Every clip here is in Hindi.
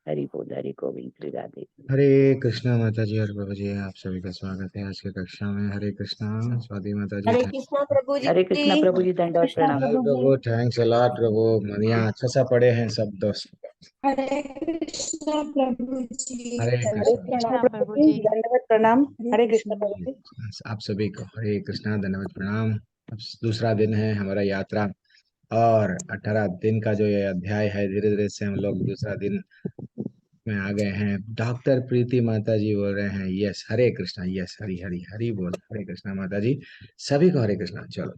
हरि गोविंद श्री राधे। हरे कृष्णा माता जी और बाबा जी, आप सभी का स्वागत है आज की कक्षा में। हरे कृष्णा स्वाति माता जी। हरे कृष्णा प्रभु जी। हरे कृष्णा प्रभु जी, दंडवत कृष्णा प्रणाम। हाय प्रभु प्रभु, जी। थैंक्स अ प्रभु। मनिया अच्छा सा पड़े हैं सब दोस्त। हरे कृष्णा प्रभु जी। हरे हरे कृष्णा। कृष्णा कृष्णा प्रभु प्रभु जी, जी। दंडवत प्रणाम। हरे कृष्णा प्रभु जी। आप सभी को हरे कृष्णा धन्यवाद प्रणाम। अब दूसरा दिन है हमारा यात्रा, और 18 दिन का जो ये अध्याय है, धीरे धीरे से हम लोग दूसरा दिन में आ गए हैं। डॉक्टर प्रीति माता जी बोल रहे हैं यस हरे कृष्णा, यस हरि हरि हरि बोल। हरे कृष्णा माता जी, सभी को हरे कृष्णा। चलो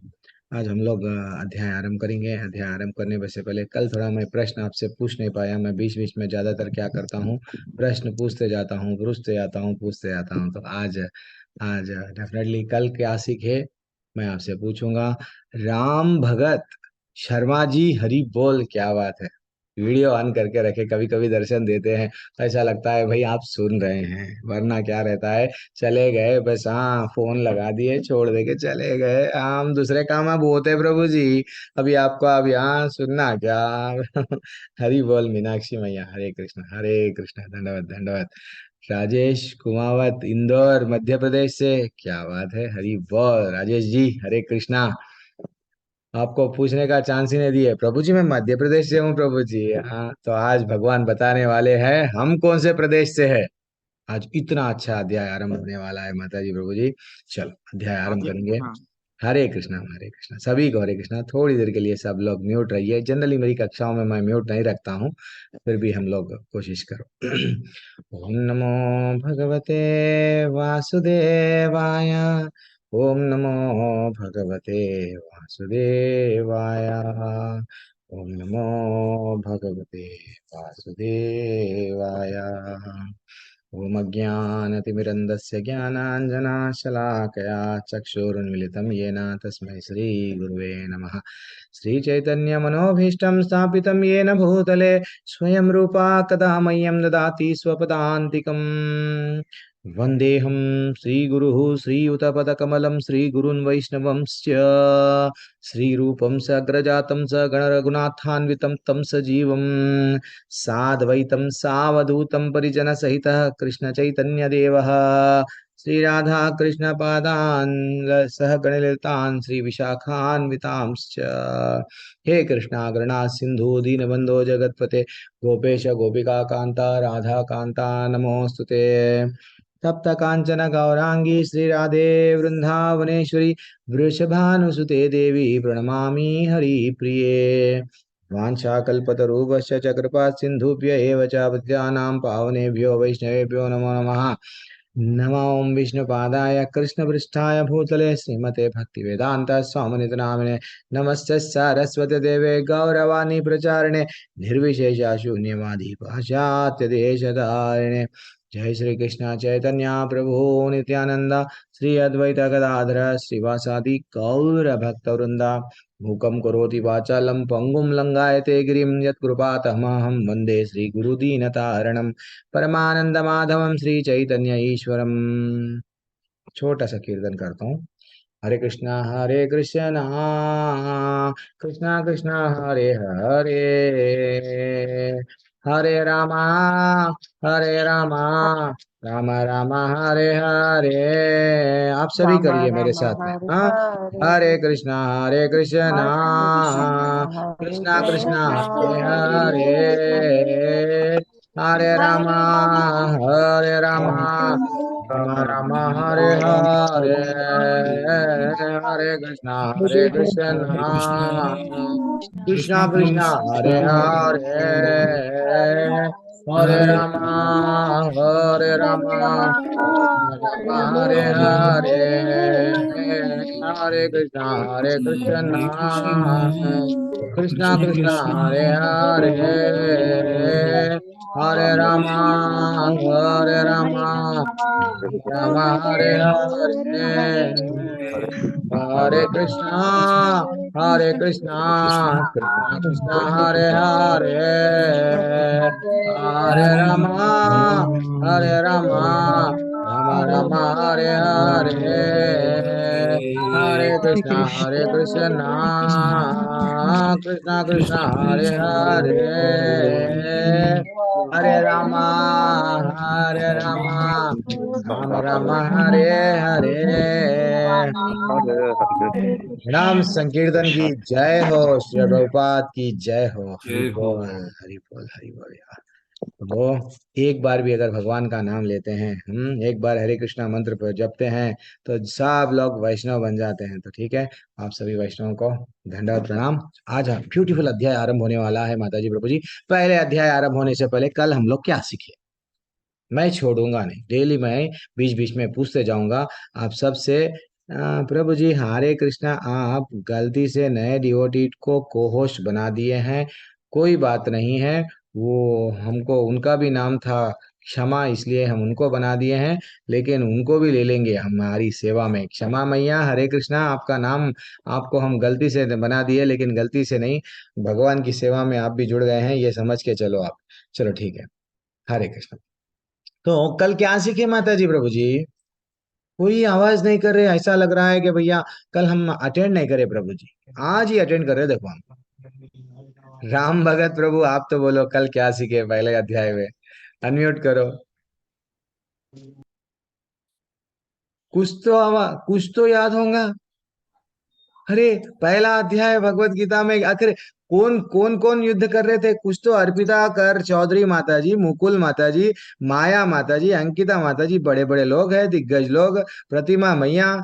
आज हम लोग अध्याय आरंभ करेंगे। अध्याय आरंभ करने से पहले कल थोड़ा मैं प्रश्न आपसे पूछ नहीं पाया। मैं बीच बीच में ज्यादातर क्या करता हूँ, प्रश्न पूछते जाता हूँ, पूछते जाता हूँ, पूछते जाता हूँ। तो आज आज डेफिनेटली कल क्या सीखे मैं आपसे पूछूंगा। राम भगत शर्मा जी हरि बोल, क्या बात है। वीडियो ऑन करके रखे, कभी कभी दर्शन देते हैं तो ऐसा लगता है भाई आप सुन रहे हैं, वरना क्या रहता है, चले गए बस, हाँ फोन लगा दिए छोड़ दे के चले गए, हम दूसरे काम अब होते प्रभु जी। अभी आपको अब यहाँ सुनना क्या। हरि बोल मीनाक्षी मैया, हरे कृष्ण धन्यवाद धन्यवाद। राजेश कुमावत इंदौर मध्य प्रदेश से, क्या बात है, हरि बोल राजेश जी, हरे कृष्णा। आपको पूछने का चांस ही नहीं दिए प्रभु जी, मैं मध्य प्रदेश से हूँ प्रभु जी। हाँ तो आज भगवान बताने वाले हैं हम कौन से प्रदेश से है। आज इतना अच्छा अध्याय आरंभ होने वाला है माता जी प्रभु जी। चलो अध्याय आरंभ करेंगे। हरे कृष्णा सभी को हरे कृष्णा। थोड़ी देर के लिए सब लोग म्यूट रहिए। जनरली मेरी कक्षाओं में मैं म्यूट नहीं रखता हूँ, फिर भी हम लोग कोशिश करो। ओम नमो भगवते वासुदेवाय। ओम नमो भगवते वासुदेवाय। ओम नमो भगवते वासुदेवाय। ओम अज्ञानतिमिरन्दस्य ज्ञानाञ्जनाशलाकया चक्षुरुन्मिलितं येन तस्मै श्रीगुरुवे नमः। श्रीचैतन्यमनोभीष्टं स्थापितं येन भूतले स्वयं रूपा कदा मह्यं ददाति स्वपदान्तिकम्। वन्देऽहं श्रीगुरुः श्रीयुतपदकमलं श्रीगुरुन् वैष्णवंश्च श्रीरूपं सग्रजातं सगणरघुनाथान्वितं तं सजीवं साद्वैतं सावधूतं परिजनसहितः कृष्णचैतन्यदेवः श्रीराधा कृष्णपादान् सह गणललितान् श्रीविशाखान्वितांश्च। हे कृष्णा करुणा सिन्धु दीनबन्धो जगत्पते गोपेश गोपिका कान्ता राधा कान्ता नमोऽस्तुते। तप्त कांचन गौरांगी श्रीराधे वृंदावनेश्वरी वृषभानुसुते देवी प्रणमामि हरिप्रिये। वाञ्छाकल्पतरुभ्यश्च च कृपा सिन्धुभ्य एव च पतितानां पावनेभ्यो वैष्णवेभ्यो नमो नमः। नमो विष्णुपादाय कृष्णपृष्ठाय भूतले श्रीमते भक्तिवेदान्त स्वामिनिति नामिने नमस्ते सरस्वती देवे गौरवाणी प्रचारिणे निर्विशेषा शून्यवादी पाश्चात्यदेशधारिणे। जय श्री कृष्ण चैतन्य प्रभु नित्यानंद श्री अद्वैत गदाधर श्रीवासादि गौर भक्तवृंदा। मूकं करोति वाचालं पंगुं लंघायते गिरिं यत्कृपातमहं वन्दे श्रीगुरुदीनतारणं परमानंदमाधवं श्री चैतन्य ईश्वरम। छोटा सा कीर्तन करता हूँ। हरे कृष्णा कृष्णा कृष्णा हरे हरे, हरे रामा राम राम हरे हरे। आप सभी राम करिए मेरे राम साथ में। हरे हाँ, हरे, हरे कृष्णा हरे कृष्णा हरे कृष्णा कृष्णा कृष्णा, हरे हरे हरे, हरे रामा राम राम हरे हरे, हरे कृष्णा कृष्णा कृष्णा हरे हरे, हरे राम राम हरे हरे, हरे कृष्णा कृष्णा कृष्णा हरे हरे, हरे राम राम हरे हरे, हरे कृष्णा कृष्णा कृष्णा हरे हरे, हरे राम हरे हरे, हरे कृष्णा कृष्णा कृष्णा हरे हरे, हरे रामा हरे रामा राम राम हरे हरे। नाम संकीर्तन की जय हो, श्री प्रभुपाद की जय हो। हरि बोल हरि बोल हरि बोल यार। वो एक बार भी अगर भगवान का नाम लेते हैं, एक बार हरे कृष्णा मंत्र पर जपते हैं तो सब लोग वैष्णव बन जाते हैं। तो ठीक है, आप सभी वैष्णवों को धन्यवाद प्रणाम। आज ब्यूटीफुल अध्याय आरंभ होने वाला है माता जी प्रभु जी। पहले अध्याय आरंभ होने से पहले कल हम लोग क्या सीखे, मैं छोड़ूंगा नहीं, डेली मैं बीच बीच में पूछते जाऊंगा आप सबसे। प्रभु जी हरे कृष्णा, आप गलती से नए डिवोटी को को होस्ट बना दिए हैं, कोई बात नहीं है। वो हमको उनका भी नाम था क्षमा, इसलिए हम उनको बना दिए हैं, लेकिन उनको भी ले लेंगे हमारी सेवा में। क्षमा मैया, हरे कृष्णा, आपका नाम आपको हम गलती से बना दिए, लेकिन गलती से नहीं, भगवान की सेवा में आप भी जुड़ गए हैं, ये समझ के चलो आप। चलो ठीक है, हरे कृष्णा। तो कल क्या सीखे माता जी प्रभु जी? कोई आवाज नहीं कर रहे, ऐसा लग रहा है कि भैया कल हम अटेंड नहीं करे प्रभु जी, आज ही अटेंड कर रहे। देखो हम राम भगत प्रभु, आप तो बोलो कल क्या सीखे पहले अध्याय में। अनम्यूट करो। कुछ तो याद होगा। अरे पहला अध्याय भगवत गीता में आखिर कौन कौन कौन युद्ध कर रहे थे? कुछ तो अर्पिता कर चौधरी माता जी, मुकुल माता जी, माया माता जी, अंकिता माता जी, बड़े बड़े लोग हैं, दिग्गज लोग, प्रतिमा मैया।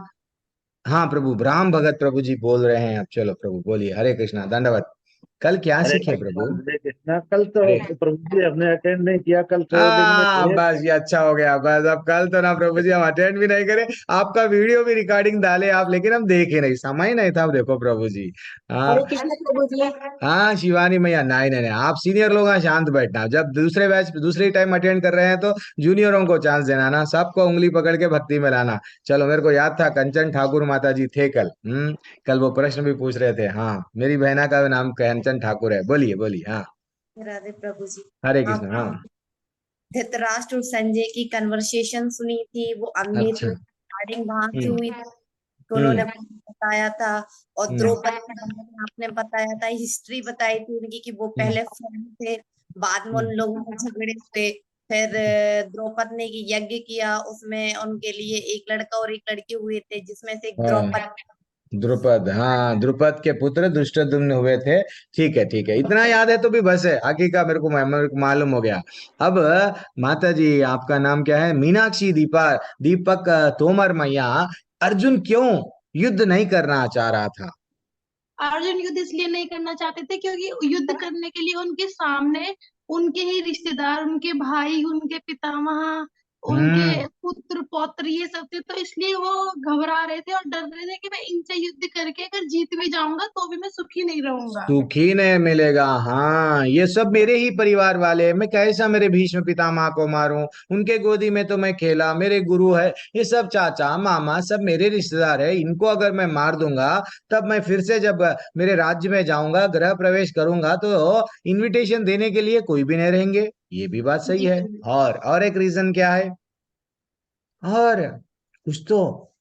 हाँ प्रभु, राम भगत प्रभु जी बोल रहे हैं। अब चलो प्रभु बोलिए, हरे कृष्णा, दंडवत। कल क्या हरे सीखे प्रभु? हरे कृष्णा। कल अरे तो प्रभु जी हमने अटेंड नहीं किया, कल ट्रेवलिंग में थे। बस ये अच्छा हो गया। बस अब कल तो ना प्रभु जी हम अटेंड भी नहीं करें, आपका वीडियो भी रिकॉर्डिंग डाले आप, लेकिन हम देखे नहीं, समय नहीं था। अब देखो प्रभु जी। हाँ हरे कृष्ण प्रभु जी। हाँ शिवानी मैया, नहीं नहीं नहीं, आप सीनियर लोग हैं, शांत बैठना। जब दूसरे बैच दूसरे टाइम अटेंड कर रहे हैं तो जूनियरों को चांस देना ना, सबको उंगली पकड़ के भक्ति में लाना। चलो मेरे को याद था कंचन ठाकुर माता जी थे कल। कल वो प्रश्न भी पूछ रहे थे। हाँ मेरी बहना का नाम कंचन ठाकुर है। बोलिए बोलिए। हाँ राधे प्रभु जी। हरे आप कृष्ण। हाँ धृतराष्ट्र और संजय की कन्वर्सेशन सुनी थी, वो अमृत अच्छा। रिगार्डिंग वहां से हम्म हुई थी, तो उन्होंने हम्म बताया था। और हम्म द्रौपदी के बारे में आपने बताया था, हिस्ट्री बताई थी उनकी कि वो हम्म पहले फ्रेंड थे, बाद में उन हम्म लोगों में झगड़े हुए। फिर द्रौपदी ने की यज्ञ किया, उसमें उनके लिए एक लड़का और एक लड़की हुए थे, जिसमें से एक हाँ द्रौपदी। द्रुपद, हाँ द्रुपद के पुत्र धृष्टद्युम्न हुए थे। ठीक है ठीक है, इतना याद है तो भी बस है, आगे का मेरे को मालूम हो गया। अब माता जी आपका नाम क्या है? मीनाक्षी दीपक तोमर मैया, अर्जुन क्यों युद्ध नहीं करना चाह रहा था? अर्जुन युद्ध इसलिए नहीं करना चाहते थे क्योंकि युद्ध करने के लिए उनके सामने उनके ही रिश्तेदार, उनके भाई, उनके पितामह, हम्म उनके पुत्र पौत्र ये सब थे, तो इसलिए वो घबरा रहे थे और डर रहे थे कि मैं इनसे युद्ध करके अगर जीत भी जाऊंगा तो भी मैं सुखी नहीं रहूंगा। सुखी नहीं मिलेगा। हाँ ये सब मेरे ही परिवार वाले हैं, मैं कैसा मेरे भीष्म पितामह को मारूं? उनके गोदी में तो मैं खेला, मेरे गुरु है, ये सब चाचा मामा सब मेरे रिश्तेदार है, इनको अगर मैं मार दूंगा तब मैं फिर से जब मेरे राज्य में जाऊंगा, गृह प्रवेश करूंगा, तो इनविटेशन देने के लिए कोई भी नहीं रहेंगे। ये भी बात सही जी है। और एक रीजन क्या है? और कुछ तो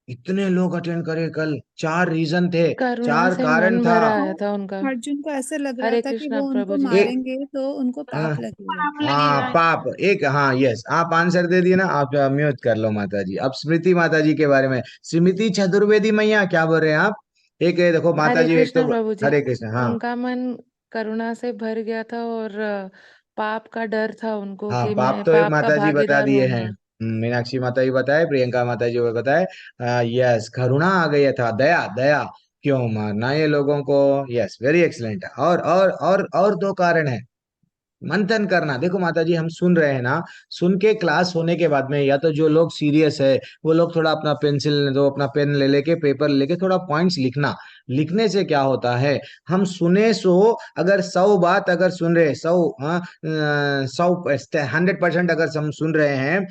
इतने लोग अटेंड करे कल, चार रीजन थे, करुणा चार से कारण मन था। भर आया था उनका। अर्जुन को ऐसे लग रहा हरे था कि कृष्णा वो उनको प्रभु जी। एक मारेंगे तो उनको हाँ पाप लगेगा। पाप हाँ लगेगा। पाप एक, हाँ यस, आप आंसर दे दिए ना, आप म्यूट कर लो माता जी। अब स्मृति माता जी के बारे में, स्मृति चतुर्वेदी मैया क्या बोल रहे हैं आप? एक ये देखो माता हरे जी, एक तो कृष्णा प्रभु जी। हरे कृष्ण। हाँ उनका मन करुणा से भर गया था और पाप का डर था उनको हाँ कि पाप मैं तो ये पाप का माता जी बता भागीदार दिए हैं। होऊंगा। मीनाक्षी माता जी बताए, प्रियंका माता जी को बताए। यस, करुणा आ गया था, दया दया, क्यों मारना ये लोगों को? Yes very excellent. और दो कारण है, मंथन करना। देखो माता जी हम सुन रहे हैं ना, सुन के क्लास होने के बाद में या तो जो लोग सीरियस है वो लोग थोड़ा अपना पेंसिल दो, अपना पेन ले लेके पेपर लेके थोड़ा पॉइंट्स लिखना। लिखने से क्या होता है, हम सुने सो, अगर 100 बात अगर सुन रहे, 100% अगर हम सुन रहे हैं,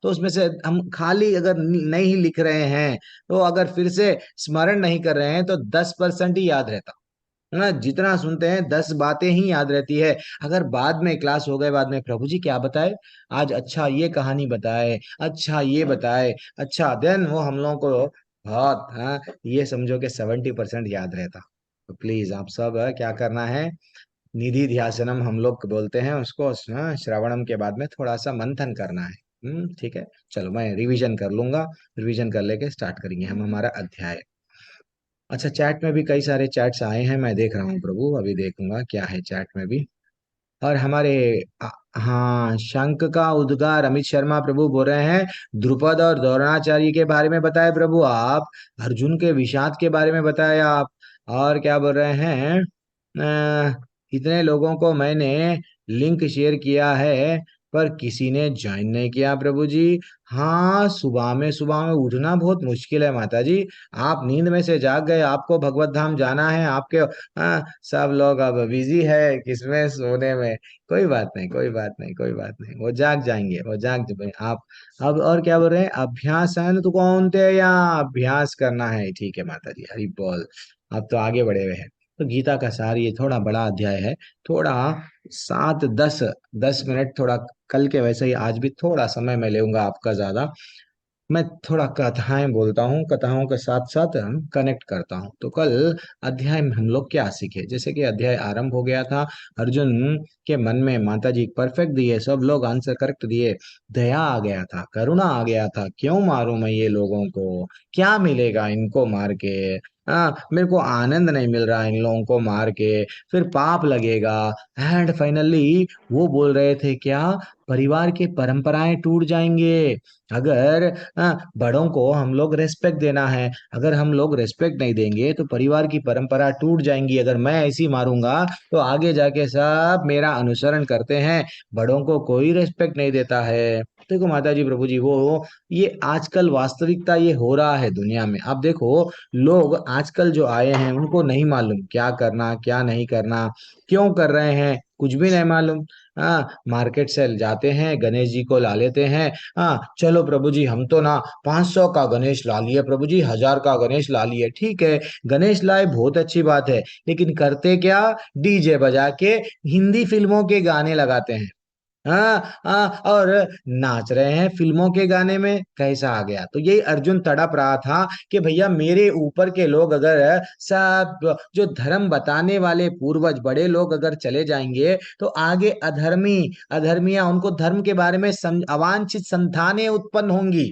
तो उसमें से हम खाली अगर नहीं लिख रहे हैं, तो अगर फिर से स्मरण नहीं कर रहे हैं तो 10% ही याद रहता है ना। जितना सुनते हैं 10 बातें ही याद रहती है। अगर बाद में क्लास हो गए, बाद में प्रभु जी क्या बताए आज, अच्छा ये कहानी बताए, अच्छा ये बताए, अच्छा देन वो हम लोगों को बहुत, ये समझो कि 70% याद रहता। तो प्लीज आप सब क्या करना है, निधि ध्यासनम हम लोग बोलते हैं उसको। श्रवणम के बाद में थोड़ा सा मंथन करना है। ठीक है, चलो मैं रिवीजन कर लूंगा। रिवीजन कर लेके स्टार्ट करेंगे हम हमारा अध्याय। अच्छा, चैट में भी कई सारे चैट्स आए हैं, मैं देख रहा हूँ प्रभु, अभी देखूंगा क्या है चैट में भी। और हमारे हाँ, शंख का उद्गार अमित शर्मा प्रभु बोल रहे हैं, द्रुपद और द्रोणाचार्य के बारे में बताए प्रभु आप, अर्जुन के विषाद के बारे में बताए आप। और क्या बोल रहे हैं, इतने लोगों को मैंने लिंक शेयर किया है पर किसी ने ज्वाइन नहीं किया प्रभु जी। हाँ, सुबह में उठना बहुत मुश्किल है माता जी। आप नींद में से जाग गए, आपको भगवत धाम जाना है, आपके सब लोग अब बिजी है किसमें, सोने में। कोई बात नहीं, कोई बात नहीं, कोई बात नहीं, वो जाग जाएंगे, वो जाग जाएंगे आप। अब और क्या बोल रहे हैं, अभ्यासन तो कौन थे या अभ्यास करना है? ठीक है माता जी, हरि बोल। अब तो आगे बढ़े हुए हैं। तो गीता का सार ये थोड़ा बड़ा अध्याय है, थोड़ा 7-10 मिनट, थोड़ा कल के वैसे ही आज भी थोड़ा समय मैं लूंगा आपका ज्यादा। मैं थोड़ा कथाएं बोलता हूँ, कथाओं के साथ साथ हम कनेक्ट करता हूँ। तो कल अध्याय में हम लोग क्या सीखे, जैसे कि अध्याय आरंभ हो गया था, अर्जुन के मन में माता जी परफेक्ट दिए, सब लोग आंसर करेक्ट दिए, दया आ गया था, करुणा आ गया था, क्यों मारूं मैं ये लोगों को, क्या मिलेगा इनको मार के, मेरे को आनंद नहीं मिल रहा इन लोगों को मार के, फिर पाप लगेगा। एंड फाइनली वो बोल रहे थे क्या, परिवार के परंपराएं टूट जाएंगे अगर बड़ों को हम लोग रेस्पेक्ट देना है। अगर हम लोग रेस्पेक्ट नहीं देंगे तो परिवार की परंपरा टूट जाएंगी। अगर मैं ऐसी मारूंगा तो आगे जाके सब मेरा अनुसरण करते हैं, बड़ों को कोई रेस्पेक्ट नहीं देता है। देखो माता जी प्रभु जी, वो ये आजकल वास्तविकता ये हो रहा है दुनिया में। आप देखो, लोग आजकल जो आए हैं उनको नहीं मालूम क्या करना क्या नहीं करना, क्यों कर रहे हैं कुछ भी नहीं मालूम। मार्केट से जाते हैं, गणेश जी को ला लेते हैं। चलो प्रभु जी, हम तो ना 500 का गणेश ला लिए प्रभु जी, 1000 का गणेश ला लिए। ठीक है, गणेश लाए, बहुत अच्छी बात है, लेकिन करते क्या, डीजे बजा के हिंदी फिल्मों के गाने लगाते हैं। और नाच रहे हैं फिल्मों के गाने में। कैसा आ गया? तो यही अर्जुन तड़प रहा था कि भैया मेरे ऊपर के लोग अगर सब जो धर्म बताने वाले पूर्वज बड़े लोग अगर चले जाएंगे तो आगे अधर्मियां उनको धर्म के बारे में अवांछित संतानें उत्पन्न होंगी।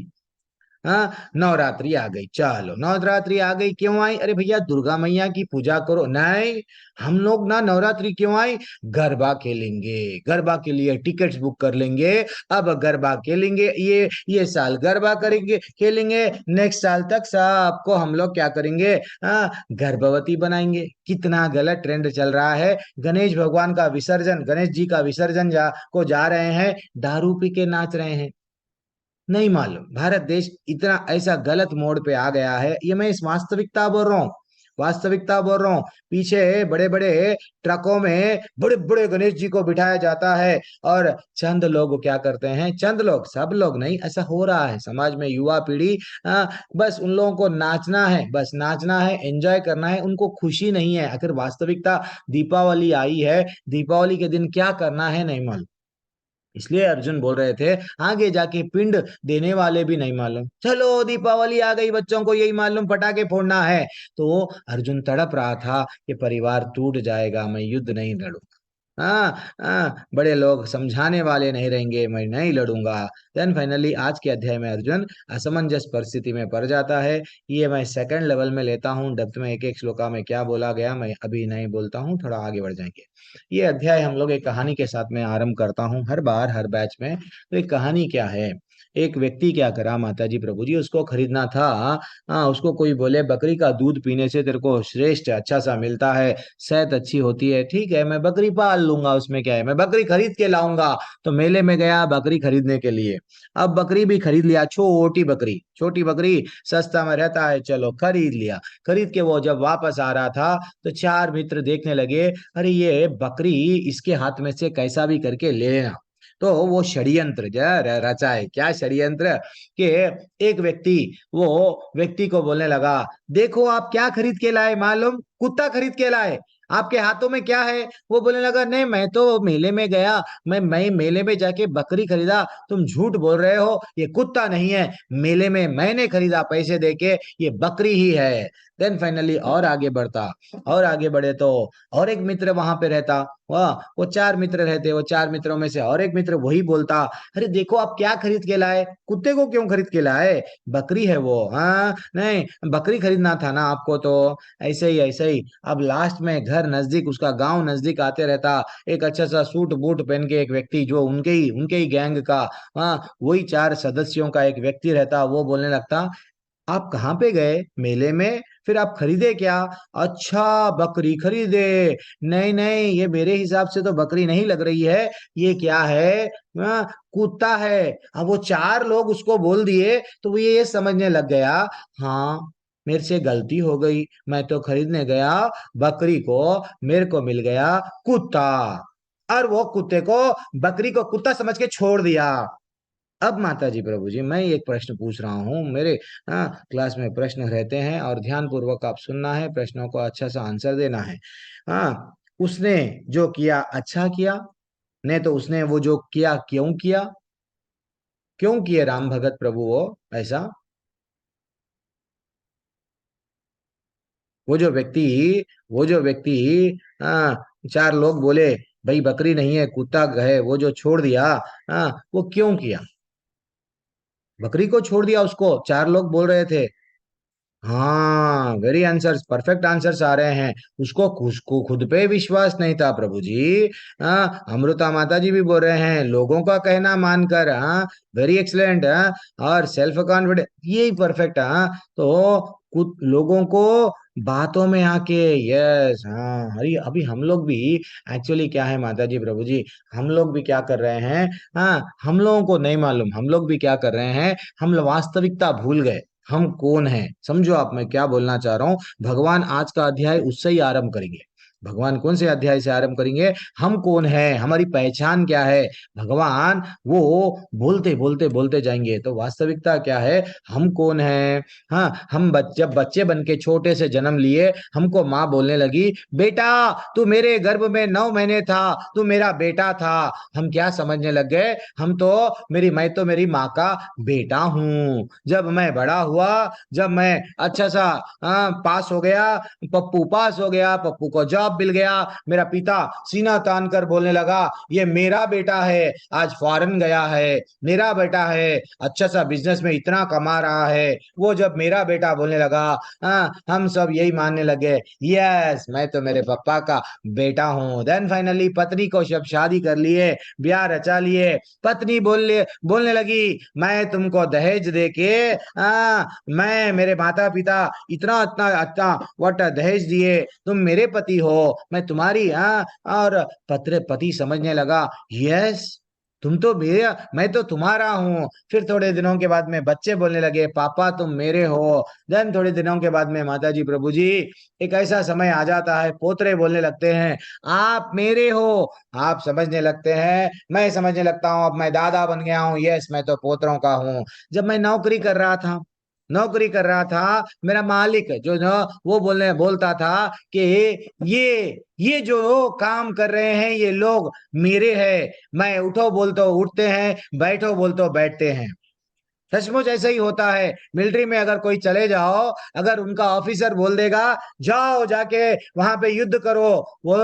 नवरात्रि आ गई, चलो नवरात्रि आ गई, क्यों आई? अरे भैया दुर्गा मैया की पूजा करो। नहीं, हम लोग ना नवरात्रि क्यों आई, गरबा खेलेंगे, गरबा के लिए टिकट्स बुक कर लेंगे। अब गरबा खेलेंगे, ये साल गरबा करेंगे, खेलेंगे, नेक्स्ट साल तक सबको हम लोग क्या करेंगे, गर्भवती बनाएंगे। कितना गलत ट्रेंड चल रहा है। गणेश भगवान का विसर्जन, गणेश जी का विसर्जन को जा रहे हैं, दारू पी के नाच रहे हैं। नहीं मालूम, भारत देश इतना ऐसा गलत मोड़ पे आ गया है। ये मैं इस वास्तविकता बोल रहा हूँ, वास्तविकता बोल रहा हूँ। पीछे बड़े बड़े ट्रकों में बड़े बड़े गणेश जी को बिठाया जाता है और चंद लोग क्या करते हैं, चंद लोग, सब लोग नहीं, ऐसा हो रहा है समाज में। युवा पीढ़ी बस उन लोगों को नाचना है, बस नाचना है, एंजॉय करना है, उनको खुशी नहीं है। आखिर वास्तविकता दीपावली आई है, दीपावली के दिन क्या करना है नहीं मालूम। इसलिए अर्जुन बोल रहे थे आगे जाके पिंड देने वाले भी नहीं मालूम। चलो दीपावली आ गई, बच्चों को यही मालूम पटाखे फोड़ना है। तो अर्जुन तड़प रहा था कि परिवार टूट जाएगा, मैं युद्ध नहीं लड़ूंगा। बड़े लोग समझाने वाले नहीं रहेंगे, मैं नहीं लड़ूंगा। देन फाइनली आज के अध्याय में अर्जुन असमंजस परिस्थिति में पड़ जाता है। ये मैं सेकंड लेवल में लेता हूँ, डेप्थ में एक एक श्लोका में क्या बोला गया मैं अभी नहीं बोलता हूँ, थोड़ा आगे बढ़ जाएंगे। ये अध्याय हम लोग एक कहानी के साथ में आरंभ करता हूँ हर बार हर बैच में। तो एक कहानी क्या है, एक व्यक्ति क्या करा माता जी प्रभु जी, उसको खरीदना था। उसको कोई बोले बकरी का दूध पीने से तेरे को श्रेष्ठ अच्छा सा मिलता है, सेहत अच्छी होती है। ठीक है, मैं बकरी पाल लूंगा, उसमें क्या है, मैं बकरी खरीद के लाऊंगा। तो मेले में गया बकरी खरीदने के लिए। अब बकरी भी खरीद लिया, छोटी बकरी, छोटी बकरी सस्ता में रहता है, चलो खरीद लिया। खरीद के वो जब वापस आ रहा था तो 4 मित्र देखने लगे, अरे ये बकरी इसके हाथ में से कैसा भी करके ले लेना। तो वो षड्यंत्र रचा है। क्या षड्यंत्र, कि एक व्यक्ति वो व्यक्ति को बोलने लगा, देखो आप क्या खरीद के लाए, मालूम, कुत्ता खरीद के लाए, आपके हाथों में क्या है? वो बोलने लगा, नहीं मैं तो मेले में गया, मैं मेले में जाके बकरी खरीदा। तुम झूठ बोल रहे हो, ये कुत्ता नहीं है, मेले में मैंने खरीदा पैसे देके, ये बकरी ही है। देन फाइनली और आगे बढ़ता, और आगे बढ़े तो और एक मित्र वहां पे रहता। वाह, वो 4 मित्र रहते, वो 4 मित्रों में से और एक मित्र वही बोलता, अरे देखो आप क्या खरीद के लाए, कुत्ते को क्यों खरीद के लाए, बकरी है वो, हाँ नहीं बकरी खरीदना था ना आपको, तो ऐसे ही ऐसे ही। अब लास्ट में घर नजदीक, उसका गांव नजदीक आते रहता, एक अच्छा सा सूट बूट पहन के एक व्यक्ति, जो उनके ही गैंग का, हाँ वही 4 सदस्यों का एक व्यक्ति रहता, वो बोलने लगता, आप कहाँ पे गए, मेले में, फिर आप खरीदे क्या, अच्छा बकरी खरीदे, नहीं नहीं ये मेरे हिसाब से तो बकरी नहीं लग रही है, ये क्या है, कुत्ता है। अब वो 4 लोग उसको बोल दिए तो वो ये समझने लग गया, हाँ मेरे से गलती हो गई, मैं तो खरीदने गया बकरी को, मेरे को मिल गया कुत्ता, और वो कुत्ते को, बकरी को कुत्ता समझ के छोड़ दिया। अब माता जी प्रभु जी, मैं एक प्रश्न पूछ रहा हूँ, मेरे क्लास में प्रश्न रहते हैं और ध्यान पूर्वक आप सुनना है, प्रश्नों को अच्छा सा आंसर देना है। उसने जो किया अच्छा किया, नहीं तो उसने वो जो किया क्यों किया, क्यों किए राम भगत प्रभु वो ऐसा। वो जो व्यक्ति वो जो व्यक्ति 4 लोग बोले भाई बकरी नहीं है कुत्ता है, वो जो छोड़ दिया, वो क्यों किया, बकरी को छोड़ दिया, उसको 4 लोग बोल रहे थे। हाँ वेरी आंसर्स, परफेक्ट आंसर्स आ रहे हैं। उसको खुद पे विश्वास नहीं था प्रभु जी। हाँ अमृता माता जी भी बोल रहे हैं, लोगों का कहना मानकर, हाँ वेरी एक्सलेंट, हाँ और सेल्फ कॉन्फिडेंस, यही परफेक्ट। हाँ तो कुछ लोगों को बातों में आके, यस हाँ, अरे अभी हम लोग भी एक्चुअली क्या है माता जी प्रभु जी, हम लोग भी क्या कर रहे हैं, हाँ हम लोगों को नहीं मालूम, हम लोग भी क्या कर रहे हैं, हम वास्तविकता भूल गए, हम कौन हैं, समझो आप मैं क्या बोलना चाह रहा हूं। भगवान आज का अध्याय उससे ही आरंभ करेंगे। भगवान कौन से अध्याय से आरंभ करेंगे, हम कौन है, हमारी पहचान क्या है, भगवान वो बोलते बोलते बोलते जाएंगे, तो वास्तविकता क्या है, हम कौन है। हाँ हम जब बच्चे बन के छोटे से जन्म लिए, हमको माँ बोलने लगी, बेटा तू मेरे गर्भ में 9 महीने था, तू मेरा बेटा था, हम क्या समझने लग गए, मैं तो मेरी माँ का बेटा हूँ। जब मैं बड़ा हुआ, जब मैं अच्छा सा पास हो गया, पप्पू पास हो गया, पप्पू को जॉब मिल गया, मेरा पिता सीना तान कर बोलने लगा, ये मेरा बेटा है, आज फॉरेन गया है, मेरा बेटा है, अच्छा सा बिजनेस में इतना कमा रहा है, वो जब मेरा बेटा बोलने लगा, हम सब यही मानने लगे, यस मैं तो मेरे पापा का बेटा हूँ। देन फाइनली पत्नी को जब शादी कर लिए, ब्याह रचा लिए, पत्नी बोलने लगी, मैं तुमको दहेज देके, मैं मेरे माता पिता इतना इतना इतना वट दहेज दिए, तुम मेरे पति हो, मैं तुम्हारी, और पति समझने लगा, यस तुम तो मेरा, मैं तो तुम्हारा हूँ। फिर थोड़े दिनों के बाद में बच्चे बोलने लगे, पापा तुम मेरे हो। देन थोड़े दिनों के बाद में माता जी प्रभु जी, एक ऐसा समय आ जाता है, पोतरे बोलने लगते हैं, आप मेरे हो, आप समझने लगते हैं, मैं समझने लगता हूँ, अब मैं दादा बन गया हूँ, यस मैं तो पोतरों का हूँ। जब मैं नौकरी कर रहा था, मेरा मालिक जो ना वो बोलता था कि ये जो काम कर रहे हैं ये लोग मेरे हैं, मैं उठो बोल तो उठते हैं, बैठो बोल तो बैठते हैं। सचमुच ऐसा ही होता है। मिलिट्री में अगर कोई चले जाओ, अगर उनका ऑफिसर बोल देगा जाओ जाके वहां पे युद्ध करो, वो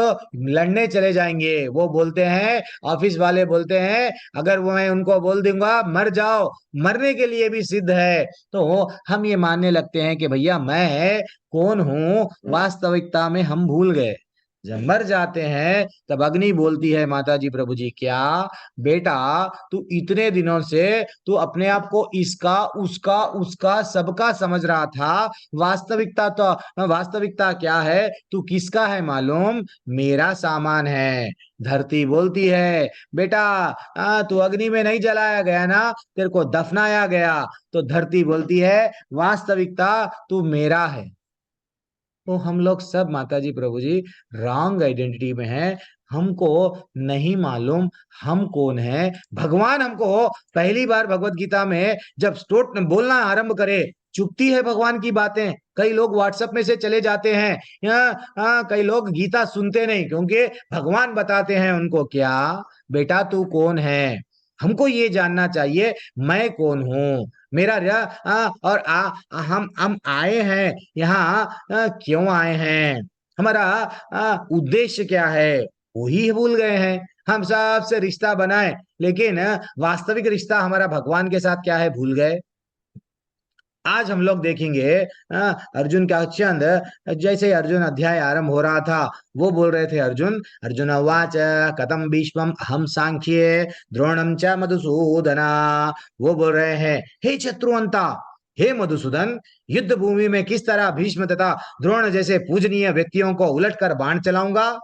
लड़ने चले जाएंगे। वो बोलते हैं, ऑफिस वाले बोलते हैं, अगर वो मैं उनको बोल दूंगा मर जाओ, मरने के लिए भी सिद्ध है। तो हम ये मानने लगते हैं कि भैया मैं कौन हूं, वास्तविकता में हम भूल गए। जब मर जाते हैं तब अग्नि बोलती है, माता जी प्रभु जी, क्या बेटा तू इतने दिनों से तू अपने आप को इसका उसका उसका सबका समझ रहा था, वास्तविकता क्या है, तू किसका है मालूम, मेरा सामान है। धरती बोलती है, बेटा तू अग्नि में नहीं जलाया गया ना, तेरे को दफनाया गया। तो धरती बोलती है, वास्तविकता तू मेरा है। तो हम लोग सब माता जी प्रभु जी रॉन्ग आइडेंटिटी में हैं, हमको नहीं मालूम हम कौन है। भगवान हमको पहली बार भगवत गीता में जब स्टोट बोलना आरंभ करे, चुपती है भगवान की बातें। कई लोग व्हाट्सएप में से चले जाते हैं, कई लोग गीता सुनते नहीं, क्योंकि भगवान बताते हैं उनको, क्या बेटा तू कौन है। हमको ये जानना चाहिए मैं कौन हूं, मेरा और हम आए हैं यहाँ, क्यों आए हैं, हमारा उद्देश्य क्या है, वही भूल गए हैं। हम सबसे रिश्ता बनाए, लेकिन वास्तविक रिश्ता हमारा भगवान के साथ क्या है भूल गए। आज हम लोग देखेंगे अर्जुन का चंद, जैसे अर्जुन अध्याय आरंभ हो रहा था, वो बोल रहे थे अर्जुन उवाच कथम भीष्मम अहम सांख्ये द्रोणम च मधुसूदना। वो बोल रहे हैं, हे शत्रुअंता, हे मधुसूदन, युद्ध भूमि में किस तरह भीष्म तथा द्रोण जैसे पूजनीय व्यक्तियों को उलटकर बाण चलाऊंगा।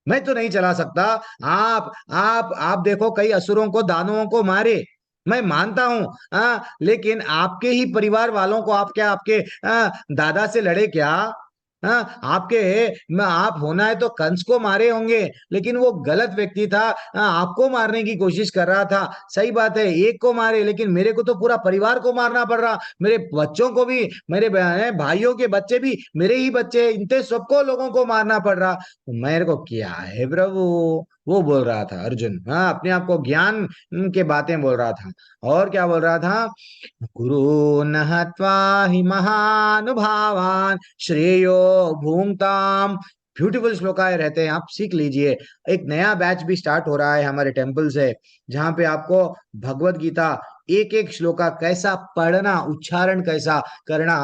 मैं तो नहीं चला सकता। आप देखो, कई असुरों को, दानवों को मारे, मैं मानता हूं, लेकिन आपके ही परिवार वालों को आप क्या आपके दादा से लड़े क्या? आप होना है तो कंस को मारे होंगे, लेकिन वो गलत व्यक्ति था, आपको मारने की कोशिश कर रहा था। सही बात है, एक को मारे, लेकिन मेरे को तो पूरा परिवार को मारना पड़ रहा, मेरे बच्चों को भी, मेरे भाइयों के बच्चे भी मेरे ही बच्चे, इनते सबको लोगों को मारना पड़ रहा। मेरे को क्या है प्रभु, वो बोल रहा था अर्जुन। अपने आप को ज्ञान के बातें बोल रहा था। और क्या बोल रहा था, गुरु नहत्वा हि महानुभावान श्रेयो भूंगताम। ब्यूटीफुल श्लोकाएं रहते हैं, आप सीख लीजिए। एक नया बैच भी स्टार्ट हो रहा है हमारे टेम्पल से, जहां पे आपको भगवत गीता एक एक श्लोका कैसा पढ़ना, उच्चारण कैसा करना,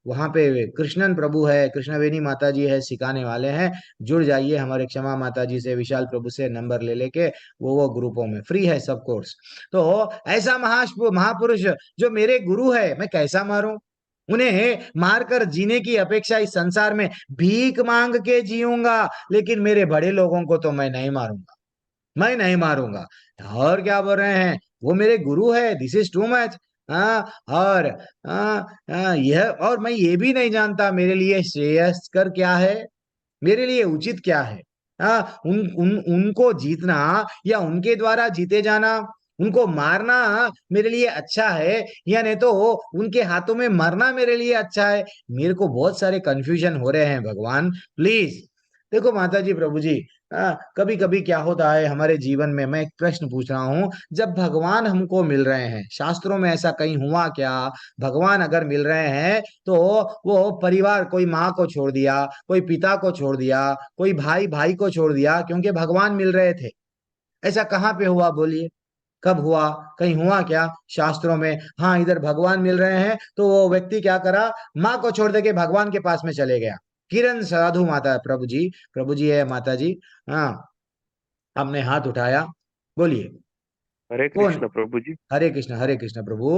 वहां पे कृष्णन प्रभु है, कृष्णवेणी माता जी है, सिखाने वाले हैं। जुड़ जाइए हमारे क्षमा माता जी से, विशाल प्रभु से नंबर ले लेके, वो ग्रुपों में फ्री है सब कोर्स। तो ऐसा महापुरुष जो मेरे गुरु है, मैं कैसा मारूं? उन्हें मारकर जीने की अपेक्षा इस संसार में भीख मांग के जीऊंगा, लेकिन मेरे बड़े लोगों को तो मैं नहीं मारूंगा, मैं नहीं मारूंगा। और क्या बोल रहे हैं, वो मेरे गुरु है, दिस इज टू मच। और और मैं ये भी नहीं जानता मेरे लिए श्रेयस्कर क्या है, मेरे लिए उचित क्या है। उनको जीतना या उनके द्वारा जीते जाना, उनको मारना मेरे लिए अच्छा है, या नहीं तो उनके हाथों में मरना मेरे लिए अच्छा है। मेरे को बहुत सारे कंफ्यूजन हो रहे हैं भगवान, प्लीज। देखो माता जी, प्रभु जी, कभी कभी क्या होता है हमारे जीवन में, मैं एक प्रश्न पूछ रहा हूँ, जब भगवान हमको मिल रहे हैं, शास्त्रों में ऐसा कहीं हुआ क्या, भगवान अगर मिल रहे हैं तो वो परिवार, कोई माँ को छोड़ दिया, कोई पिता को छोड़ दिया, कोई भाई भाई को छोड़ दिया, क्योंकि भगवान मिल रहे थे? ऐसा कहाँ पे हुआ बोलिए, कब हुआ, कहीं हुआ क्या शास्त्रों में? हाँ, इधर भगवान मिल रहे हैं तो वो व्यक्ति क्या करा, माँ को छोड़ दे के भगवान के पास में चले गया। किरण साधु माता, प्रभु जी है माता जी। हाँ, आपने हाथ उठाया, बोलिए। हरे कौन? कृष्ण प्रभु जी। हरे कृष्ण प्रभु।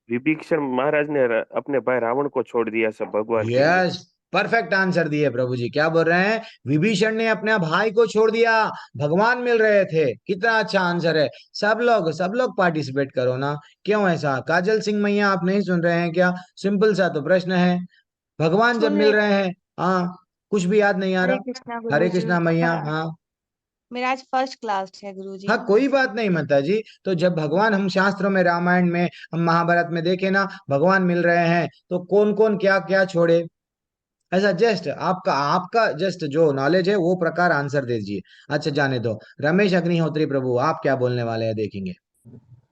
विभीषण महाराज ने अपने भाई रावण को छोड़ दिया सब भगवान के लिए। यस, परफेक्ट आंसर दिए प्रभु जी। क्या बोल रहे हैं, विभीषण ने अपने भाई को छोड़ दिया, भगवान मिल रहे थे। कितना अच्छा आंसर है। सब लोग पार्टिसिपेट करो ना। क्यों ऐसा? काजल सिंह मैया, आप नहीं सुन रहे हैं क्या? सिंपल सा तो प्रश्न है। भगवान जब सुन मिल रहे। रहे हैं, हाँ, कुछ भी याद नहीं आ हरे रहा? कृष्णा हरे गुरुजी। कृष्णा मैया। हाँ मेरा आज फर्स्ट क्लास है गुरुजी। हाँ, कोई बात नहीं माता जी। तो जब भगवान, हम शास्त्रों में, रामायण में, हम महाभारत में देखे ना, भगवान मिल रहे हैं तो कौन कौन क्या क्या छोड़े, ऐसा जस्ट आपका आपका जस्ट जो नॉलेज है वो प्रकार आंसर दे दीजिए। अच्छा, जाने दो। रमेश अग्निहोत्री प्रभु, आप क्या बोलने वाले हैं, देखेंगे।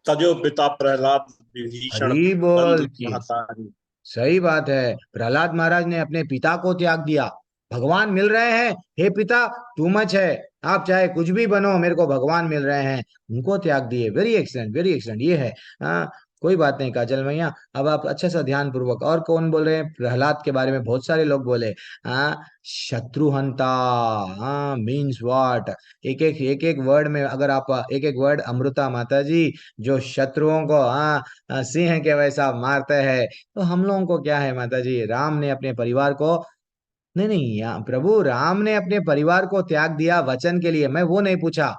तजो पिता प्रहलाद विभीषण हरी दंभ बोल की महतारी। सही बात है। प्रहलाद महाराज ने अपने पिता को त्याग दिया। भगवान मिल रहे हैं, हे पिता टू मच है, आप चाहे कुछ भी बनो, मेरे को भगवान मिल रहे हैं, उनको त्याग दिए। Very excellent, very excellent. ये है। कोई बात नहीं काजल मैया, अब आप अच्छा सा ध्यान पूर्वक। और कौन बोल रहे हैं? प्रहलाद के बारे में बहुत सारे लोग बोले। शत्रुहंता, मीन्स व्हाट? एक एक वर्ड में, अगर आप एक एक वर्ड, अमृता माता जी, जो शत्रुओं को सिंह के वैसा मारते हैं, तो हम लोगों को क्या है माता जी? राम ने अपने परिवार को, नहीं नहीं, प्रभु राम ने अपने परिवार को त्याग दिया वचन के लिए, मैं वो नहीं पूछा।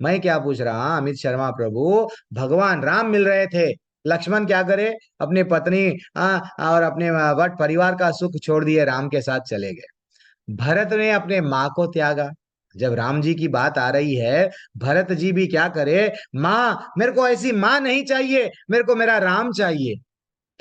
मैं क्या पूछ रहा, अमित शर्मा प्रभु, भगवान राम मिल रहे थे, लक्ष्मण क्या करे, अपनी पत्नी और अपने वट परिवार का सुख छोड़ दिए, राम के साथ चले गए। भरत ने अपने माँ को त्यागा। जब राम जी की बात आ रही है, भरत जी भी क्या करे, माँ, मेरे को ऐसी माँ नहीं चाहिए, मेरे को मेरा राम चाहिए।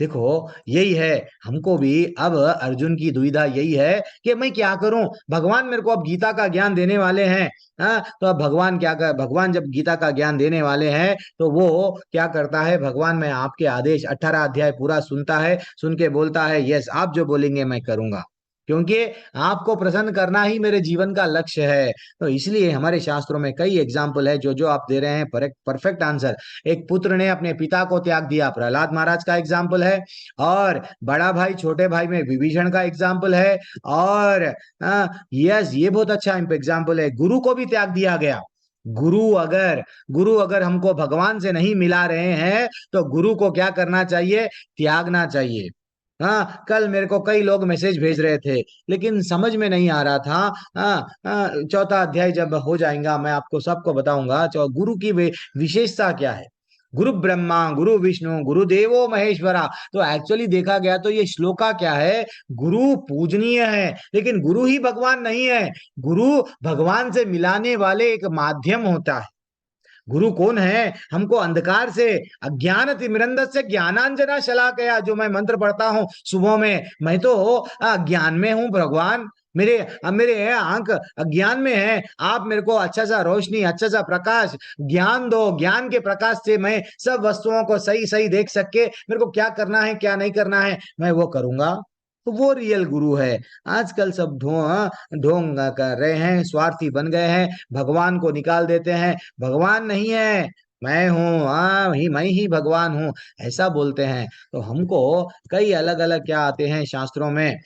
देखो यही है, हमको भी अब अर्जुन की दुविधा यही है कि मैं क्या करूं। भगवान मेरे को अब गीता का ज्ञान देने वाले हैं। हाँ, तो अब भगवान क्या कर, भगवान जब गीता का ज्ञान देने वाले हैं तो वो क्या करता है, भगवान में आपके आदेश 18 अध्याय पूरा सुनता है, सुन के बोलता है यस आप जो बोलेंगे मैं करूंगा, क्योंकि आपको प्रसन्न करना ही मेरे जीवन का लक्ष्य है। तो इसलिए हमारे शास्त्रों में कई एग्जाम्पल है, जो जो आप दे रहे हैं परफेक्ट आंसर। एक पुत्र ने अपने पिता को त्याग दिया, प्रहलाद महाराज का एग्जाम्पल है। और बड़ा भाई छोटे भाई में विभीषण का एग्जाम्पल है। और यस ये बहुत अच्छा एग्जाम्पल है, गुरु को भी त्याग दिया गया। गुरु अगर हमको भगवान से नहीं मिला रहे हैं तो गुरु को क्या करना चाहिए, त्यागना चाहिए। हाँ, कल मेरे को कई लोग मैसेज भेज रहे थे, लेकिन समझ में नहीं आ रहा था। चौथा अध्याय जब हो जाएगा मैं आपको सबको बताऊंगा गुरु की विशेषता क्या है। गुरु ब्रह्मा गुरु विष्णु गुरु देवो महेश्वरा। तो एक्चुअली देखा गया तो ये श्लोका क्या है, गुरु पूजनीय है लेकिन गुरु ही भगवान नहीं है। गुरु भगवान से मिलाने वाले एक माध्यम होता है। गुरु कौन है, हमको अंधकार से अज्ञान तिमिरंधस्य ज्ञानांजना शलाकया, जो मैं मंत्र पढ़ता हूँ सुबह में, मैं तो ज्ञान में हूँ भगवान। मेरे आंख अज्ञान में है, आप मेरे को अच्छा सा रोशनी अच्छा सा प्रकाश ज्ञान दो। ज्ञान के प्रकाश से मैं सब वस्तुओं को सही सही देख सके, मेरे को क्या करना है क्या नहीं करना है मैं वो करूंगा। तो वो रियल गुरु है। आजकल सब ढोंग कर रहे हैं, स्वार्थी बन गए हैं, भगवान को निकाल देते हैं। भगवान नहीं है, मैं हूँ, मैं ही भगवान हूँ ऐसा बोलते हैं। तो हमको कई अलग अलग क्या आते हैं शास्त्रों में।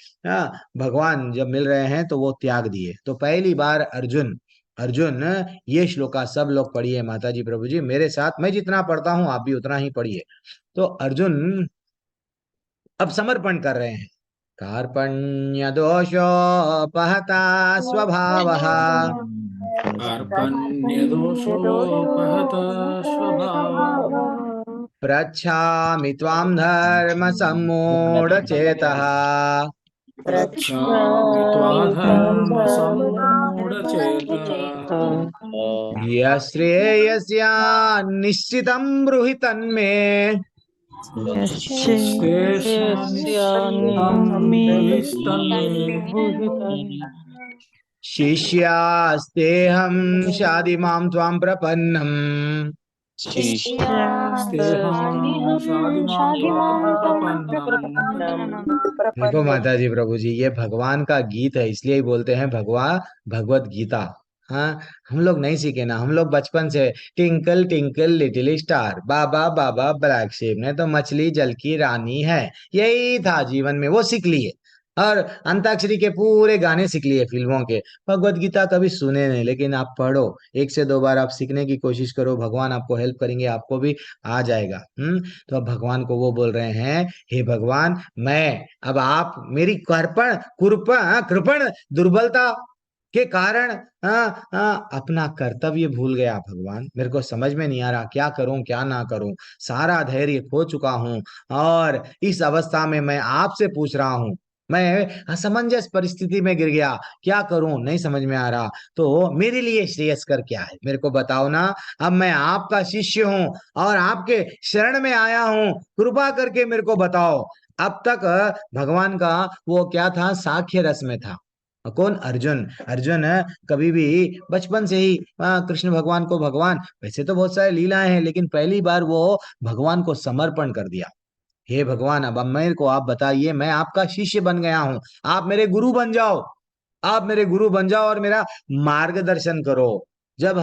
भगवान जब मिल रहे हैं तो वो त्याग दिए। तो पहली बार अर्जुन अर्जुन ये श्लोका सब लोग पढ़िए माता जी प्रभु जी मेरे साथ, मैं जितना पढ़ता हूँ आप भी उतना ही पढ़िए। तो अर्जुन अब समर्पण कर रहे हैं। कार्पण्य दोषोपहता स्वभावः कार्पण्यदोषोपहता स्वभावः प्रच्छामि त्वां धर्म सम्मूढचेतः प्रच्छामि त्वाधर्मसम्मूढचेतः यश्रेयस्या निश्चितं ब्रूहि तन्मे शिष्यास्तेऽहं शाधि मां त्वां प्रपन्नम्। देखो माता जी प्रभु जी ये भगवान का गीत है, इसलिए ही बोलते हैं भगवत गीता। हाँ, हम लोग नहीं सीखे ना, हम लोग बचपन से टिंकल टिंकल लिटिल स्टार बाबा बाबा ब्लैक शेप ने तो मछली जल की रानी है, यही था जीवन में, वो सीख लिए। और अंताक्षरी के पूरे गाने सीख लिए फिल्मों के। भगवत गीता कभी सुने नहीं, लेकिन आप पढ़ो, 1 से 2 बार आप सीखने की कोशिश करो, भगवान आपको हेल्प करेंगे, आपको भी आ जाएगा। तो अब भगवान को वो बोल रहे हैं, हे भगवान मैं अब आप मेरी कृपण दुर्बलता के कारण अपना कर्तव्य भूल गया। भगवान मेरे को समझ में नहीं आ रहा क्या करूं क्या ना करूं, सारा धैर्य खो चुका हूं और इस अवस्था में मैं आपसे पूछ रहा हूं, मैं असमंजस परिस्थिति में गिर गया, क्या करूं नहीं समझ में आ रहा। तो मेरे लिए श्रेयस्कर क्या है मेरे को बताओ ना। अब मैं आपका शिष्य हूं और आपके शरण में आया हूं, कृपा करके मेरे को बताओ। अब तक भगवान का वो क्या था, साख्य रस में था। कौन, अर्जुन। अर्जुन कभी भी बचपन से ही कृष्ण भगवान को भगवान, वैसे तो बहुत सारे लीलाएं हैं लेकिन पहली बार वो भगवान को समर्पण कर दिया। हे भगवान अब मेरे को आप बताइए, मैं आपका शिष्य बन गया हूं, आप मेरे गुरु बन जाओ, आप मेरे गुरु बन जाओ और मेरा मार्गदर्शन करो। जब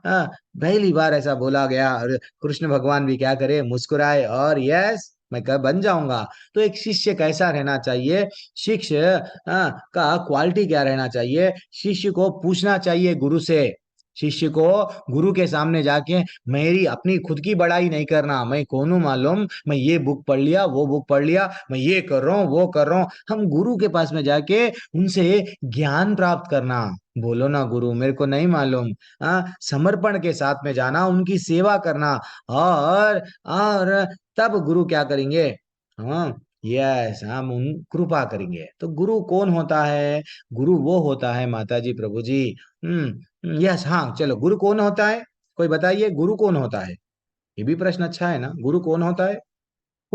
पहली बार ऐसा बोला गया और कृष्ण भगवान भी क्या करे, मुस्कुराए और यस मैं कब बन जाऊंगा। तो एक शिष्य कैसा रहना चाहिए, शिष्य का क्वालिटी क्या रहना चाहिए, शिष्य को पूछना चाहिए गुरु से। शिष्य को गुरु के सामने जाके मेरी अपनी खुद की बड़ाई नहीं करना, मैं कौन हूं मालूम, मैं ये बुक पढ़ लिया वो बुक पढ़ लिया, मैं ये कर रहा हूँ वो कर रहा हूँ। हम गुरु के पास में जाके उनसे ज्ञान प्राप्त करना। बोलो ना गुरु मेरे को नहीं मालूम, समर्पण के साथ में जाना, उनकी सेवा करना और तब गुरु क्या करेंगे, हाँ यस हम उन कृपा करेंगे। तो गुरु कौन होता है, गुरु वो होता है माता जी प्रभु जी। यस हाँ चलो, गुरु कौन होता है, कोई बताइए गुरु कौन होता है। ये भी प्रश्न अच्छा है ना, गुरु कौन होता है,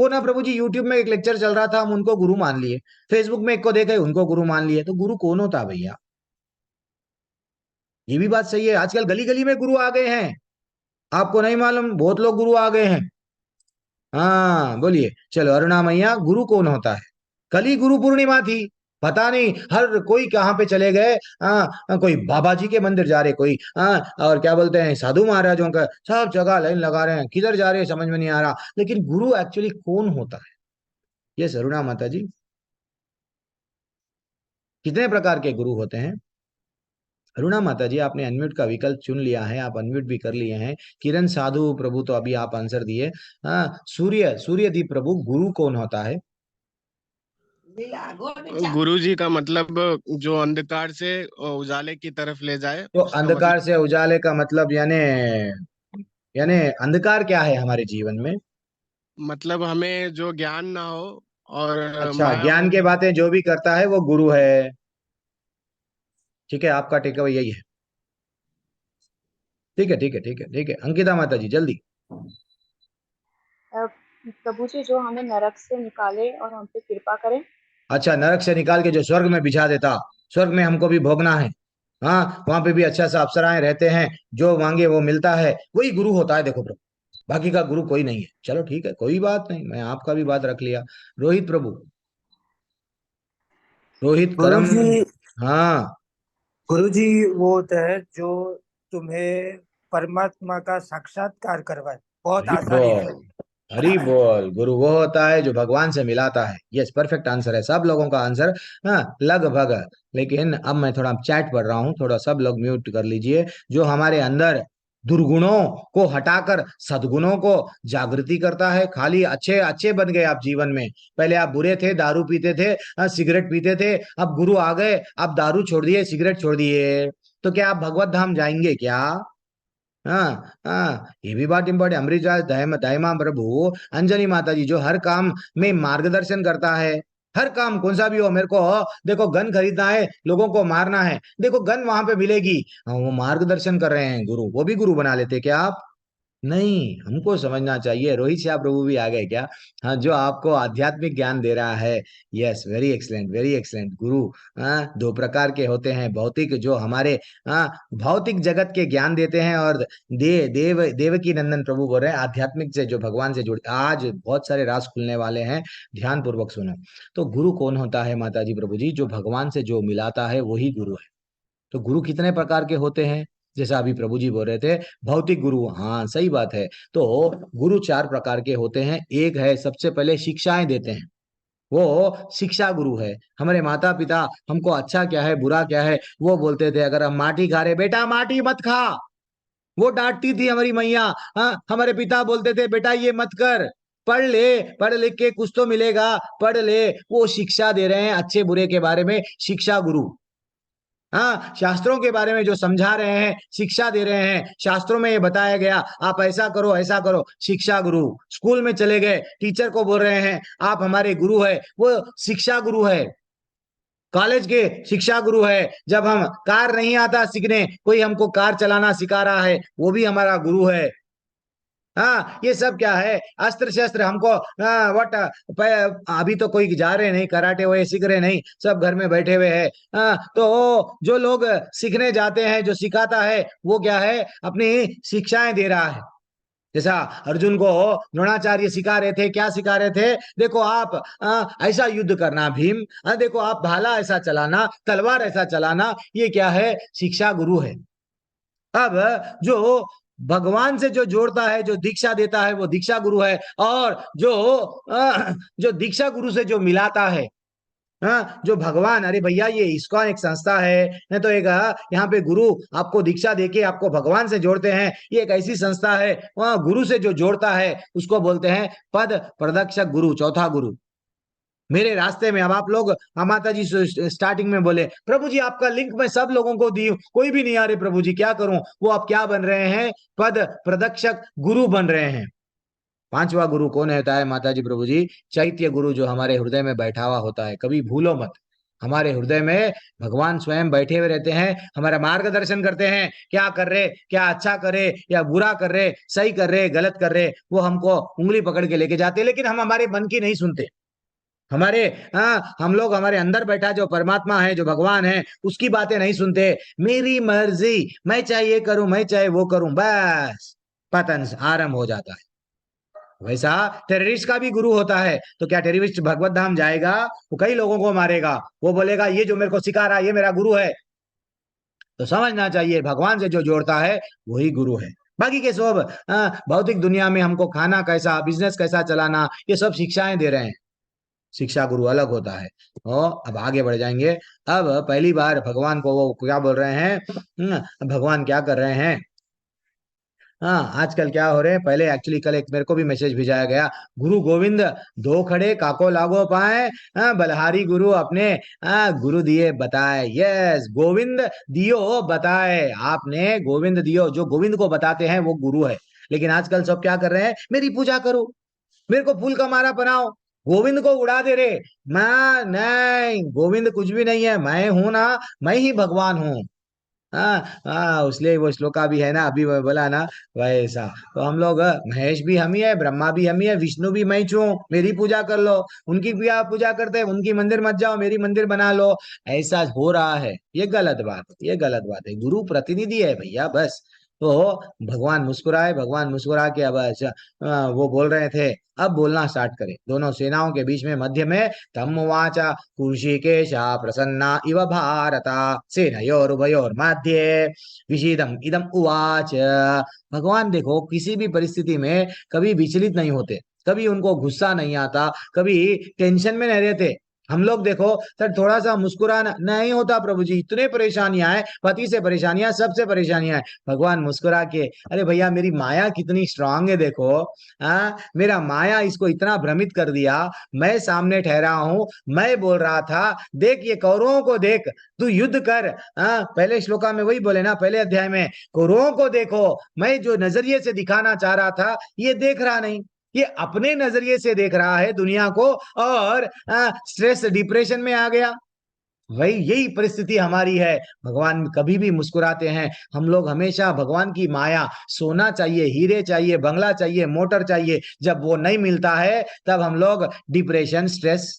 वो ना प्रभु जी यूट्यूब में एक लेक्चर चल रहा था, हम उनको गुरु मान लिए, फेसबुक में एक को देखे उनको गुरु मान लिए, तो गुरु कौन होता है भैया? ये भी बात सही है, आजकल गली गली में गुरु आ गए हैं, आपको नहीं मालूम, बहुत लोग गुरु आ गए हैं। हाँ बोलिए, चलो अरुणा मैया, गुरु कौन होता है? कल ही गुरु पूर्णिमा थी, पता नहीं हर कोई कहाँ पे चले गए। कोई बाबा जी के मंदिर जा रहे, कोई और क्या बोलते हैं साधु महाराजों का, सब जगह लाइन लगा रहे हैं, किधर जा रहे हैं समझ में नहीं आ रहा। लेकिन गुरु एक्चुअली कौन होता है? ये अरुणा माता जी, कितने प्रकार के गुरु होते हैं? अरुणा माता जी, आपने अनम्यूट का विकल्प चुन लिया है, आप अनम्यूट भी कर लिए हैं। किरण साधु प्रभु तो अभी आप आंसर दिए। सूर्यदीप प्रभु, गुरु कौन होता है? गुरु जी का मतलब जो अंधकार से उजाले की तरफ ले जाए, तो उसका अंधकार मतलब। से उजाले का मतलब यानी अंधकार क्या है हमारे जीवन में? मतलब हमें जो ज्ञान ना हो और अच्छा, माया ज्ञान के मोह। बातें जो भी करता है वो गुरु है। ठीक है, आपका टेक अवे यही है। ठीक है ठीक है ठीक है ठीक है, अंकिता माता जी जल्दी। प्रभु जी जो हमें नरक से निकाले और हम पे कृपा करें। अच्छा, नरक से निकाल के जो स्वर्ग में बिछा देता, स्वर्ग में हमको भी भोगना है। हाँ, वहां पे भी अच्छा सा अप्सराएं रहते हैं, जो मांगे वो मिलता है, वही गुरु होता है। देखो प्रभु, बाकी का गुरु कोई नहीं है। चलो ठीक है, कोई बात नहीं, मैं आपका भी बात रख लिया। रोहित प्रभु, रोहित करम। गुरुजी, हाँ, गुरुजी वो होता है जो तुम्हें परमात्मा का साक्षात्कार करवाए, बहुत हरि आसानी से। बोल, हरि बोल। गुरु वो होता है जो भगवान से मिलाता है। यस, परफेक्ट आंसर है सब लोगों का आंसर। हाँ, लगभग। लेकिन अब मैं थोड़ा चैट पढ़ रहा हूँ, थोड़ा सब लोग म्यूट कर लीजिए। जो हमारे अंदर दुर्गुणों को हटाकर सद्गुणों को जागृति करता है। खाली अच्छे अच्छे बन गए आप जीवन में। पहले आप बुरे थे, दारू पीते थे, सिगरेट पीते थे, अब गुरु आ गए, आप दारू छोड़ दिए, सिगरेट छोड़ दिए, तो क्या आप भगवत धाम जाएंगे क्या? हाँ हाँ, ये भी बात इम्पोर्टेंट। अमृतराज दाइमा प्रभु, अंजनी माता जी जो हर काम में मार्गदर्शन करता है, हर काम कौन सा भी हो। मेरे को देखो गन खरीदना है, लोगों को मारना है, देखो गन वहां पे मिलेगी। हाँ, वो मार्गदर्शन कर रहे हैं गुरु, वो भी गुरु बना लेते क्या आप? नहीं, हमको समझना चाहिए। रोहित शाह प्रभु भी आ गए क्या? हाँ, जो आपको आध्यात्मिक ज्ञान दे रहा है। Yes, very excellent, very excellent. गुरु दो प्रकार के होते हैं, भौतिक जो हमारे भौतिक जगत के ज्ञान देते हैं, और देवकी नंदन प्रभु बोल रहे हैं आध्यात्मिक से, जो भगवान से जुड़े। आज बहुत सारे राज खुलने वाले हैं, ध्यान पूर्वक सुनो। तो गुरु कौन होता है माता जी प्रभु जी? जो भगवान से जो मिलाता है वही गुरु है। तो गुरु कितने प्रकार के होते हैं? जैसा अभी प्रभु जी बोल रहे थे, भौतिक गुरु। हाँ, सही बात है। तो गुरु चार प्रकार के होते हैं। एक है, सबसे पहले शिक्षाएं देते हैं, वो शिक्षा गुरु है। हमारे माता पिता हमको अच्छा क्या है बुरा क्या है वो बोलते थे। अगर हम माटी खा रहे, बेटा माटी मत खा, वो डांटती थी हमारी मैया। हाँ, हमारे पिता बोलते थे बेटा ये मत कर, पढ़ ले, पढ़ लिख के कुछ तो मिलेगा, पढ़ ले। वो शिक्षा दे रहे हैं अच्छे बुरे के बारे में, शिक्षा गुरु। हाँ, शास्त्रों के बारे में जो समझा रहे हैं, शिक्षा दे रहे हैं। शास्त्रों में ये बताया गया, आप ऐसा करो ऐसा करो, शिक्षा गुरु। स्कूल में चले गए, टीचर को बोल रहे हैं आप हमारे गुरु है, वो शिक्षा गुरु है। कॉलेज के शिक्षा गुरु है। जब हम कार नहीं आता सीखने, कोई हमको कार चलाना सिखा रहा है, वो भी हमारा गुरु है। हाँ, ये सब क्या है? अस्त्र शस्त्र हमको वट अभी तो कोई जा रहे नहीं, कराटे वो सीख रहे नहीं, सब घर में बैठे हुए हैं। तो जो लोग सीखने जाते हैं, जो सिखाता है वो क्या है? अपनी शिक्षाएं दे रहा है। जैसा अर्जुन को द्रोणाचार्य सिखा रहे थे, क्या सिखा रहे थे? देखो आप ऐसा युद्ध करना भीम, देखो आप भाला ऐसा चलाना, तलवार ऐसा चलाना, ये क्या है? शिक्षा गुरु है। अब जो भगवान से जो जोड़ता है, जो दीक्षा देता है, वो दीक्षा गुरु है। और जो दीक्षा गुरु से जो मिलाता है, जो भगवान, अरे भैया ये इस्कॉन एक संस्था है, नहीं तो एक यहाँ पे गुरु आपको दीक्षा देके आपको भगवान से जोड़ते हैं। ये एक ऐसी संस्था है, वहां गुरु से जो जोड़ता है उसको बोलते हैं पद प्रदक्षक गुरु, चौथा गुरु। मेरे रास्ते में अब आप लोग, माता जी स्टार्टिंग में बोले प्रभु जी आपका लिंक मैं सब लोगों को दी, कोई भी नहीं आ रहे प्रभु जी, क्या करूं? वो आप क्या बन रहे हैं? पद प्रदक्षक गुरु बन रहे हैं। पांचवा गुरु कौन होता है माता जी प्रभु जी? चैत्य गुरु, जो हमारे हृदय में बैठा हुआ होता है। कभी भूलो मत, हमारे हृदय में भगवान स्वयं बैठे हुए रहते हैं, हमारा मार्गदर्शन करते हैं, क्या कर रहे, क्या अच्छा करे या बुरा कर रहे, सही कर रहे, गलत कर रहे, वो हमको उंगली पकड़ के लेके जाते हैं। लेकिन हम हमारे मन की नहीं सुनते। हमारे हम लोग हमारे अंदर बैठा जो परमात्मा है, जो भगवान है, उसकी बातें नहीं सुनते। मेरी मर्जी, मैं चाहे ये करूं, मैं चाहे वो करूं, बस पतन आरंभ हो जाता है। वैसा टेररिस्ट का भी गुरु होता है। तो क्या टेररिस्ट भगवत धाम जाएगा? वो कई लोगों को मारेगा, वो बोलेगा ये जो मेरे को सिखा रहा है ये मेरा गुरु है। तो समझना चाहिए भगवान से जो जोड़ता है वही गुरु है। बाकी के सब भौतिक दुनिया में हमको खाना कैसा, बिजनेस कैसा चलाना, ये सब शिक्षाएं दे रहे हैं। शिक्षा गुरु अलग होता है। और अब आगे बढ़ जाएंगे। अब पहली बार भगवान को वो क्या बोल रहे हैं, भगवान क्या कर रहे हैं। हाँ, आजकल क्या हो रहे हैं, पहले एक्चुअली कल एक मेरे को भी मैसेज भेजाया गया, गुरु गोविंद दो खड़े काको लागो पाए, बलहारी गुरु अपने गुरु दिए बताए। यस, गोविंद दियो बताए, आपने गोविंद दियो, जो गोविंद को बताते हैं वो गुरु है। लेकिन आजकल सब क्या कर रहे हैं, मेरी पूजा करो, मेरे को फूल का माला बनाओ, गोविंद को उड़ा दे रहे। मैं नहीं, गोविंद कुछ भी नहीं है, मैं हूं ना, मैं ही भगवान हूँ। हाँ, इसलिए वो श्लोका भी है ना, अभी वो बोला ना वैसा। तो हम लोग महेश भी हम ही है, ब्रह्मा भी हम ही है, विष्णु भी मैं छू, मेरी पूजा कर लो। उनकी भी आप पूजा करते हैं, उनकी मंदिर मत जाओ, मेरी मंदिर बना लो। ऐसा हो रहा है, ये गलत बात है, ये गलत बात है। गुरु प्रतिनिधि है भैया, बस। तो भगवान मुस्कुराए, भगवान मुस्कुरा के अब वो बोल रहे थे, अब बोलना स्टार्ट करें। दोनों सेनाओं के बीच में मध्य में तम वाचा कुर्षिकेशा प्रसन्ना इव भारता सेनयोरुभयोर मध्ये विषीदम इदम उवाच। भगवान देखो किसी भी परिस्थिति में कभी विचलित नहीं होते, कभी उनको गुस्सा नहीं आता, कभी टेंशन में नहीं रहते। हम लोग देखो सर, थोड़ा सा मुस्कुराना नहीं होता, प्रभु जी इतने परेशानियां हैं, पति से परेशानियां, सबसे परेशानियां हैं। भगवान मुस्कुरा के, अरे भैया मेरी माया कितनी स्ट्रांग है देखो, मेरा माया इसको इतना भ्रमित कर दिया। मैं सामने ठहरा हूं, मैं बोल रहा था देख ये कौरवों को देख, तू युद्ध कर। पहले श्लोका में वही बोले ना, पहले अध्याय में, कौरवों को देखो, मैं जो नजरिए से दिखाना चाह रहा था ये देख रहा नहीं, ये अपने नजरिए से देख रहा है दुनिया को, और स्ट्रेस डिप्रेशन में आ गया। वही यही परिस्थिति हमारी है। भगवान कभी भी मुस्कुराते हैं। हम लोग हमेशा भगवान की माया, सोना चाहिए, हीरे चाहिए, बंगला चाहिए, मोटर चाहिए, जब वो नहीं मिलता है तब हम लोग डिप्रेशन, स्ट्रेस।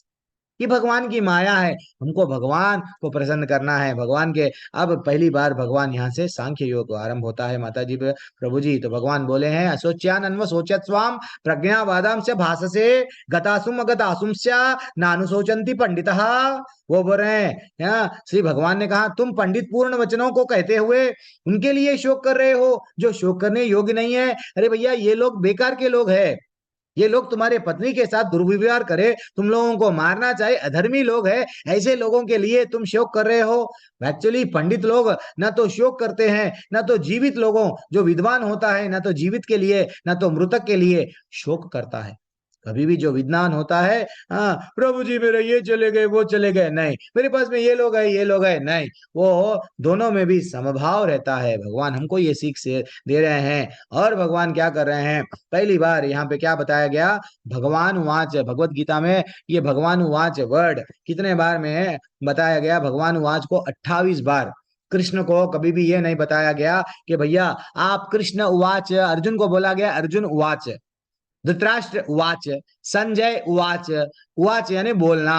ये भगवान की माया है, हमको भगवान को प्रसन्न करना है, भगवान के। अब पहली बार भगवान यहाँ से सांख्य योग आरंभ होता है माता जी, प्रभु जी। तो भगवान बोले हैं, असोच्यान्व सोचत स्वाम प्रज्ञावादाम से भाषसे गतासुम अगतासुम नानु सोचंती पंडितः। वो बोल रहे हैं, श्री भगवान ने कहा तुम पंडित पूर्ण वचनों को कहते हुए उनके लिए शोक कर रहे हो जो शोक करने योग्य नहीं है। अरे भैया ये लोग बेकार के लोग हैं, ये लोग तुम्हारे पत्नी के साथ दुर्व्यवहार करे, तुम लोगों को मारना चाहे, अधर्मी लोग हैं, ऐसे लोगों के लिए तुम शोक कर रहे हो। एक्चुअली पंडित लोग ना तो शोक करते हैं, ना तो जीवित लोगों, जो विद्वान होता है ना तो जीवित के लिए ना तो मृतक के लिए शोक करता है। कभी भी जो विद्वान होता है, प्रभु जी मेरे ये चले गए, वो चले गए, नहीं मेरे पास में ये लोग है, ये लोग है, नहीं, वो दोनों में भी समभाव रहता है। भगवान हमको ये सीख से दे रहे हैं। और भगवान क्या कर रहे हैं, पहली बार यहाँ पे क्या बताया गया, भगवान उवाच। भगवत गीता में ये भगवान उवाच वर्ड कितने बार में बताया गया, भगवान उवाच को 28 बार। कृष्ण को कभी भी ये नहीं बताया गया कि भैया आप कृष्ण उवाच, अर्जुन को बोला गया अर्जुन उवाच, धृतराष्ट्र उवाच, संजय उवाच, उवाच यानी बोलना।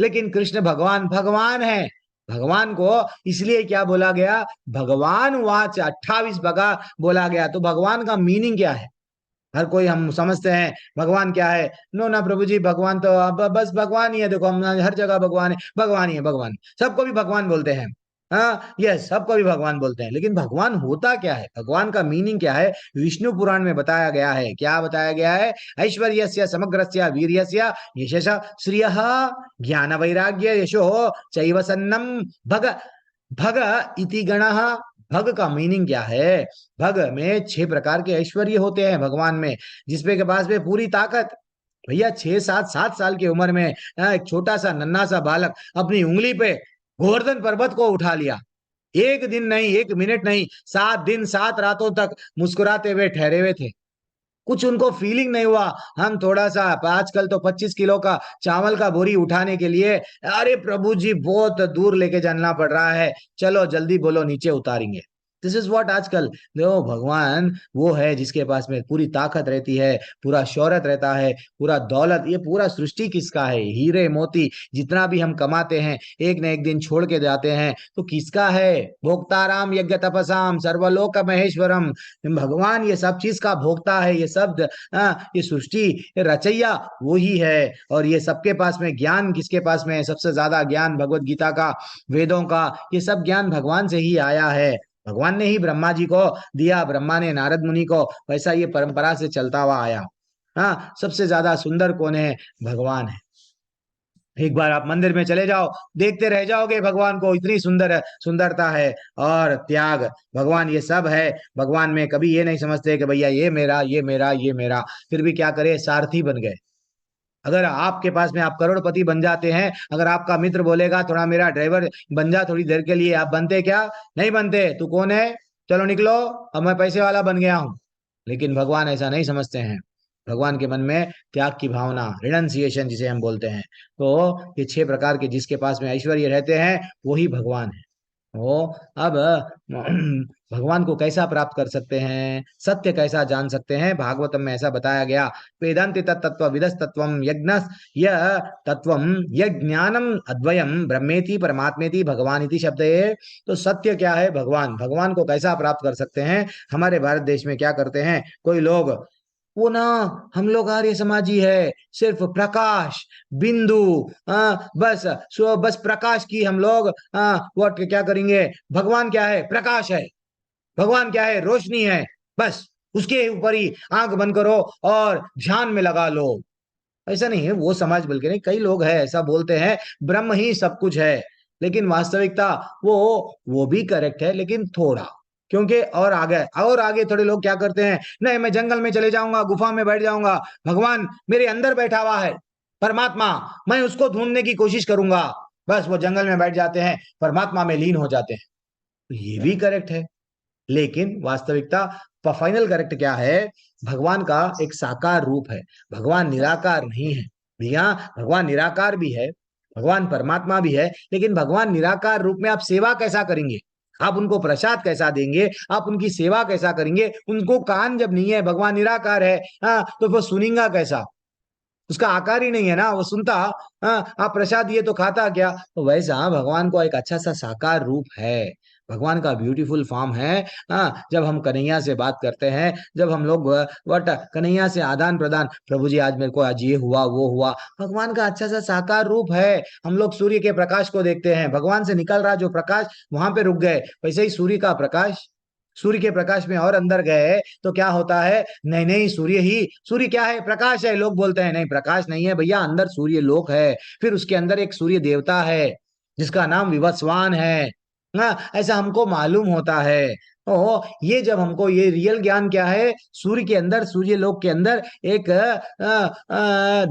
लेकिन कृष्ण भगवान, भगवान है, भगवान को इसलिए क्या बोला गया, भगवान उवाच 28 बार बोला गया। तो भगवान का मीनिंग क्या है? हर कोई हम समझते हैं भगवान क्या है, नो ना प्रभु जी, भगवान तो बस भगवान ही है, देखो हम हर जगह भगवान है, भगवान ही है, भगवान, सबको भी भगवान बोलते हैं। यस, सबको भी भगवान बोलते हैं, लेकिन भगवान होता क्या है, भगवान का मीनिंग क्या है? विष्णु पुराण में बताया गया है। क्या बताया गया है? ऐश्वर्यस्य समग्रस्य वीर्यस्य यशस श्रियः ज्ञान वैराग्य यशो चैव सन्नम भग भग इति गणः। भग का मीनिंग क्या है? भग में 6 प्रकार के ऐश्वर्य होते हैं भगवान में, जिसपे के पास में पूरी ताकत। भैया 6-7 साल की उम्र में एक छोटा सा नन्हा सा बालक अपनी उंगली पे गोवर्धन पर्वत को उठा लिया। एक दिन नहीं, एक मिनट नहीं, 7 दिन 7 रातों तक मुस्कुराते हुए ठहरे हुए थे। कुछ उनको फीलिंग नहीं हुआ। हम थोड़ा सा आजकल तो 25 किलो का चावल का बोरी उठाने के लिए, अरे प्रभु जी बहुत दूर लेके जाना पड़ रहा है, चलो जल्दी बोलो नीचे उतारेंगे। दिस इज व्हाट आजकल। देखो भगवान वो है जिसके पास में पूरी ताकत रहती है, पूरा शौहरत रहता है, पूरा दौलत। ये पूरा सृष्टि किसका है? हीरे मोती जितना भी हम कमाते हैं एक न एक दिन छोड़ के जाते हैं, तो किसका है? भोक्ताराम यज्ञ तपसाम सर्वलोक महेश्वरम। भगवान ये सब चीज का भोक्ता है। ये शब्द ये सृष्टि ये रचैया वो ही है। और ये सबके पास में ज्ञान किसके पास में है? सबसे ज्यादा ज्ञान भगवत गीता का, वेदों का, ये सब ज्ञान भगवान से ही आया है। भगवान ने ही ब्रह्मा जी को दिया, ब्रह्मा ने नारद मुनि को, वैसा ये परंपरा से चलता हुआ आया। हाँ, सबसे ज्यादा सुंदर कौन है? भगवान है। एक बार आप मंदिर में चले जाओ, देखते रह जाओगे भगवान को, इतनी सुंदरता है और त्याग। भगवान ये सब है। भगवान में कभी ये नहीं समझते कि भैया ये मेरा ये मेरा ये मेरा। फिर भी क्या करे, सारथी बन गए। अगर आपके पास में आप करोड़पति बन जाते हैं, अगर आपका मित्र बोलेगा थोड़ा मेरा ड्राइवर बन जा थोड़ी देर के लिए, आप बनते क्या? नहीं बनते। तू कौन है? चलो निकलो, अब मैं पैसे वाला बन गया हूं। लेकिन भगवान ऐसा नहीं समझते हैं। भगवान के मन में त्याग की भावना, रिनंसिएशन जिसे हम बोलते हैं। तो ये 6 प्रकार के जिसके पास में ऐश्वर्य रहते हैं वही भगवान है। ओ अब भगवान को कैसा प्राप्त कर सकते हैं? सत्य कैसा जान सकते हैं? भागवतम में ऐसा बताया गया, वेदांति तत्व विदस तत्वम यज्ञ तत्वम यज्ञानम अद्वयम ब्रह्मेति परमात्मेति भगवानिति शब्द है। तो सत्य क्या है? भगवान। भगवान को कैसा प्राप्त कर सकते हैं? हमारे भारत देश में क्या करते हैं कोई लोग, वो ना हम लोग आर्य समाजी है, सिर्फ प्रकाश बिंदु, बस प्रकाश की हम लोग वो क्या करेंगे? भगवान क्या है? प्रकाश है। भगवान क्या है? रोशनी है। बस उसके ऊपर ही आंख बंद करो और ध्यान में लगा लो। ऐसा नहीं है वो समाज, बल्कि नहीं, कई लोग हैं ऐसा बोलते हैं ब्रह्म ही सब कुछ है। लेकिन वास्तविकता वो भी करेक्ट है, लेकिन थोड़ा, क्योंकि और आगे थोड़े लोग क्या करते हैं, नहीं मैं जंगल में चले जाऊंगा, गुफा में बैठ जाऊंगा, भगवान मेरे अंदर बैठा हुआ है, परमात्मा, मैं उसको ढूंढने की कोशिश करूंगा। बस वो जंगल में बैठ जाते हैं, परमात्मा में लीन हो जाते हैं। तो ये भी करेक्ट है, लेकिन वास्तविकता फाइनल करेक्ट क्या है? भगवान का एक साकार रूप है, भगवान निराकार नहीं है। भैया भगवान निराकार भी है, भगवान परमात्मा भी है, लेकिन भगवान निराकार रूप में आप सेवा कैसा करेंगे? आप उनको प्रसाद कैसा देंगे? आप उनकी सेवा कैसा करेंगे? उनको कान जब नहीं है, भगवान निराकार है, तो वो सुनेगा कैसा? उसका आकार ही नहीं है ना, वो सुनता। आप प्रसाद दिए तो खाता क्या? तो वैसा भगवान को एक अच्छा सा साकार रूप है, भगवान का ब्यूटीफुल फॉर्म है। जब हम कन्हैया से बात करते हैं, जब हम लोग कन्हैया से आदान प्रदान, प्रभु जी आज मेरे को आज ये हुआ वो हुआ, भगवान का अच्छा सा साकार रूप है। हम लोग सूर्य के प्रकाश को देखते हैं, भगवान से निकल रहा जो प्रकाश वहां पे रुक गए, वैसे ही सूर्य का प्रकाश, सूर्य के प्रकाश में और अंदर गए तो क्या होता है? नहीं सूर्य क्या है? प्रकाश है। लोग बोलते हैं नहीं प्रकाश नहीं है भैया, अंदर सूर्य लोक है, फिर उसके अंदर एक सूर्य देवता है जिसका नाम विवस्वान है। ऐसा हमको मालूम होता है। ये जब हमको ये रियल ज्ञान क्या है, सूर्य के अंदर, सूर्य लोक के अंदर एक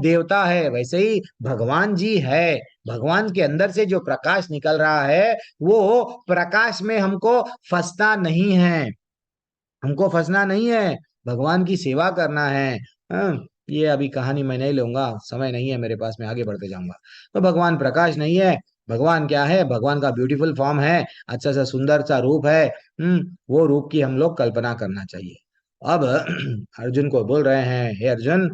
देवता है, वैसे ही भगवान जी है। भगवान के अंदर से जो प्रकाश निकल रहा है, वो प्रकाश में हमको फंसना नहीं है, हमको फंसना नहीं है, भगवान की सेवा करना है। ये अभी कहानी मैं नहीं लूंगा, समय नहीं है मेरे पास में, आगे बढ़ते जाऊंगा। तो भगवान प्रकाश नहीं है, भगवान क्या है? भगवान का ब्यूटीफुल फॉर्म है, अच्छा सा सुंदर सा रूप है। वो रूप की हम लोग कल्पना करना चाहिए। अब अर्जुन को बोल रहे हैं, हे अर्जुन,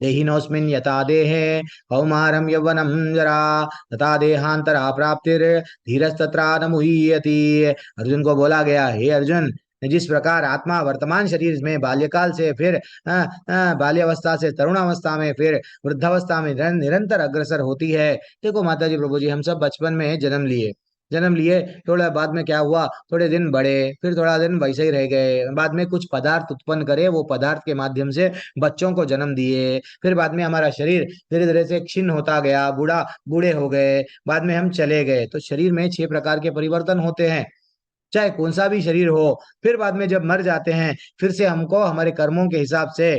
देहिनोऽस्मिन् यथा देहे कौमारं यौवनं जरा तथा देहांतरा प्राप्तिर धीरस्तत्रा न मुह्यति। अर्जुन को बोला गया, हे अर्जुन, जिस प्रकार आत्मा वर्तमान शरीर में बाल्यकाल से, फिर बाल्यावस्था से तरुणावस्था में, फिर वृद्धावस्था में निरंतर अग्रसर होती है। देखो माता जी, प्रभु जी, हम सब बचपन में जन्म लिए, थोड़ा बाद में क्या हुआ, थोड़े दिन बढ़े, फिर थोड़ा दिन वैसे ही रह गए, बाद में कुछ पदार्थ उत्पन्न करे, वो पदार्थ के माध्यम से बच्चों को जन्म दिए, फिर बाद में हमारा शरीर धीरे धीरे से क्षीण होता गया, बूढ़े हो गए, बाद में हम चले गए। तो शरीर में 6 प्रकार के परिवर्तन होते हैं, चाहे कौन सा भी शरीर हो। फिर बाद में जब मर जाते हैं, फिर से हमको हमारे कर्मों के हिसाब से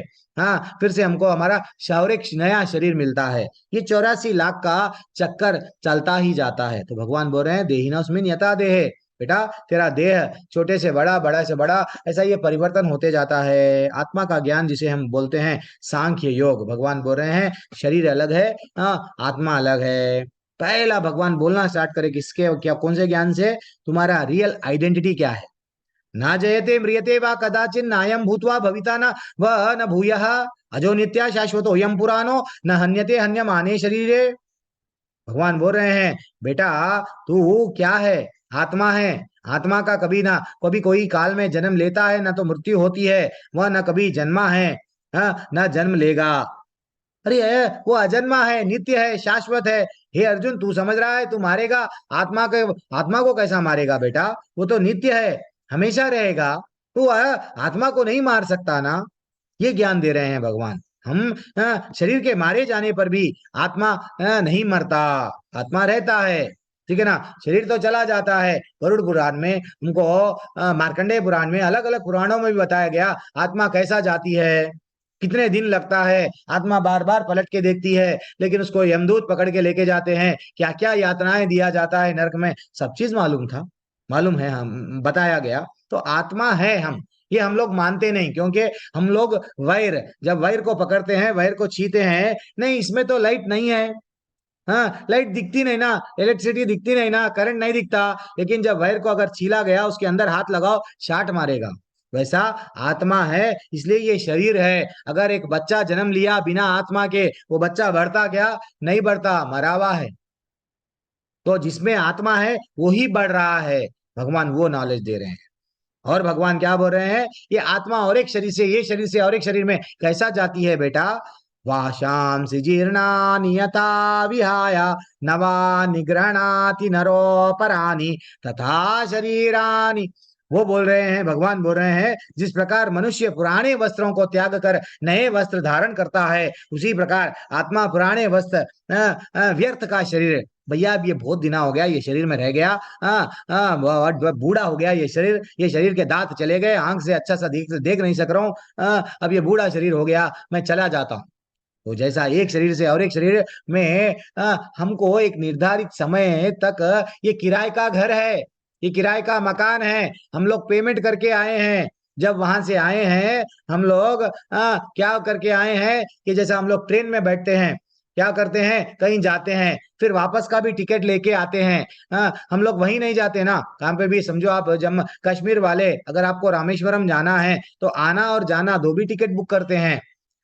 फिर से हमको हमारा शारीरिक नया शरीर मिलता है। ये 84 लाख का चक्कर चलता ही जाता है। तो भगवान बोल रहे हैं, देहिनोऽस्मिन् यथा देहे, बेटा तेरा देह छोटे से बड़ा, बड़ा से बड़ा, ऐसा ये परिवर्तन होते जाता है। आत्मा का ज्ञान जिसे हम बोलते हैं सांख्य योग, भगवान बोल रहे हैं शरीर अलग है, आत्मा अलग है। पहला भगवान बोलना स्टार्ट करे किसके, क्या, कौन से ज्ञान से? तुम्हारा रियल आइडेंटिटी क्या है। ना जयते म्रियते वा कदाचिन नायम भूत्वा भविता न व न भूयः अजो नित्या शाश्वतो यम पुराणो न हन्यते हन्यमाने शरीरे। भगवान बोल रहे हैं बेटा तू क्या है? आत्मा है। आत्मा का कभी ना कभी कोई काल में जन्म लेता है, ना तो मृत्यु होती है, वह न कभी जन्मा है, न जन्म लेगा। अरे वो अजन्मा है, नित्य है, शाश्वत है। हे अर्जुन तू समझ रहा है तू मारेगा आत्मा को कैसा मारेगा बेटा? वो तो नित्य है, हमेशा रहेगा। तू आत्मा को नहीं मार सकता ना। ये ज्ञान दे रहे हैं भगवान। हम शरीर के मारे जाने पर भी आत्मा नहीं मरता, आत्मा रहता है, ठीक है ना। शरीर तो चला जाता है। गरुड़ पुराण में उनको, मार्कंडेय पुराण में, अलग अलग पुराणों में भी बताया गया आत्मा कैसा जाती है, कितने दिन लगता है। आत्मा बार बार पलट के देखती है, लेकिन उसको यमदूत पकड़ के लेके जाते हैं, क्या क्या यातनाएं दिया जाता है नरक में, सब चीज मालूम था, मालूम है, हम बताया गया। तो आत्मा है हम, ये हम लोग मानते नहीं, क्योंकि हम लोग जब वायर को पकड़ते हैं, वायर को छीते हैं, नहीं इसमें तो लाइट नहीं है, हाँ लाइट दिखती नहीं ना, इलेक्ट्रिसिटी दिखती नहीं ना, करंट नहीं दिखता, लेकिन जब वायर को अगर छीला गया, उसके अंदर हाथ लगाओ, शार्ट मारेगा। वैसा आत्मा है, इसलिए ये शरीर है। अगर एक बच्चा जन्म लिया बिना आत्मा के, वो बच्चा बढ़ता क्या? नहीं बढ़ता, मरा हुआ है। तो जिसमें आत्मा है वो ही बढ़ रहा है। भगवान वो नॉलेज दे रहे हैं। और भगवान क्या बोल रहे हैं? ये आत्मा और एक शरीर से, ये शरीर से और एक शरीर में कैसा जाती है बेटा? वाशांसि जीर्णानि यथा विहाय नवानि गृह्णाति नरोपराणि तथा शरीरानि। वो बोल रहे हैं, भगवान बोल रहे हैं, जिस प्रकार मनुष्य पुराने वस्त्रों को त्याग कर नए वस्त्र धारण करता है, उसी प्रकार आत्मा पुराने वस्त्र व्यर्थ का शरीर, भैया अब ये बहुत दिना हो गया, ये शरीर में रह गया, बूढ़ा हो गया ये शरीर के दांत चले गए, आंख से अच्छा सा देख नहीं सक रहा हूँ, अब ये बूढ़ा शरीर हो गया, मैं चला जाता हूँ। तो जैसा एक शरीर से और एक शरीर में हमको एक निर्धारित समय तक, ये किराए का घर है, ये किराए का मकान है, हम लोग पेमेंट करके आए हैं। जब वहां से आए हैं हम लोग क्या करके आए हैं कि जैसा हम लोग ट्रेन में बैठते हैं, क्या करते हैं, कहीं जाते हैं, फिर वापस का भी टिकट लेके आते हैं। हम लोग वहीं नहीं जाते ना, कहाँ पे भी समझो आप जम्मू कश्मीर वाले, अगर आपको रामेश्वरम जाना है तो आना और जाना दो भी टिकट बुक करते हैं।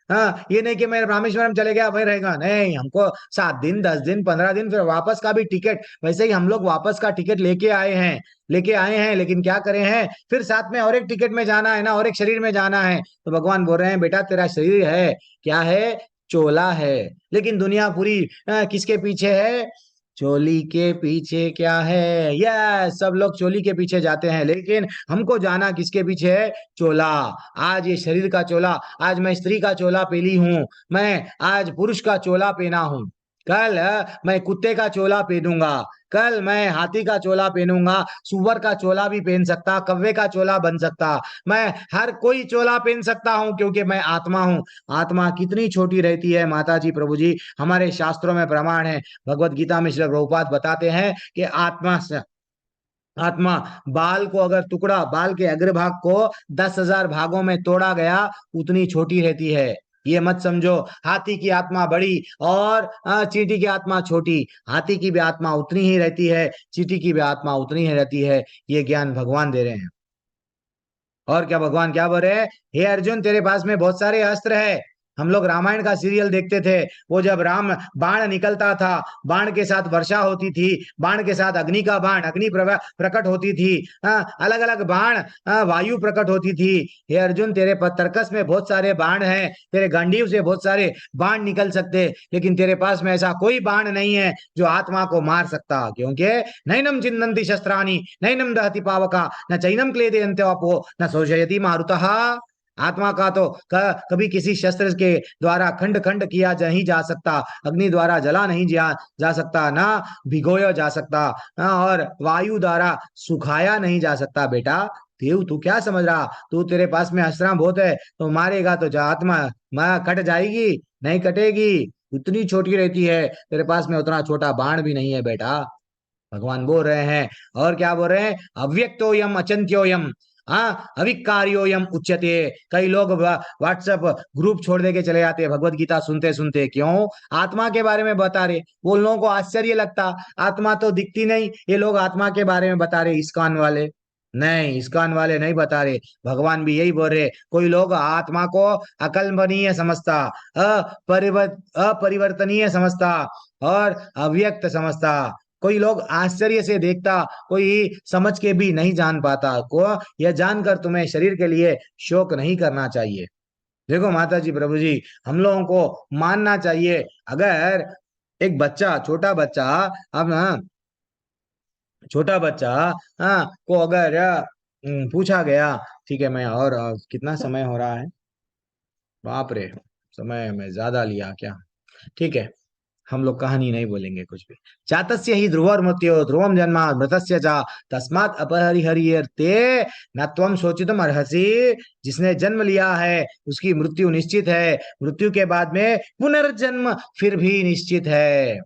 हाँ, ये नहीं कि मैं रामेश्वरम चले गया वही रहेगा, नहीं, हमको 7 दिन 10 दिन 15 दिन फिर वापस का भी टिकट। वैसे ही हम लोग वापस का टिकट लेके आए हैं, लेकिन क्या करें हैं, फिर साथ में और एक टिकट में जाना है ना, और एक शरीर में जाना है। तो भगवान बोल रहे हैं बेटा तेरा शरीर है, क्या है? चोला है। लेकिन दुनिया पूरी किसके पीछे है? चोली के पीछे। क्या है? यस, सब लोग चोली के पीछे जाते हैं, लेकिन हमको जाना किसके पीछे है? चोला। आज ये शरीर का चोला, आज मैं स्त्री का चोला पहनी हूं, मैं आज पुरुष का चोला पहना हूं, कल मैं कुत्ते का चोला पहनूंगा, कल मैं हाथी का चोला पहनूंगा, सुअर का चोला भी पहन सकता, कव्वे का चोला बन सकता, मैं हर कोई चोला पहन सकता हूं, क्योंकि मैं आत्मा हूं। आत्मा कितनी छोटी रहती है माता जी, प्रभु जी, हमारे शास्त्रों में प्रमाण है। भगवत गीता में श्री प्रभुपाद बताते हैं कि आत्मा बाल को अगर बाल के अग्रभाग को 10,000 भागों में तोड़ा गया, उतनी छोटी रहती है। ये मत समझो हाथी की आत्मा बड़ी और चींटी की आत्मा छोटी। हाथी की भी आत्मा उतनी ही रहती है, चींटी की भी आत्मा उतनी ही रहती है। ये ज्ञान भगवान दे रहे हैं। और क्या भगवान क्या बोल रहे हैं? हे अर्जुन तेरे पास में बहुत सारे अस्त्र है। हम लोग रामायण का सीरियल देखते थे, वो जब राम बाण निकलता था, बाण के साथ वर्षा होती थी, बाण के साथ अग्नि का बाण, अग्नि प्रकट होती थी, अलग अलग बाण, वायु प्रकट होती थी। हे अर्जुन तेरे तर्कस में बहुत सारे बाण हैं, तेरे गांडीव से बहुत सारे बाण निकल सकते, लेकिन तेरे पास में ऐसा कोई बाण नहीं है जो आत्मा को मार सकता, क्योंकि नैनम चिन्नन्ति शस्त्राणि नैनम दहति पावका न चैनम क्लेदयन्ते अपो न शोषयति मारुतः। आत्मा का तो कभी किसी शस्त्र के द्वारा खंड खंड किया नहीं जा सकता, अग्नि द्वारा जला नहीं जा सकता, ना भिगोया जा सकता, और वायु द्वारा सुखाया नहीं जा सकता। बेटा देव तू क्या समझ रहा? तू तेरे पास में अस्त्र बहुत है, तो मारेगा तो आत्मा कट जाएगी? नहीं कटेगी, उतनी छोटी रहती है। तेरे पास में उतना छोटा बाण भी नहीं है बेटा। भगवान बोल रहे हैं। और क्या बोल रहे हैं? अव्यक्तोयम अचिंत्योयम, हाँ, अविकार्योयम उच्यते। कई लोग व्हाट्सएप ग्रुप छोड़ दे के चले जाते हैं भगवत गीता सुनते सुनते। क्यों? आत्मा के बारे में बता रहे। वो लोगों को आश्चर्य लगता, आत्मा तो दिखती नहीं, ये लोग आत्मा के बारे में बता रहे। इस्कॉन वाले नहीं, इस्कॉन वाले नहीं बता रहे। भगवान भी यही बोल रहे। कोई लोग आत्मा को अकल्पनीय समझता, अपरिवर्तनीय समझता और अव्यक्त समझता। कोई लोग आश्चर्य से देखता, कोई समझ के भी नहीं जान पाता। को यह जानकर तुम्हें शरीर के लिए शोक नहीं करना चाहिए। देखो माता जी, प्रभु जी, हम लोगों को मानना चाहिए। अगर एक बच्चा, छोटा बच्चा, अब ना छोटा बच्चा, हाँ, को अगर पूछा गया, ठीक है, मैं और कितना समय हो रहा है? बाप रे, समय में ज्यादा लिया क्या? ठीक है, हम लोग कहानी नहीं बोलेंगे कुछ भी। जातस्य ही ध्रुवर मृत्यो ध्रुवम जन्मा मृतस्य चा तस्मात् अपरिहर्यते न त्वं शोचितुम अर्हसि। जिसने जन्म लिया है उसकी मृत्यु निश्चित है, मृत्यु के बाद में पुनर्जन्म फिर भी निश्चित है।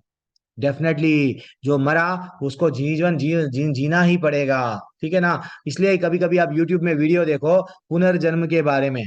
डेफिनेटली जो मरा उसको जीवन जीना ही पड़ेगा, ठीक है ना। इसलिए कभी कभी आप यूट्यूब में वीडियो देखो पुनर्जन्म के बारे में।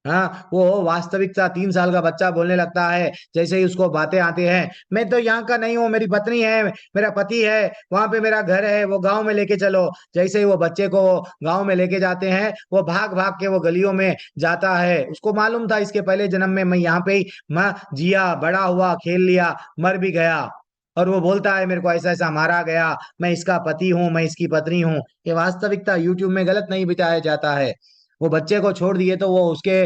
हाँ, वो वास्तविकता 3 साल का बच्चा बोलने लगता है। जैसे ही उसको बातें आती हैं, मैं तो यहाँ का नहीं हूँ, मेरी पत्नी है, मेरा पति है, वहां पे मेरा घर है, वो गांव में लेके चलो। जैसे ही वो बच्चे को गांव में लेके जाते हैं, वो भाग भाग के वो गलियों में जाता है। उसको मालूम था इसके पहले जन्म में मैं यहाँ पे ही मैं जिया, बड़ा हुआ, खेल लिया, मर भी गया। और वो बोलता है मेरे को ऐसा ऐसा मारा गया, मैं इसका पति हूँ, मैं इसकी पत्नी हूँ। ये वास्तविकता यूट्यूब में गलत नहीं बिताया जाता है। वो बच्चे को छोड़ दिए तो वो उसके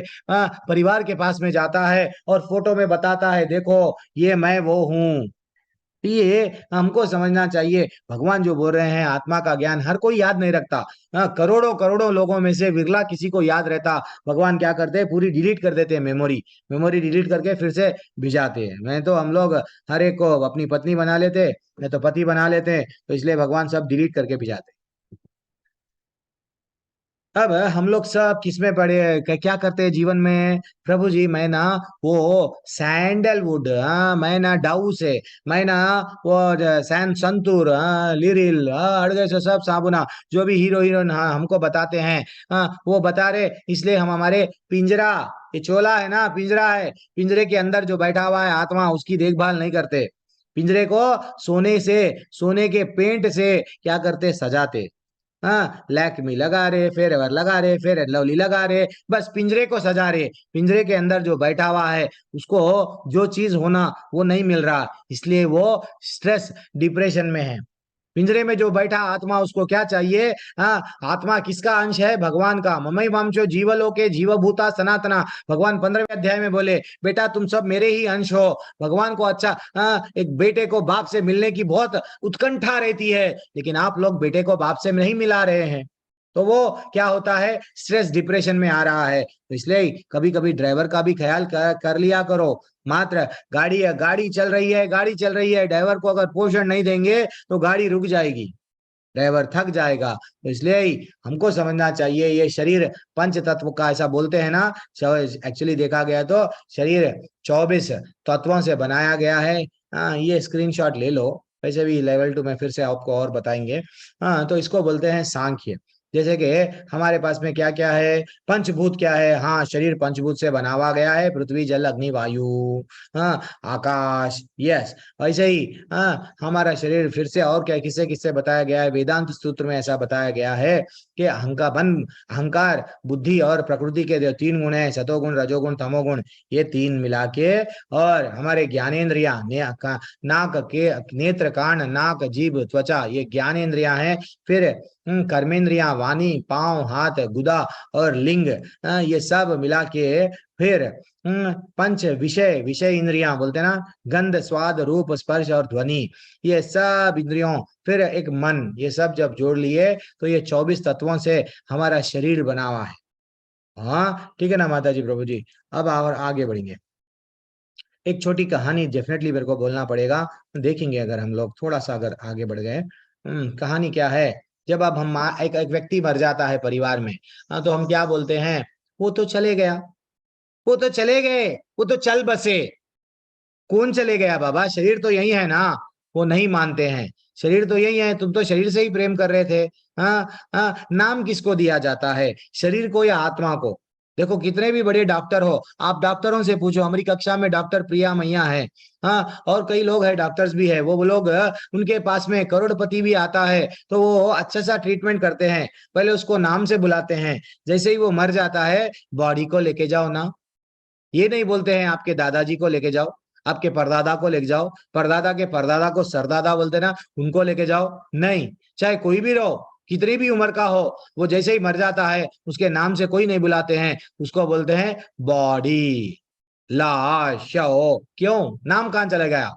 परिवार के पास में जाता है और फोटो में बताता है, देखो ये मैं वो हूँ। ये हमको समझना चाहिए। भगवान जो बोल रहे हैं आत्मा का ज्ञान हर कोई याद नहीं रखता। करोड़ों करोड़ों लोगों में से विरला किसी को याद रहता। भगवान क्या करते हैं? पूरी डिलीट कर देते हैं मेमोरी डिलीट करके फिर से भिजाते हैं। मैं तो हम लोग हर एक को अपनी पत्नी बना लेते, मैं तो पति बना लेते हैं, तो इसलिए भगवान सब डिलीट करके भिजाते। अब हम लोग सब किसमें पड़े क्या करते हैं जीवन में? प्रभु जी, मैं ना वो सैंडलवुड, मैं ना डाउ से, मैं ना वो संतूर, लिरिल, अड़गे से सब साबुना जो भी हीरो हीरोइन हमको बताते हैं, वो बता रहे। इसलिए हम हमारे पिंजरा, ये चोला है ना, पिंजरा है, पिंजरे के अंदर जो बैठा हुआ है आत्मा, उसकी देखभाल नहीं करते। पिंजरे को सोने के पेंट से क्या करते? सजाते। हाँ, लैक्मी लगा रहे, फेरएवर लगा रहे, फेयर एंड लवली लगा रहे, बस पिंजरे को सजा रहे। पिंजरे के अंदर जो बैठा हुआ है उसको जो चीज होना वो नहीं मिल रहा, इसलिए वो स्ट्रेस डिप्रेशन में है। पिंजरे में जो बैठा आत्मा, उसको क्या चाहिए? हाँ, आत्मा किसका अंश है? भगवान का। ममई वंशो जीवलोके जीवभूता सनातना। भगवान 15वें अध्याय में बोले, बेटा तुम सब मेरे ही अंश हो। भगवान को अच्छा, एक बेटे को बाप से मिलने की बहुत उत्कंठा रहती है, लेकिन आप लोग बेटे को बाप से नहीं मिला रहे हैं, तो वो क्या होता है? स्ट्रेस डिप्रेशन में आ रहा है। तो इसलिए कभी कभी ड्राइवर का भी ख्याल कर लिया करो। मात्र गाड़ी चल रही है, ड्राइवर को अगर पोषण नहीं देंगे तो गाड़ी रुक जाएगी, ड्राइवर थक जाएगा। तो इसलिए हमको समझना चाहिए ये शरीर पंच तत्व का, ऐसा बोलते हैं ना, एक्चुअली देखा गया तो शरीर 24 तत्वों से बनाया गया है। ये स्क्रीनशॉट ले लो, वैसे भी लेवल 2 में फिर से आपको और बताएंगे। तो इसको बोलते हैं सांख्य। जैसे कि हमारे पास में क्या क्या है? पंचभूत क्या है? हाँ, शरीर पंचभूत से बना हुआ गया है, पृथ्वी जल अग्नि वायु, आकाश। यस, ऐसे ही हमारा शरीर फिर से और क्या किससे किससे बताया गया है? वेदांत सूत्र में ऐसा बताया गया है कि अहंकार, बुद्धि और प्रकृति के जो 3 गुण है, सतोगुण, रजोगुण, तमोगुण, ये 3 मिला के, और हमारे ज्ञानेन्द्रिया, नाक के नेत्र, कान, नाक, जीभ, त्वचा, ये ज्ञानेन्द्रिया है। फिर कर्मेंद्रिया, वाणी, पांव, हाथ, गुदा और लिंग, ये सब मिला के फिर पंच विषय इंद्रियां बोलते हैं ना, गंध, स्वाद, रूप, स्पर्श और ध्वनि, ये सब इंद्रियों, फिर एक मन, ये सब जब जोड़ लिए तो ये 24 तत्वों से हमारा शरीर बना हुआ है। हाँ, ठीक है ना माता जी, प्रभु जी। अब और आगे बढ़ेंगे। एक छोटी कहानी डेफिनेटली मेरे को बोलना पड़ेगा, देखेंगे अगर हम लोग थोड़ा सा अगर आगे बढ़ गए। कहानी क्या है? जब अब हम एक व्यक्ति मर जाता है परिवार में, तो हम क्या बोलते हैं? वो तो चले गया, वो तो चले गए, वो तो चल बसे। कौन चले गया बाबा? शरीर तो यही है ना। वो नहीं मानते हैं। शरीर तो यही है, तुम तो शरीर से ही प्रेम कर रहे थे। हाँ, नाम किसको दिया जाता है, शरीर को या आत्मा को? देखो कितने भी बड़े डॉक्टर हो, आप डॉक्टरों से पूछो, हमारी कक्षा में डॉक्टर प्रिया मैया है, हाँ, और कई लोग हैं, डॉक्टर्स भी है, वो लोग उनके पास में करोड़पति भी आता है तो वो अच्छा सा ट्रीटमेंट करते हैं, पहले उसको नाम से बुलाते हैं, जैसे ही वो मर जाता है, बॉडी को लेके जाओ ना, ये नहीं बोलते हैं आपके दादाजी को लेके जाओ, आपके परदादा को लेके जाओ, परदादा के परदादा को सरदादा बोलते ना, उनको लेके जाओ, नहीं, चाहे कोई भी रहो, कितनी भी उम्र का हो, वो जैसे ही मर जाता है उसके नाम से कोई नहीं बुलाते हैं, उसको बोलते हैं बॉडी, लाश, शव। क्यों? नाम कहाँ चला गया?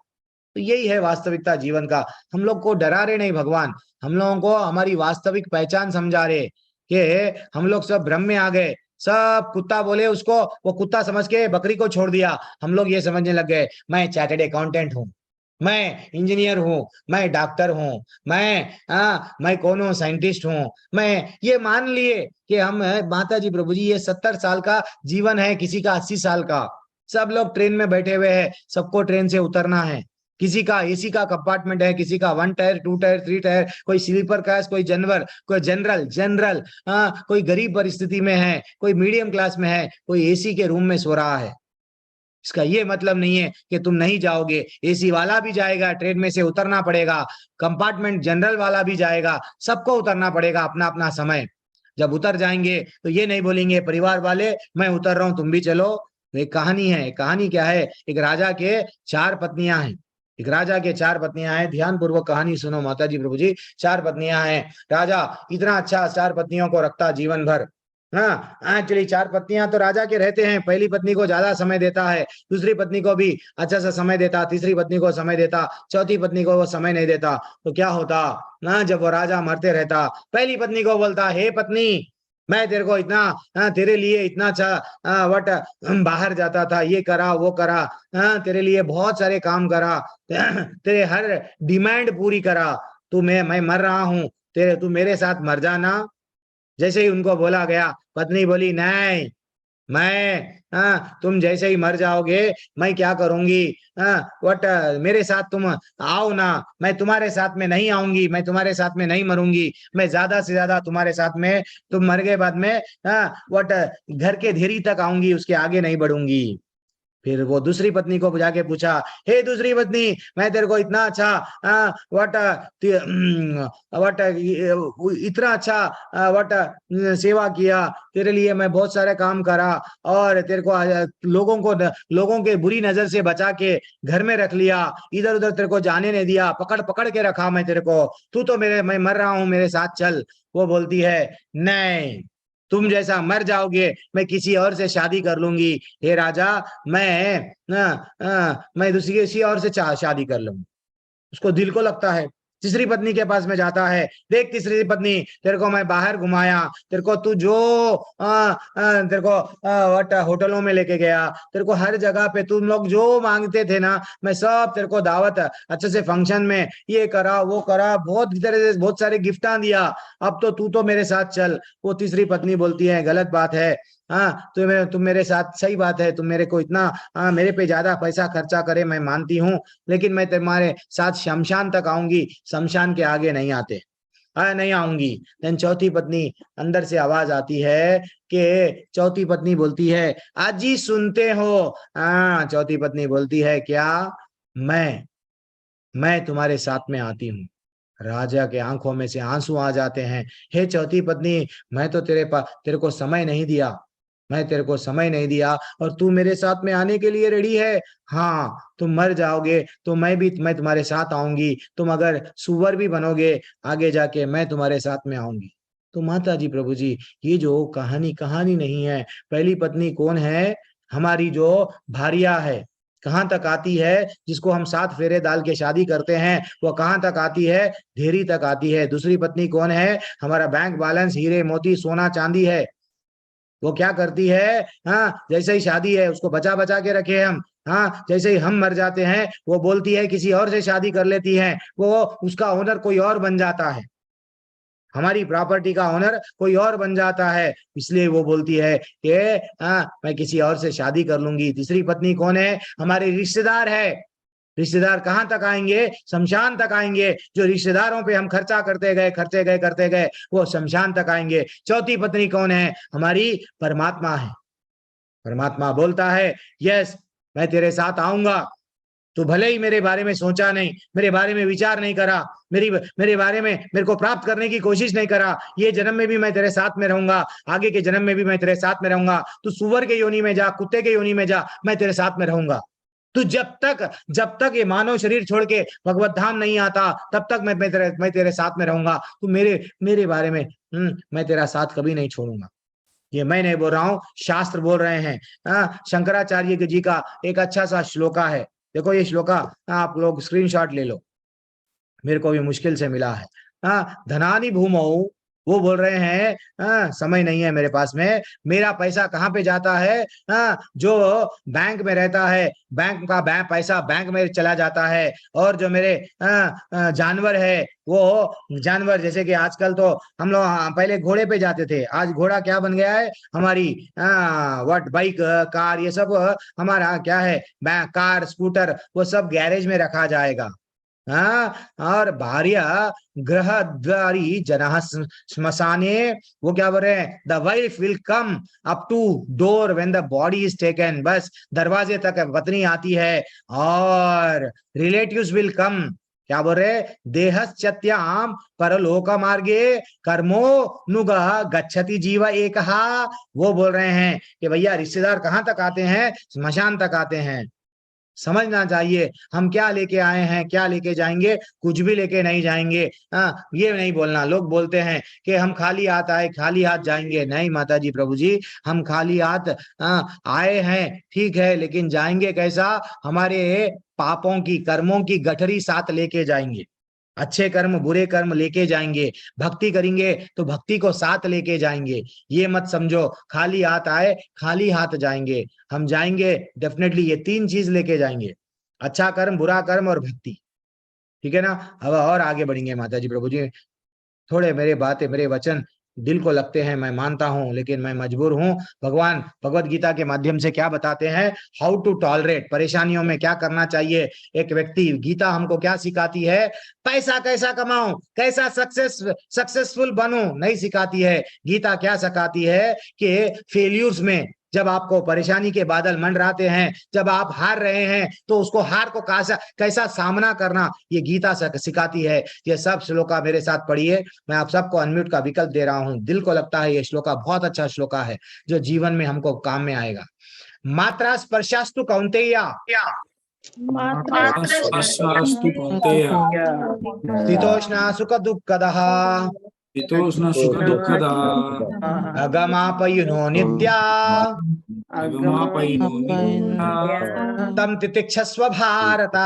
तो यही है वास्तविकता जीवन का। हम लोग को डरा रहे नहीं भगवान, हम लोगों को हमारी वास्तविक पहचान समझा रहे कि हम लोग सब भ्रम में आ गए, सब कुत्ता बोले उसको, वो कुत्ता समझ के बकरी को छोड़ दिया, हम लोग ये समझने लग गए मैं चार्टर्ड अकाउंटेंट हूँ, मैं इंजीनियर हूँ, मैं डॉक्टर हूँ, मैं कौन हूँ, साइंटिस्ट हूँ, मैं ये मान लिए कि हम माता जी प्रभु जी ये 70 साल का जीवन है, किसी का 80 साल का। सब लोग ट्रेन में बैठे हुए हैं, सबको ट्रेन से उतरना है, किसी का एसी का कंपार्टमेंट है, किसी का 1 टायर 2 टायर 3 टायर, कोई स्लीपर क्लास, कोई कोई जनरल, कोई गरीब परिस्थिति में है, कोई मीडियम क्लास में है, कोई एसी के रूम में सो रहा है। इसका ये मतलब नहीं है कि तुम नहीं जाओगे, एसी वाला भी जाएगा, ट्रेन में से उतरना पड़ेगा, कंपार्टमेंट जनरल वाला भी जाएगा, सबको उतरना पड़ेगा अपना अपना समय। जब उतर जाएंगे तो ये नहीं बोलेंगे परिवार वाले मैं उतर रहा हूं तुम भी चलो। एक कहानी है, कहानी क्या है, एक राजा के 4 पत्नियां हैं, एक राजा के 4 पत्नियां हैं, ध्यान पूर्वक कहानी सुनो माता जी प्रभु जी। 4 पत्नियां हैं, राजा इतना अच्छा 4 पत्नियों को रखता जीवन भर। हाँ, एक्चुअली 4 पत्नियां तो राजा के रहते हैं, पहली पत्नी को ज्यादा समय देता है, दूसरी पत्नी को भी अच्छा सा समय देता, तीसरी पत्नी को समय देता, चौथी पत्नी को वो समय नहीं देता। तो क्या होता ना, जब वो राजा मरते रहता, पहली पत्नी को बोलता हे पत्नी मैं तेरे को इतना तेरे लिए इतना अच्छा वट बाहर जाता था, ये करा वो करा, तेरे लिए बहुत सारे काम करा, तेरे हर डिमांड पूरी करा, तू मैं मर रहा हूँ, तू मेरे साथ मर जाना। जैसे ही उनको बोला गया, पत्नी बोली नहीं, मैं तुम जैसे ही मर जाओगे मैं क्या करूंगी, मेरे साथ तुम आओ ना, मैं तुम्हारे साथ में नहीं आऊंगी, मैं तुम्हारे साथ में नहीं मरूंगी, मैं ज्यादा से ज्यादा तुम्हारे साथ में, तुम मर गए बाद में घर के धेरी तक आऊंगी, उसके आगे नहीं बढ़ूंगी। फिर वो दूसरी पत्नी को जाके पूछा, हे दूसरी पत्नी मैं तेरे को इतना अच्छा इतना अच्छा सेवा किया, तेरे लिए मैं बहुत सारे काम करा, और तेरे को लोगों के बुरी नजर से बचा के घर में रख लिया, इधर उधर तेरे को जाने नहीं दिया, पकड़ पकड़ के रखा मैं तेरे को, तू तो मैं मर रहा हूं, मेरे साथ चल। वो बोलती है नहीं, तुम जैसा मर जाओगे मैं किसी और से शादी कर लूंगी, हे राजा मैं दूसरी किसी और से शादी कर लूंगी। उसको दिल को लगता है, तीसरी पत्नी के पास में जाता है, देख तीसरी पत्नी तेरे को मैं बाहर घुमाया, तेरे को तू जो तेरे को होटलों में लेके गया, तेरे को हर जगह पे तुम लोग जो मांगते थे ना, मैं सब तेरे को दावत अच्छे से फंक्शन में ये करा वो करा, बहुत तरह से बहुत सारे गिफ्टां दिया, अब तो तू तो मेरे साथ चल। वो तीसरी पत्नी बोलती है गलत बात है, तुम मेरे साथ, सही बात है, तुम मेरे को इतना मेरे पे ज्यादा पैसा खर्चा करे मैं मानती हूँ, लेकिन मैं तुम्हारे साथ शमशान तक आऊंगी, शमशान के आगे नहीं आते, नहीं आऊंगी। देन चौथी पत्नी अंदर से आवाज आती है कि चौथी पत्नी बोलती है आज ही सुनते हो, चौथी पत्नी बोलती है क्या, मैं तुम्हारे साथ में आती हूँ। राजा के आंखों में से आंसू आ जाते हैं, हे चौथी पत्नी मैं तो तेरे को समय नहीं दिया, मैं तेरे को समय नहीं दिया और तू मेरे साथ में आने के लिए रेडी है। हाँ, तुम मर जाओगे तो मैं तुम्हारे साथ आऊंगी, तुम अगर सुअर भी बनोगे आगे जाके मैं तुम्हारे साथ में आऊंगी। तो माता जी प्रभु जी ये जो कहानी नहीं है, पहली पत्नी कौन है, हमारी जो भारिया है, कहाँ तक आती है, जिसको हम 7 फेरे डाल के शादी करते हैं, वो कहाँ तक आती है, धेरी तक आती है। दूसरी पत्नी कौन है, हमारा बैंक बैलेंस हीरे मोती सोना चांदी है, वो क्या करती है, जैसे ही शादी है उसको बचा बचा के रखे हम, जैसे ही हम मर जाते हैं वो बोलती है किसी और से शादी कर लेती है, वो उसका ओनर कोई और बन जाता है, हमारी प्रॉपर्टी का ओनर कोई और बन जाता है, इसलिए वो बोलती है कि मैं किसी और से शादी कर लूंगी। तीसरी पत्नी कौन है, हमारे रिश्तेदार है, रिश्तेदार कहाँ तक आएंगे? शमशान तक आएंगे। जो रिश्तेदारों पे हम खर्चा करते गए वो शमशान तक आएंगे। चौथी पत्नी कौन है? हमारी परमात्मा है। परमात्मा बोलता है यस मैं तेरे साथ आऊंगा, तो भले ही मेरे बारे में सोचा नहीं, मेरे बारे में विचार नहीं करा, मेरे बारे में मेरे को प्राप्त करने की कोशिश नहीं करा, ये जन्म में भी मैं तेरे साथ में रहूंगा, आगे के जन्म में भी मैं तेरे साथ में रहूंगा। तू सुअर के योनि में जा, कुत्ते के योनि में जा, मैं तेरे साथ में रहूंगा। तू जब तक ये मानव शरीर छोड़ के भगवत धाम नहीं आता तब तक मैं तेरे साथ में रहूंगा। तू मेरे बारे में मैं तेरा साथ कभी नहीं छोड़ूंगा। ये मैं नहीं बोल रहा हूँ, शास्त्र बोल रहे हैं। शंकराचार्य जी का एक अच्छा सा श्लोका है, देखो ये श्लोका आप लोग स्क्रीनशॉट ले लो, मेरे को भी मुश्किल से मिला है। धनानि भूमौ, वो बोल रहे हैं समय नहीं है मेरे पास में, मेरा पैसा कहाँ पे जाता है? जो बैंक में रहता है, बैंक का पैसा बैंक में चला जाता है। और जो मेरे जानवर है, वो जानवर जैसे कि आजकल तो हम लोग पहले घोड़े पे जाते थे, आज घोड़ा क्या बन गया है? हमारी बाइक कार ये सब हमारा क्या है? कार स्कूटर वो सब गैरेज में रखा जाएगा। और भार्या ग्रह द्वारी जनः श्मशाने, वो क्या बोल रहे हैं? The wife will come up to door when the body is taken, बस दरवाजे तक पत्नी आती है। और रिलेटिव्स विल कम, क्या बोल रहे? देहश्चत्याम परलोक मार्गे कर्मो नुग गच्छति जीव एकहा, वो बोल रहे हैं कि भैया रिश्तेदार कहाँ तक आते हैं? श्मशान तक आते हैं। समझना चाहिए हम क्या लेके आए हैं, क्या लेके जाएंगे, कुछ भी लेके नहीं जाएंगे। ये नहीं बोलना। लोग बोलते हैं कि हम खाली हाथ आए खाली हाथ जाएंगे। नहीं माता जी प्रभु जी, हम खाली हाथ आए हैं ठीक है, लेकिन जाएंगे कैसा? हमारे पापों की कर्मों की गठरी साथ लेके जाएंगे। अच्छे कर्म बुरे कर्म लेके जाएंगे, भक्ति करेंगे तो भक्ति को साथ लेके जाएंगे। ये मत समझो खाली हाथ आए खाली हाथ जाएंगे। हम जाएंगे डेफिनेटली ये 3 चीज लेके जाएंगे, अच्छा कर्म बुरा कर्म और भक्ति। ठीक है ना? अब और आगे बढ़ेंगे माता जी प्रभु जी। थोड़े मेरे वचन दिल को लगते हैं, मैं मानता हूं, लेकिन मैं मजबूर हूं। भगवान भगवत गीता के माध्यम से क्या बताते हैं? हाउ टू टॉलरेट, परेशानियों में क्या करना चाहिए एक व्यक्ति। गीता हमको क्या सिखाती है? पैसा कैसा कमाऊं, कैसा सक्सेसफुल बनूं, नहीं सिखाती है। गीता क्या सिखाती है कि फेल्यूर्स में जब आपको परेशानी के बादल मंडराते हैं, जब आप हार रहे हैं, तो उसको हार को कैसा सामना करना, ये गीता सिखाती है। ये सब श्लोका मेरे साथ पढ़िए। मैं आप सबको अनम्यूट का विकल्प दे रहा हूं। दिल को लगता है ये श्लोका बहुत अच्छा श्लोका है जो जीवन में हमको काम में आएगा। मात्रा स्पर्शास्तु कौन्तेय, स्पर्शास्तु कौन्तेय, शीतोष्ण सुख दुःखदः, शीतोष्ण सुख दुःखदः, अगमापयुनो नित्या, अगमापयिनो नित्या, तम तितिक्षस्व भारत।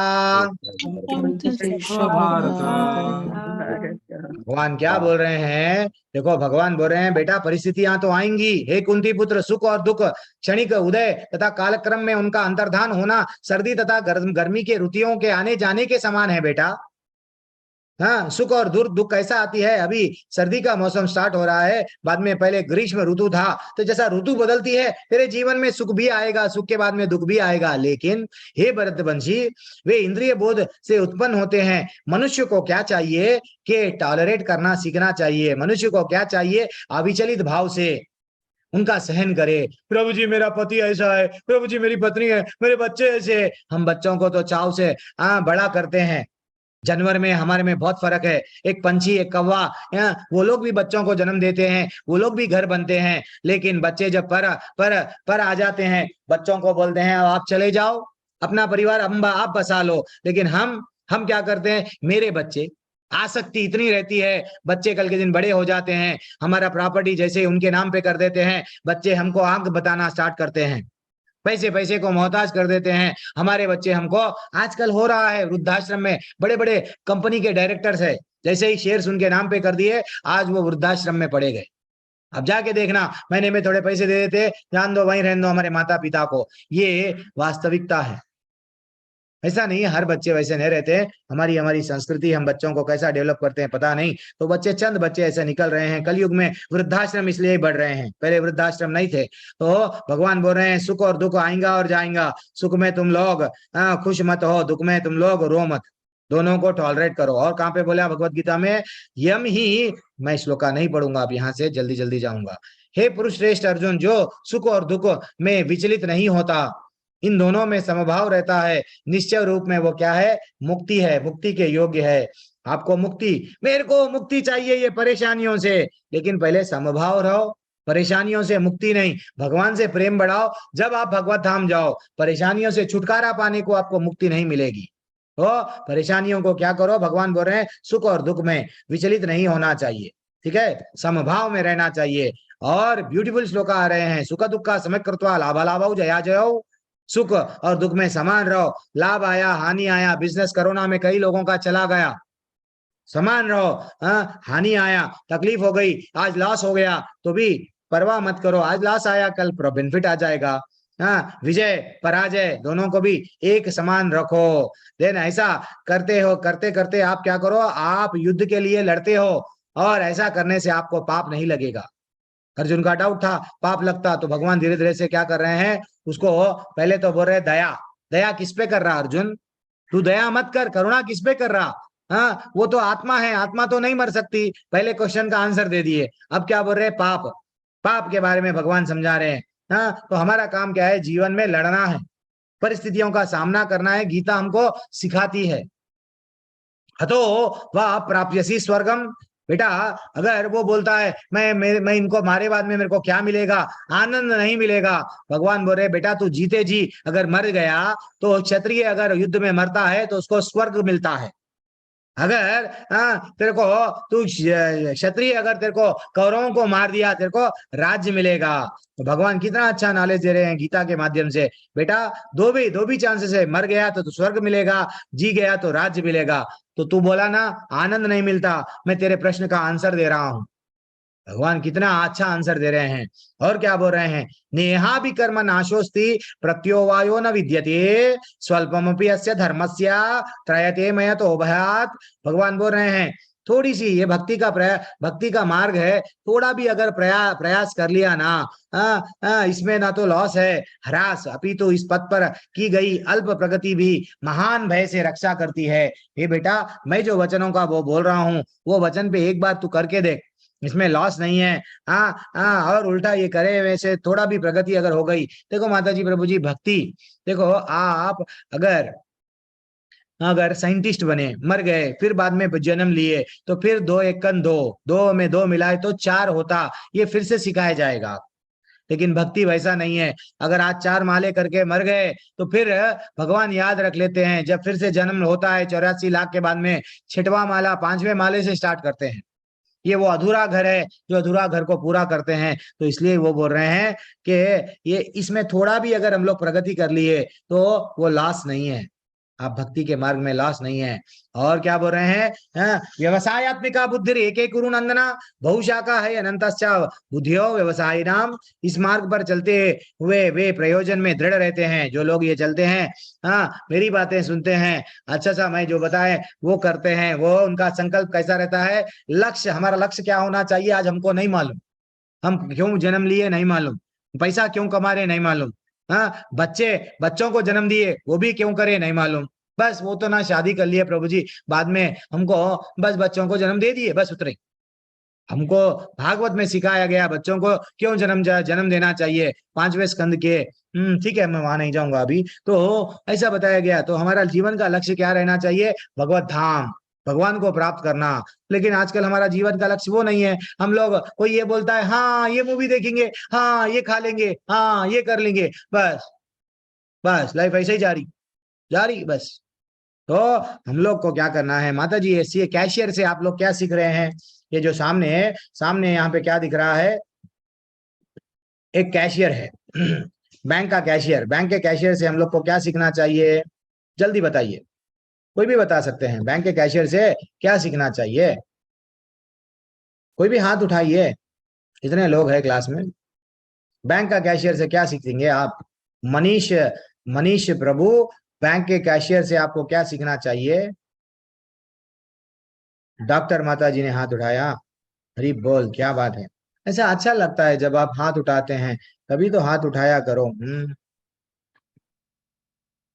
भगवान क्या बोल रहे हैं? देखो भगवान बोल रहे हैं बेटा परिस्थितियां तो आएंगी, हे कुंती पुत्र, सुख और दुख क्षणिक उदय तथा कालक्रम में उनका अंतर्धान होना सर्दी तथा गर्मी के ऋतुओं के आने जाने के समान है बेटा। हाँ, सुख और दुख कैसा आती है? अभी सर्दी का मौसम स्टार्ट हो रहा है, बाद में पहले ग्रीष्म ऋतु था, तो जैसा ऋतु बदलती है तेरे जीवन में सुख भी आएगा, सुख के बाद में दुख भी आएगा। लेकिन हे भरतवंशी, वे इंद्रिय बोध से उत्पन्न होते हैं। मनुष्य को क्या चाहिए कि टॉलरेट करना सीखना चाहिए। मनुष्य को क्या चाहिए? अविचलित भाव से उनका सहन करे। प्रभु जी मेरा पति ऐसा है, प्रभु जी मेरी पत्नी है, मेरे बच्चे ऐसे। हम बच्चों को तो चाव से बड़ा करते हैं। जानवर में हमारे में बहुत फर्क है। एक पंछी एक कौवा, वो लोग भी बच्चों को जन्म देते हैं, वो लोग भी घर बनते हैं, लेकिन बच्चे जब पर आ जाते हैं, बच्चों को बोलते हैं आप चले जाओ, अपना परिवार आप बसा लो। लेकिन हम क्या करते हैं? मेरे बच्चे, आसक्ति इतनी रहती है। बच्चे कल के दिन बड़े हो जाते हैं, हमारा प्रॉपर्टी जैसे उनके नाम पे कर देते हैं। बच्चे हमको आंख बताना स्टार्ट करते हैं, पैसे को मोहताज कर देते हैं। हमारे बच्चे हमको, आजकल हो रहा है वृद्धाश्रम में, बड़े बड़े कंपनी के डायरेक्टर्स है, जैसे ही शेयर्स उनके नाम पे कर दिए, आज वो वृद्धाश्रम में पड़े गए। अब जाके देखना, महीने में थोड़े पैसे दे देते, जान दो वहीं रहने दो हमारे माता पिता को। ये वास्तविकता है। ऐसा नहीं है, हर बच्चे वैसे नहीं रहते। हमारी हमारी संस्कृति, हम बच्चों को कैसा डेवलप करते हैं पता नहीं। तो बच्चे, चंद बच्चे ऐसे निकल रहे हैं। कलयुग में वृद्धाश्रम इसलिए ही बढ़ रहे हैं, पहले वृद्धाश्रम नहीं थे। तो भगवान बोल रहे हैं सुख और दुख आएगा और जाएगा, सुख में तुम लोग खुश मत हो, दुख में तुम लोग रो मत, दोनों को टॉलरेट करो। और कहाँ पे बोला भगवत गीता में, यम ही, मैं श्लोका नहीं पढ़ूंगा अब, यहाँ से जल्दी जल्दी जाऊंगा। हे पुरुष श्रेष्ठ अर्जुन, जो सुख और दुख में विचलित नहीं होता, इन दोनों में समभाव रहता है, निश्चय रूप में वो क्या है, मुक्ति है, मुक्ति के योग्य है। आपको मुक्ति, मेरे को मुक्ति चाहिए ये परेशानियों से, लेकिन पहले समभाव रहो। परेशानियों से मुक्ति नहीं, भगवान से प्रेम बढ़ाओ। जब आप भगवत धाम जाओ, परेशानियों से छुटकारा पाने को आपको मुक्ति नहीं मिलेगी। तो परेशानियों को क्या करो, भगवान बोल रहे हैं सुख और दुख में विचलित नहीं होना चाहिए, ठीक है, समभाव में रहना चाहिए। और ब्यूटीफुल श्लोक आ रहे हैं, सुख दुख का समय कृत्वा लाभा लाभा जया जयो, सुख और दुख में समान रहो। लाभ आया, हानि आया, बिजनेस कोरोना में कई लोगों का चला गया, समान रहो। हानि आया, तकलीफ हो गई, आज लॉस हो गया, तो भी परवाह मत करो, आज लॉस आया कल बेनिफिट आ जाएगा। विजय पराजय दोनों को भी एक समान रखो। देन ऐसा करते हो, करते करते आप क्या करो, आप युद्ध के लिए लड़ते हो, और ऐसा करने से आपको पाप नहीं लगेगा। अर्जुन का डाउट था पाप लगता, तो भगवान धीरे धीरे से क्या कर रहे हैं, उसको पहले तो बोल रहे दया। दया किस पे कर रहा अर्जुन, तू दया मत कर, करुणा किस पे कर रहा। हाँ, वो तो आत्मा है, आत्मा तो नहीं मर सकती। पहले क्वेश्चन का आंसर दे दिए, अब क्या बोल रहे हैं, पाप। पाप के बारे में भगवान समझा रहे हैं। हाँ, तो हमारा काम क्या है, जीवन में लड़ना है, परिस्थितियों का सामना करना है। गीता हमको सिखाती है, हतो वह प्राप्यसी स्वर्गम। बेटा अगर वो बोलता है मैं इनको मारे बाद में मेरे को क्या मिलेगा, आनंद नहीं मिलेगा। भगवान बोल रहे बेटा तू जीते जी अगर मर गया, तो क्षत्रिय अगर युद्ध में मरता है तो उसको स्वर्ग मिलता है। अगर तेरे को तू क्षत्रिय अगर तेरे को कौरवों को मार दिया, तेरे को राज्य मिलेगा। तो भगवान कितना अच्छा नॉलेज दे रहे हैं गीता के माध्यम से। बेटा दो भी चांसेस है, मर गया तो स्वर्ग मिलेगा, जी गया तो राज्य मिलेगा। तो तू बोला ना आनंद नहीं मिलता, मैं तेरे प्रश्न का आंसर दे रहा हूं। भगवान कितना अच्छा आंसर दे रहे हैं। और क्या बोल रहे हैं, नेहा भी कर्म नाशोस्ति प्रत्योवायो न विद्यते स्वल्पमपि अस्य धर्मस्य त्रयते मयतो भयात्। भगवान बोल रहे हैं थोड़ी सी ये भक्ति का मार्ग है, थोड़ा भी अगर प्रयास कर लिया ना, इसमें ना तो लॉस है ह्रास, अपितु इस पद पर की गई अल्प प्रगति भी महान भय से रक्षा करती है। ये बेटा मैं जो वचनों का वो बोल रहा हूँ, वो वचन पे एक बार तू करके देख, इसमें लॉस नहीं है। और उल्टा ये करे वैसे थोड़ा भी प्रगति अगर हो गई, देखो माता जी प्रभु जी भक्ति, देखो आप अगर साइंटिस्ट बने, मर गए, फिर बाद में जन्म लिए, तो फिर 2 1 2 में 2 मिलाए तो 4 होता, ये फिर से सिखाया जाएगा। लेकिन भक्ति वैसा नहीं है, अगर आज 4 माले करके मर गए तो फिर भगवान याद रख लेते हैं, जब फिर से जन्म होता है 84 लाख के बाद में 6वां माला 5वें माले से स्टार्ट करते हैं। ये वो अधूरा घर है जो अधूरा घर को पूरा करते हैं। तो इसलिए वो बोल रहे हैं कि ये इसमें थोड़ा भी अगर हम लोग प्रगति कर लिए तो वो लॉस नहीं है, आप भक्ति के मार्ग में लॉस नहीं है। और क्या बोल रहे हैं, व्यवसायत्मिका बुद्धि एक एक कुरु नंदना बहुशाखा है अनंतश्चा बुद्धियो व्यवसायी नाम। इस मार्ग पर चलते हुए वे प्रयोजन में दृढ़ रहते हैं। जो लोग ये चलते हैं, मेरी बातें सुनते हैं, अच्छा मैं जो बताए वो करते हैं, वो उनका संकल्प कैसा रहता है, लक्ष्य, हमारा लक्ष्य क्या होना चाहिए आज हमको नहीं मालूम, हम क्यों जन्म लिए नहीं मालूम, पैसा क्यों कमा रहे नहीं मालूम, बच्चों को जन्म दिए वो भी क्यों करे नहीं मालूम। बस वो तो ना शादी कर लिए प्रभु जी, बाद में हमको बस बच्चों को जन्म दे दिए, बस उतरे। हमको भागवत में सिखाया गया बच्चों को क्यों जन्म देना चाहिए, 5वें स्कंद के, ठीक है मैं वहां नहीं जाऊंगा अभी। तो ऐसा बताया गया। तो हमारा जीवन का लक्ष्य क्या रहना चाहिए, भगवत धाम, भगवान को प्राप्त करना। लेकिन आजकल हमारा जीवन का लक्ष्य वो नहीं है। हम लोग, कोई ये बोलता है हाँ ये मूवी देखेंगे, हाँ ये खा लेंगे, हाँ ये कर लेंगे, बस लाइफ ऐसे ही जारी बस। तो हम लोग को क्या करना है माता जी, ऐसी कैशियर से आप लोग क्या सीख रहे हैं, ये जो सामने यहाँ पे क्या दिख रहा है, एक कैशियर है बैंक का कैशियर। बैंक के कैशियर से हम लोग को क्या सीखना चाहिए, जल्दी बताइए, कोई भी बता सकते हैं, बैंक के कैशियर से क्या सीखना चाहिए, कोई भी हाथ उठाइए, इतने लोग हैं क्लास में। बैंक का कैशियर से क्या सीखेंगे आप, मनीष प्रभु बैंक के कैशियर से आपको क्या सीखना चाहिए? डॉक्टर माता जी ने हाथ उठाया। हरी बोल, क्या बात है। ऐसा अच्छा लगता है जब आप हाथ उठाते हैं, कभी तो हाथ उठाया करो।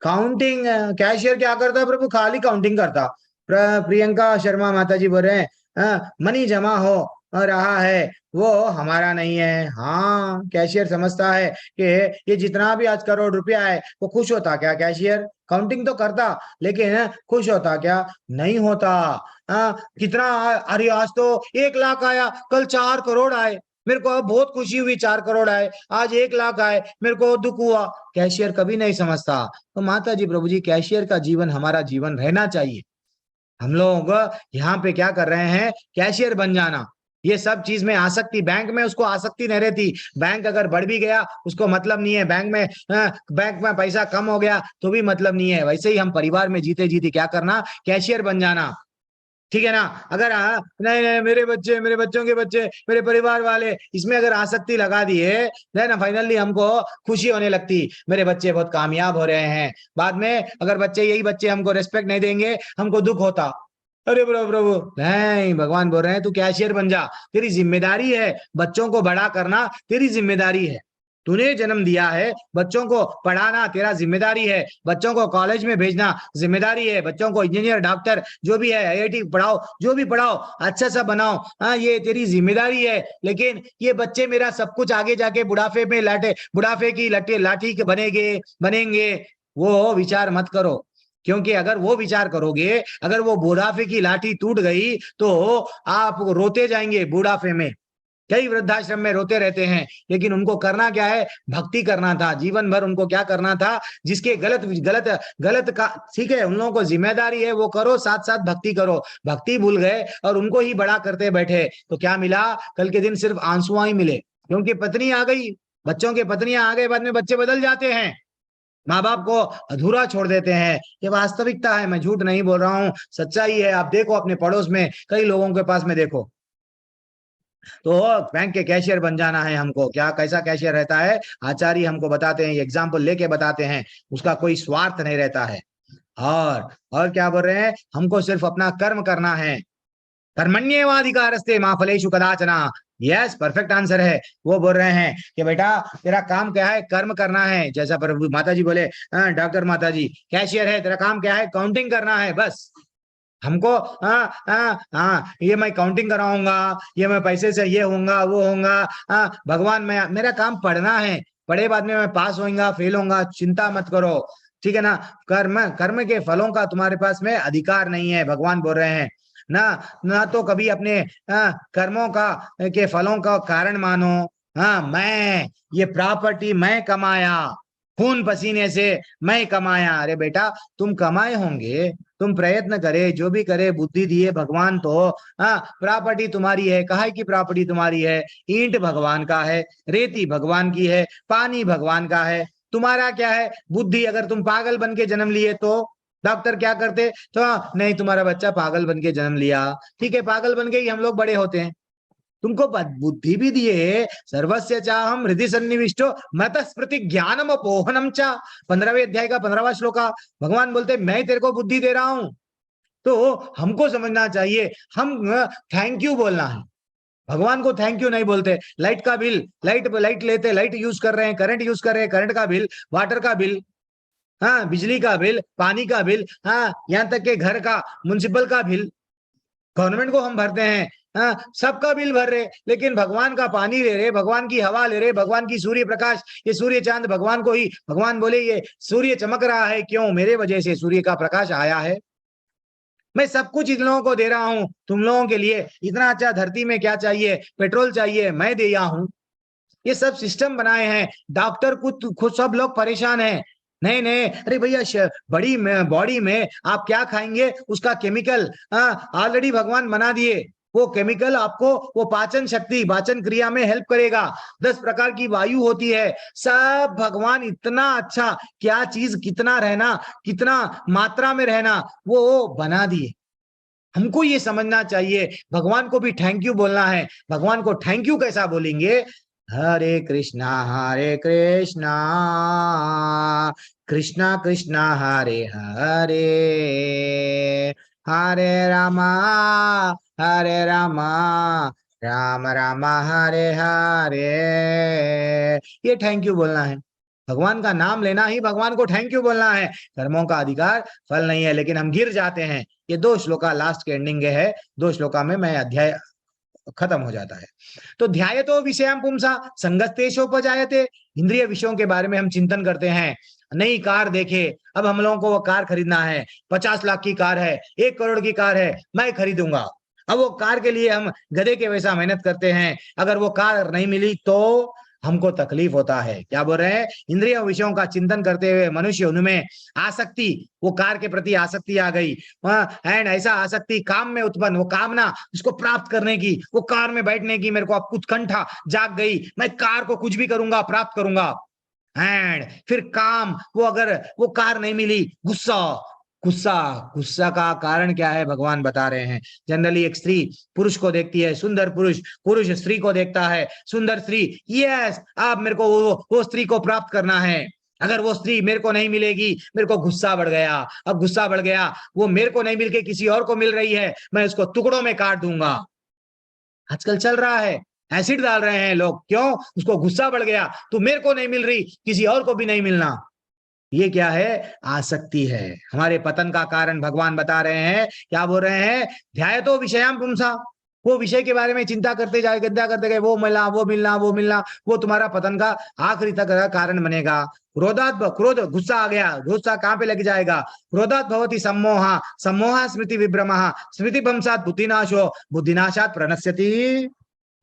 काउंटिंग कैशियर क्या करता है प्रभु? खाली काउंटिंग करता। प्रियंका शर्मा माता जी बोल रहे हैं मनी जमा हो रहा है, वो हमारा नहीं है। हाँ, कैशियर समझता है कि ये जितना भी आज करोड़ रुपया है, वो खुश होता क्या कैशियर? काउंटिंग तो करता, लेकिन खुश होता क्या? नहीं होता। कितना अरे आज तो 1 लाख आया, कल 4 करोड़ आए, मेरे को बहुत खुशी हुई, 4 करोड़ आए, आज 1 लाख आए, मेरे को दुख हुआ। कैशियर कभी नहीं समझता। तो माता जी प्रभु जी, कैशियर का जीवन हमारा जीवन रहना चाहिए। हम लोग यहाँ पे क्या कर रहे हैं? कैशियर बन जाना। ये सब चीज में आसक्ति, बैंक में उसको आसक्ति नहीं रहती। बैंक अगर बढ़ भी गया उसको मतलब नहीं है, बैंक में पैसा कम हो गया तो भी मतलब नहीं है। वैसे ही हम परिवार में जीते जीते क्या करना? कैशियर बन जाना। ठीक है ना? अगर नहीं मेरे बच्चे, मेरे बच्चों के बच्चे, मेरे परिवार वाले, इसमें अगर आसक्ति लगा दिए ना, फाइनली हमको खुशी होने लगती, मेरे बच्चे बहुत कामयाब हो रहे हैं। बाद में अगर यही बच्चे हमको रेस्पेक्ट नहीं देंगे, हमको दुख होता। अरे प्रभु प्रभु नहीं, भगवान बोल रहे हैं तू कैशियर बन जा। तेरी जिम्मेदारी है बच्चों को बड़ा करना, तेरी जिम्मेदारी है। तूने जन्म दिया है, बच्चों को पढ़ाना तेरा जिम्मेदारी है, बच्चों को कॉलेज में भेजना जिम्मेदारी है, बच्चों को इंजीनियर, डॉक्टर जो भी है, IIT पढ़ाओ, जो भी पढ़ाओ अच्छा सा बनाओ। ये तेरी जिम्मेदारी है। लेकिन ये बच्चे मेरा सब कुछ आगे जाके बुढ़ापे में बुढ़ापे की लाठी बनेंगे, वो विचार मत करो। क्योंकि अगर वो विचार करोगे, अगर वो बुढ़ापे की लाठी टूट गई तो आप रोते जाएंगे बुढ़ापे में। कई वृद्धाश्रम में रोते रहते हैं, लेकिन उनको करना क्या है? भक्ति करना था जीवन भर। उनको क्या करना था? जिसके गलत का ठीक है, उन लोगों को जिम्मेदारी है, वो करो, साथ साथ भक्ति करो। भक्ति भूल गए और उनको ही बड़ा करते बैठे तो क्या मिला? कल के दिन सिर्फ आंसुआ ही मिले, क्योंकि पत्नी आ गई, बच्चों के पत्नियां आ गए, बाद में बच्चे बदल जाते हैं, माँ बाप को अधूरा छोड़ देते हैं। ये वास्तविकता है, मैं झूठ नहीं बोल रहा हूँ, सच्चाई है। आप देखो अपने पड़ोस में कई लोगों के पास में देखो। तो बैंक के कैशियर बन जाना है हमको। क्या कैसा कैशियर रहता है? आचार्य हमको बताते हैं, एग्जाम्पल लेके बताते हैं, उसका कोई स्वार्थ नहीं रहता है। और क्या बोल रहे हैं? हमको सिर्फ अपना कर्म करना है। कर्मण्येवाधिकारस्ते मा फलेषु कदाचन। यस, परफेक्ट आंसर है। वो बोल रहे हैं कि बेटा तेरा काम क्या है? कर्म करना है। जैसा प्रभु माता जी बोले, डॉक्टर माता जी कैशियर है, तेरा काम क्या है? काउंटिंग करना है बस। हमको ये मैं काउंटिंग कराऊंगा, ये मैं पैसे से ये होऊंगा वो होऊंगा। भगवान मेरा काम पढ़ना है, पढ़े बाद में मैं पास होऊंगा फेल होऊंगा, चिंता मत करो। ठीक है ना? कर्म के फलों का तुम्हारे पास में अधिकार नहीं है, भगवान बोल रहे हैं। ना तो कभी अपने कर्मों के फलों का कारण मानो। मैं ये प्रॉपर्टी मैं कमाया, खून पसीने से मैं कमाया। अरे बेटा तुम कमाए होंगे, तुम प्रयत्न करे, जो भी करे, बुद्धि दिए भगवान तो। प्रॉपर्टी तुम्हारी है। काहे की प्रॉपर्टी तुम्हारी है? ईंट भगवान का है, रेती भगवान की है, पानी भगवान का है। तुम्हारा क्या है? बुद्धि। अगर तुम पागल बन के जन्म लिए तो डॉक्टर क्या करते? तो नहीं, तुम्हारा बच्चा पागल बन के जन्म लिया, ठीक है, पागल बन के ही हम लोग बड़े होते हैं। तुमको बुद्धि भी दिए। सर्वस्य चाहम हृदय सन्निविष्टो मत स्मृति ज्ञानम अपोहनम चा। 15वें अध्याय का 15वां श्लोक। भगवान बोलते मैं तेरे को बुद्धि दे रहा हूं। तो हमको समझना चाहिए, हम थैंक यू बोलना है। भगवान को थैंक यू नहीं बोलते। लाइट का बिल, लाइट लेते, लाइट यूज कर रहे हैं, करंट यूज कर रहे हैं, करंट का बिल, वाटर का बिल, बिजली का बिल, पानी का बिल, यहाँ तक के घर का, म्युनिसिपल का बिल, गवर्नमेंट को हम भरते हैं, सबका बिल भर रहे, लेकिन भगवान का पानी ले रहे, भगवान की हवा ले रहे, भगवान की सूर्य प्रकाश, ये सूर्य चांद भगवान को ही। भगवान बोले ये सूर्य चमक रहा है, क्यों? मेरे वजह से सूर्य का प्रकाश आया है। मैं सब कुछ इन लोगों को दे रहा हूं तुम लोगों के लिए। इतना अच्छा धरती में क्या चाहिए? पेट्रोल चाहिए, मैं दे रहा हूं। ये सब सिस्टम बनाए हैं। डॉक्टर खुद सब लोग परेशान हैं। नहीं, अरे भैया बड़ी बॉडी में आप क्या खाएंगे उसका केमिकल ऑलरेडी भगवान बना दिए। वो केमिकल आपको वो पाचन शक्ति, पाचन क्रिया में हेल्प करेगा। 10 प्रकार की वायु होती है, सब भगवान इतना अच्छा, क्या चीज कितना रहना, कितना मात्रा में रहना, वो बना दिए। हमको ये समझना चाहिए, भगवान को भी थैंक यू बोलना है। भगवान को थैंक यू कैसा बोलेंगे? हरे कृष्णा कृष्णा कृष्णा हरे हरे, हरे रामा राम राम हरे हरे। ये थैंक यू बोलना है, भगवान का नाम लेना ही भगवान को थैंक यू बोलना है। कर्मों का अधिकार फल नहीं है, लेकिन हम गिर जाते हैं। ये 2 श्लोका लास्ट के एंडिंग है, 2 श्लोका में मैं अध्याय खत्म हो जाता है। तो ध्यायतो विषयं पुंसा संगस्तेषोपजायते, इंद्रिय विषयों के बारे में हम चिंतन करते हैं। नई कार देखे, अब हम लोगों को वो कार खरीदना है, 50 लाख की कार है, 1 करोड़ की कार है, मैं खरीदूंगा। अब वो कार के लिए हम गधे के वैसा मेहनत करते हैं, अगर वो कार नहीं मिली तो हमको तकलीफ होता है। क्या बोल रहे हैं? इंद्रिय विषयों का चिंतन करते हुए मनुष्य, उनमें आसक्ति, वो कार के प्रति आसक्ति आ गई, एंड ऐसा आसक्ति काम में उत्पन्न, वो कामना उसको प्राप्त करने की, वो कार में बैठने की मेरे को अब उत्कंठा जाग गई, मैं कार को कुछ भी करूंगा, प्राप्त करूंगा। एंड फिर काम, वो अगर वो कार नहीं मिली, गुस्सा गुस्सा गुस्सा का कारण क्या है भगवान बता रहे हैं। जनरली एक स्त्री पुरुष को देखती है, सुंदर पुरुष, पुरुष स्त्री को देखता है, सुंदर स्त्री, यस अब मेरे को वो स्त्री को प्राप्त करना है। अगर वो स्त्री मेरे को नहीं मिलेगी, मेरे को गुस्सा बढ़ गया। अब गुस्सा बढ़ गया, वो मेरे को नहीं मिलके किसी और को मिल रही है, मैं उसको टुकड़ों में काट दूंगा। आजकल चल रहा है, एसिड डाल रहे हैं लोग, क्यों? उसको गुस्सा बढ़ गया, तो मेरे को नहीं मिल रही, किसी और को भी नहीं मिलना। ये क्या है? आसक्ति है। हमारे पतन का कारण भगवान बता रहे हैं। क्या बोल रहे हैं? ध्यायतो विषयं पुंसा, वो विषय के बारे में चिंता करते जाए, गद्दा करते गए, वो मिलना, वो मिलना, वो मिलना, वो तुम्हारा पतन का आखिरी तक का कारण बनेगा। क्रोध, गुस्सा आ गया, गुस्सा कहाँ पे लग जाएगा? क्रोधात भवति सम्मोहा, सम्मोहा स्मृति विभ्रमः, स्मृति भ्रंशात् बुद्धिनाशो, बुद्धिनाशात् प्रणश्यति।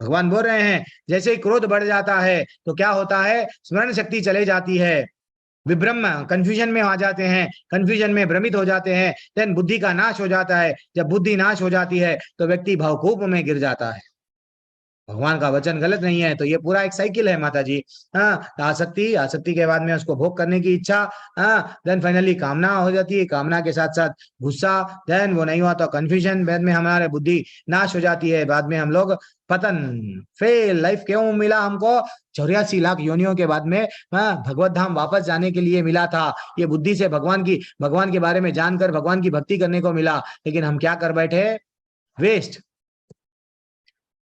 भगवान बोल रहे हैं जैसे ही क्रोध बढ़ जाता है तो क्या होता है? स्मरण शक्ति चले जाती है, विभ्रम, कंफ्यूजन में आ जाते हैं, कंफ्यूजन में भ्रमित हो जाते हैं, देन बुद्धि का नाश हो जाता है। जब बुद्धि नाश हो जाती है तो व्यक्ति भवकूप में गिर जाता है। भगवान का वचन गलत नहीं है, तो ये पूरा एक साइकिल है माता जी। आसक्ति के बाद में उसको भोग करने की इच्छा, देन फाइनली कामना हो जाती है, कामना के साथ साथ गुस्सा, देन वो नहीं हुआ तो कंफ्यूजन, बाद में हमारे बुद्धि नाश हो जाती है, बाद में हम लोग पतन, फेल। लाइफ क्यों मिला हमको? 84 लाख योनियों के बाद में भगवत धाम वापस जाने के लिए मिला था। ये बुद्धि से भगवान के बारे में जानकर भगवान की भक्ति करने को मिला, लेकिन हम क्या कर बैठे? वेस्ट।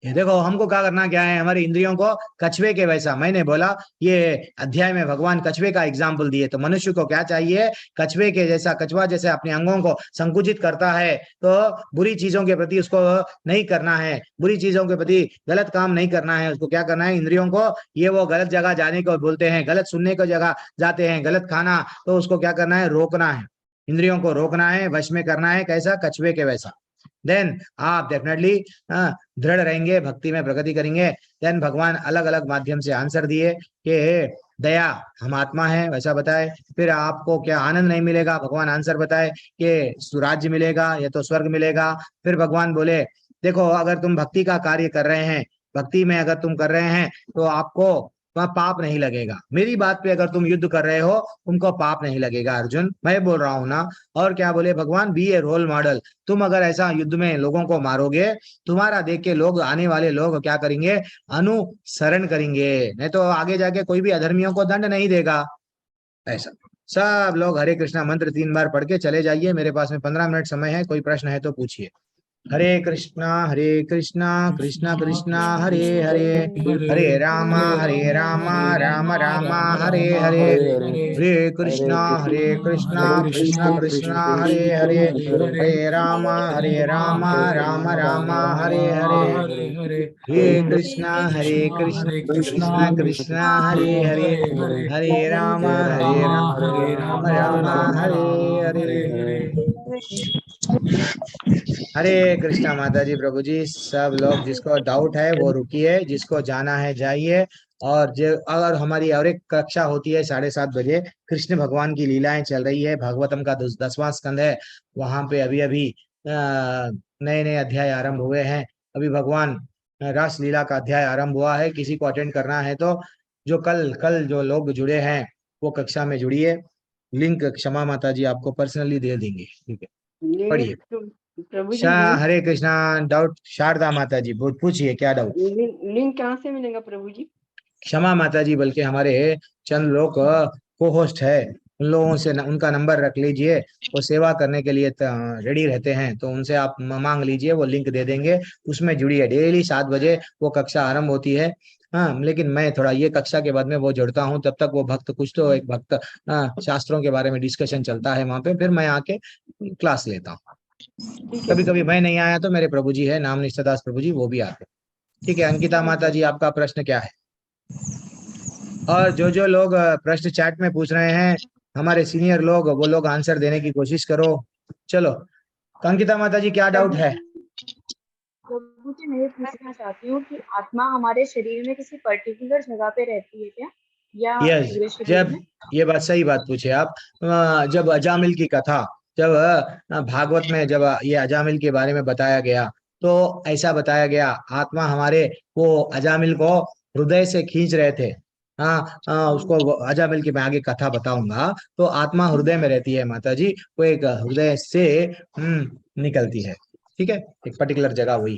ये देखो हमको क्या करना क्या है? हमारी इंद्रियों को कछुए के वैसा, मैंने बोला ये अध्याय में भगवान कछुए का एग्जाम्पल दिए, तो मनुष्य को क्या चाहिए? कछुए के जैसा, कछुआ जैसे अपने अंगों को संकुचित करता है, तो बुरी चीजों के प्रति उसको नहीं करना है, बुरी चीजों के प्रति गलत काम नहीं करना है। उसको क्या करना है? इंद्रियों को, ये वो गलत जगह जाने को बोलते हैं, गलत सुनने को जगह जाते हैं, गलत खाना, तो उसको क्या करना है? रोकना है, इंद्रियों को रोकना है, वश में करना है। कैसा? कछुए के वैसा। देन आप डेफिनेटली दृढ़ रहेंगे, भक्ति में प्रगति करेंगे। देन भगवान अलग अलग माध्यम से आंसर दिए कि दया, हम आत्मा है वैसा बताए। फिर आपको क्या आनंद नहीं मिलेगा? भगवान आंसर बताए कि स्वराज्य मिलेगा या तो स्वर्ग मिलेगा। फिर भगवान बोले देखो अगर तुम भक्ति का कार्य कर रहे हैं, भक्ति में अगर तुम कर रहे हैं तो आपको वहाँ पाप नहीं लगेगा। मेरी बात पे अगर तुम युद्ध कर रहे हो, तुमको पाप नहीं लगेगा अर्जुन, मैं बोल रहा हूं ना। और क्या बोले भगवान? बी ए रोल मॉडल। तुम अगर ऐसा युद्ध में लोगों को मारोगे, तुम्हारा देख के लोग, आने वाले लोग क्या करेंगे? अनुसरण करेंगे, नहीं तो आगे जाके कोई भी अधर्मियों को दंड नहीं देगा। ऐसा सब लोग हरे कृष्णा मंत्र 3 बार पढ़ के चले जाइए। मेरे पास में 15 मिनट समय है, कोई प्रश्न है तो पूछिए। हरे कृष्णा कृष्णा कृष्णा हरे हरे, हरे राम राम राम हरे हरे, हरे कृष्णा कृष्णा कृष्णा हरे हरे, हरे राम राम राम हरे हरे, हरे कृष्णा कृष्णा कृष्णा हरे हरे, हरे राम राम हरे हरे। हरे कृष्णा माता जी, प्रभु जी। सब लोग जिसको डाउट है वो रुकिए, जिसको जाना है जाइए। और जो अगर हमारी और एक कक्षा होती है 7:30 बजे, कृष्ण भगवान की लीलाएं चल रही है, भागवतम का 10वां स्कंद है, वहां पे अभी अभी नए नए अध्याय आरंभ हुए हैं। अभी भगवान रास लीला का अध्याय आरंभ हुआ है। किसी को अटेंड करना है तो जो कल जो लोग जुड़े हैं वो कक्षा में जुड़िए। लिंक क्षमा माता जी आपको पर्सनली दे देंगे, ठीक है? पढ़िए। प्रभु जी हरे कृष्णा। डाउट शारदा माता जी पूछिए, क्या डाउट? लिंक कहाँ से मिलेगा प्रभु जी? क्षमा माता जी, बल्कि हमारे चंद लोग को होस्ट है, उन लोगों से उनका नंबर रख लीजिए, वो सेवा करने के लिए रेडी रहते हैं, तो उनसे आप मांग लीजिए, वो लिंक दे देंगे, उसमें जुड़िए। डेली 7 बजे वो कक्षा आरंभ होती है। हाँ, लेकिन मैं थोड़ा ये कक्षा के बाद में वो जुड़ता हूँ, तब तक वो भक्त कुछ तो एक भक्त शास्त्रों के बारे में डिस्कशन चलता है वहां पे, फिर मैं आके क्लास लेता हूँ। कभी कभी मैं नहीं आया तो मेरे प्रभु जी है, नाम निष्ठादास प्रभु जी, वो भी आते। ठीक है अंकिता माता जी, आपका प्रश्न क्या है? और जो लोग प्रश्न चैट में पूछ रहे हैं, हमारे सीनियर लोग, वो लोग आंसर देने की कोशिश करो। चलो अंकिता माता जी, क्या डाउट है? प्रभु जी, मैं ये पूछना चाहती हूँ कि आत्मा हमारे शरीर में किसी पर्टिकुलर जगह पे रहती है क्या, या यस, पूरे शरीर जब में? ये बात सही बात पूछे आप। जब अजामिल की कथा, जब भागवत में जब ये अजामिल के बारे में बताया गया, तो ऐसा बताया गया, आत्मा हमारे वो अजामिल को हृदय से खींच रहे थे। उसको अजामिल की मैं आगे कथा बताऊंगा। तो आत्मा हृदय में रहती है माता जी, वो एक हृदय से निकलती है। ठीक है, एक पर्टिकुलर जगह हुई।